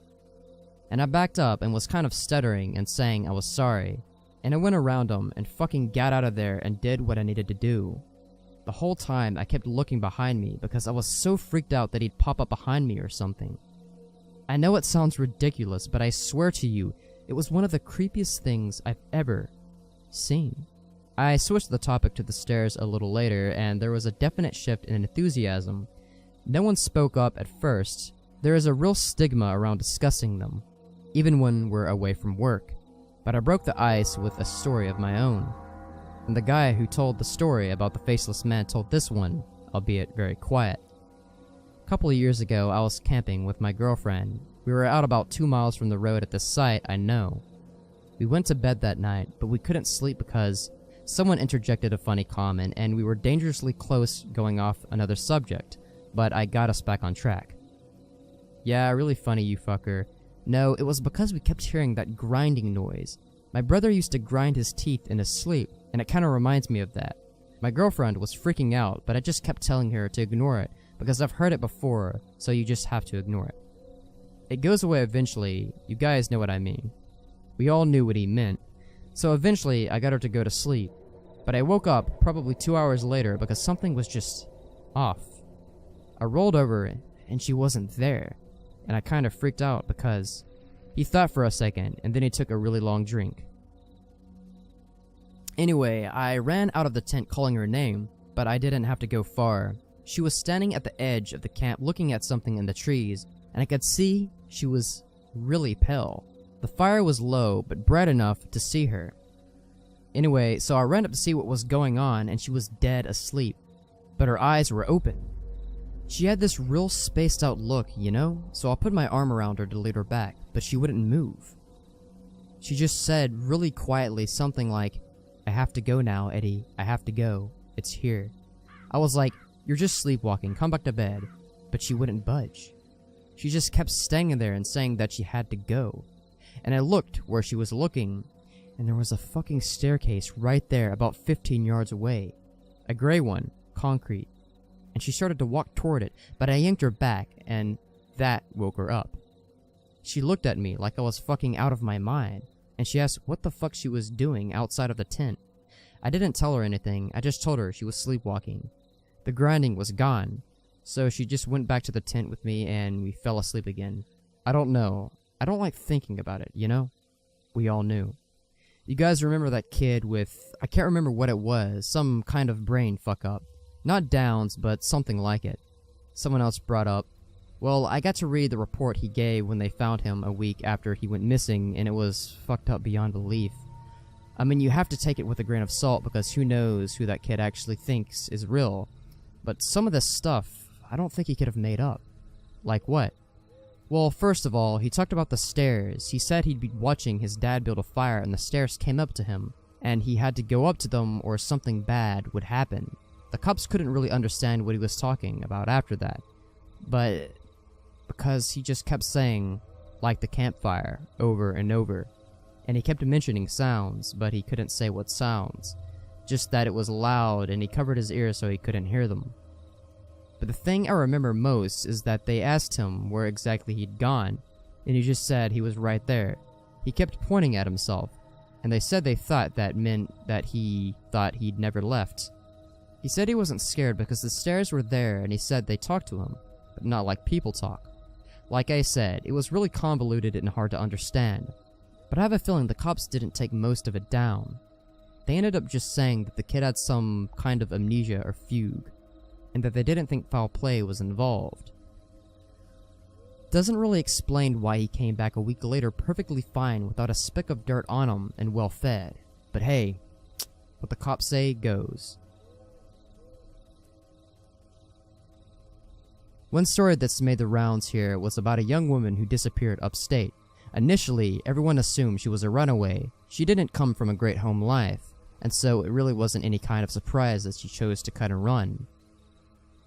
And I backed up and was kind of stuttering and saying I was sorry. And I went around him and fucking got out of there and did what I needed to do. The whole time I kept looking behind me because I was so freaked out that he'd pop up behind me or something. I know it sounds ridiculous, but I swear to you, it was one of the creepiest things I've ever seen. I switched the topic to the stairs a little later, and there was a definite shift in enthusiasm. No one spoke up at first. There is a real stigma around discussing them, even when we're away from work. But I broke the ice with a story of my own. And the guy who told the story about the faceless man told this one, albeit very quiet. A couple of years ago, I was camping with my girlfriend. We were out about 2 miles from the road at this site I know. We went to bed that night, but we couldn't sleep because someone interjected a funny comment, and we were dangerously close going off another subject, but I got us back on track. Yeah, really funny, you fucker. No, it was because we kept hearing that grinding noise. My brother used to grind his teeth in his sleep, and it kinda reminds me of that. My girlfriend was freaking out, but I just kept telling her to ignore it, because I've heard it before, so you just have to ignore it. It goes away eventually, you guys know what I mean. We all knew what he meant. So eventually, I got her to go to sleep, but I woke up probably 2 hours later because something was just off. I rolled over, and she wasn't there, and I kind of freaked out because he thought for a second, and then he took a really long drink. Anyway, I ran out of the tent calling her name, but I didn't have to go far. She was standing at the edge of the camp looking at something in the trees, and I could see she was really pale. The fire was low, but bright enough to see her. Anyway, so I ran up to see what was going on, and she was dead asleep, but her eyes were open. She had this real spaced out look, you know, so I put my arm around her to lead her back, but she wouldn't move. She just said really quietly something like, "I have to go now, Eddie, I have to go, it's here." I was like, "You're just sleepwalking, come back to bed," but she wouldn't budge. She just kept staying there and saying that she had to go. And I looked where she was looking, and there was a fucking staircase right there about 15 yards away. A gray one, concrete. And she started to walk toward it, but I yanked her back, and that woke her up. She looked at me like I was fucking out of my mind, and she asked what the fuck she was doing outside of the tent. I didn't tell her anything, I just told her she was sleepwalking. The grinding was gone, so she just went back to the tent with me and we fell asleep again. I don't know. I don't like thinking about it, you know? We all knew. You guys remember that kid with, I can't remember what it was, some kind of brain fuck up. Not Downs, but something like it. Someone else brought up, well, I got to read the report he gave when they found him a week after he went missing, and it was fucked up beyond belief. I mean, you have to take it with a grain of salt because who knows who that kid actually thinks is real. But some of this stuff, I don't think he could have made up. Like what? Well, first of all, he talked about the stairs. He said he'd be watching his dad build a fire and the stairs came up to him, and he had to go up to them or something bad would happen. The cops couldn't really understand what he was talking about after that, but because he just kept saying, like the campfire, over and over, and he kept mentioning sounds, but he couldn't say what sounds, just that it was loud and he covered his ears so he couldn't hear them. But the thing I remember most is that they asked him where exactly he'd gone, and he just said he was right there. He kept pointing at himself, and they said they thought that meant that he thought he'd never left. He said he wasn't scared because the stairs were there, and he said they talked to him, but not like people talk. Like I said, it was really convoluted and hard to understand, but I have a feeling the cops didn't take most of it down. They ended up just saying that the kid had some kind of amnesia or fugue, and that they didn't think foul play was involved. Doesn't really explain why he came back a week later perfectly fine without a speck of dirt on him and well fed, but hey, what the cops say goes. One story that's made the rounds here was about a young woman who disappeared upstate. Initially, everyone assumed she was a runaway. She didn't come from a great home life, and so it really wasn't any kind of surprise that she chose to cut and run.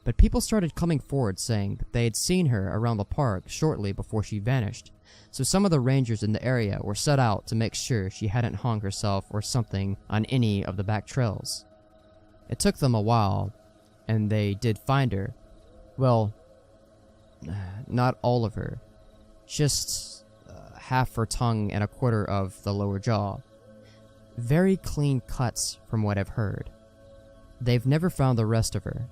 But people started coming forward saying that they had seen her around the park shortly before she vanished, so some of the rangers in the area were set out to make sure she hadn't hung herself or something on any of the back trails. It took them a while, and they did find her. Well, not all of her. Just half her tongue and a quarter of the lower jaw. Very clean cuts from what I've heard. They've never found the rest of her.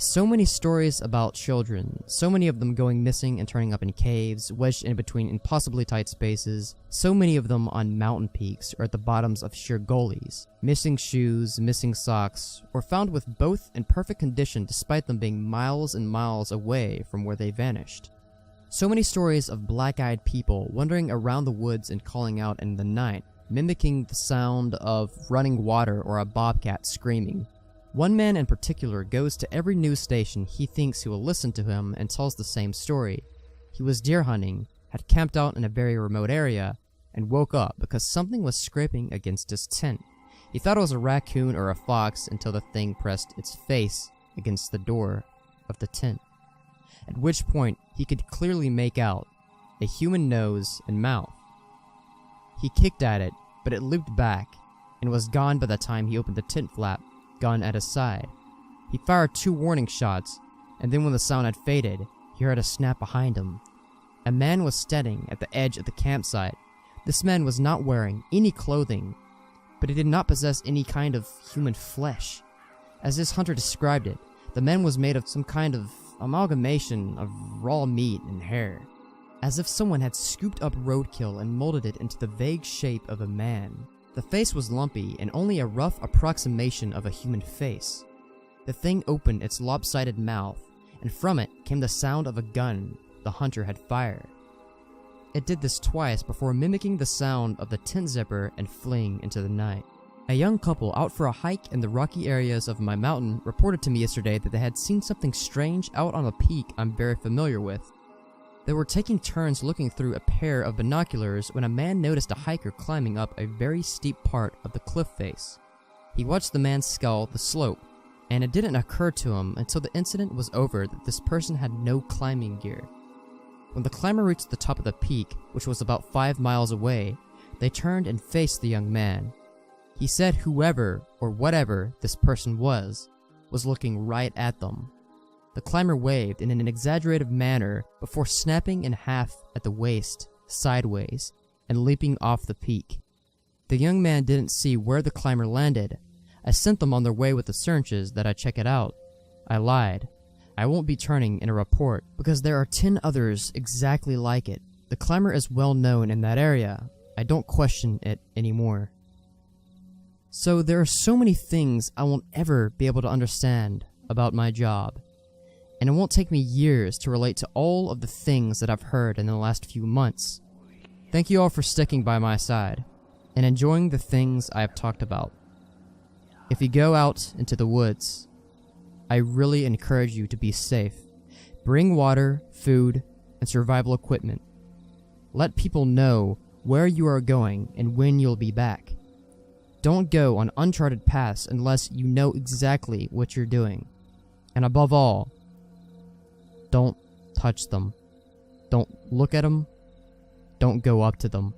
So many stories about children, so many of them going missing and turning up in caves, wedged in between impossibly tight spaces, so many of them on mountain peaks or at the bottoms of sheer gullies, missing shoes, missing socks, or found with both in perfect condition despite them being miles and miles away from where they vanished. So many stories of black-eyed people wandering around the woods and calling out in the night, mimicking the sound of running water or a bobcat screaming. One man in particular goes to every news station he thinks he will listen to him and tells the same story. He was deer hunting, had camped out in a very remote area, and woke up because something was scraping against his tent. He thought it was a raccoon or a fox until the thing pressed its face against the door of the tent, at which point he could clearly make out a human nose and mouth. He kicked at it, but it looped back and was gone by the time he opened the tent flap, gun at his side. He fired 2 warning shots, and then when the sound had faded, he heard a snap behind him. A man was standing at the edge of the campsite. This man was not wearing any clothing, but he did not possess any kind of human flesh. As this hunter described it, the man was made of some kind of amalgamation of raw meat and hair, as if someone had scooped up roadkill and molded it into the vague shape of a man. The face was lumpy and only a rough approximation of a human face. The thing opened its lopsided mouth, and from it came the sound of a gun the hunter had fired. It did this twice before mimicking the sound of the tent zipper and fleeing into the night. A young couple out for a hike in the rocky areas of my mountain reported to me yesterday that they had seen something strange out on a peak I'm very familiar with. They were taking turns looking through a pair of binoculars when a man noticed a hiker climbing up a very steep part of the cliff face. He watched the man scale the slope, and it didn't occur to him until the incident was over that this person had no climbing gear. When the climber reached the top of the peak, which was about 5 miles away, they turned and faced the young man. He said whoever, or whatever this person was looking right at them. The climber waved in an exaggerated manner before snapping in half at the waist, sideways, and leaping off the peak. The young man didn't see where the climber landed. I sent them on their way with assurances that I'd check it out. I lied. I won't be turning in a report because there are 10 others exactly like it. The climber is well known in that area. I don't question it anymore. So there are so many things I won't ever be able to understand about my job. And it won't take me years to relate to all of the things that I've heard in the last few months. Thank you all for sticking by my side and enjoying the things I have talked about. If you go out into the woods, I really encourage you to be safe. Bring water, food, and survival equipment. Let people know where you are going and when you'll be back. Don't go on uncharted paths unless you know exactly what you're doing. And above all, don't touch them. Don't look at them. Don't go up to them.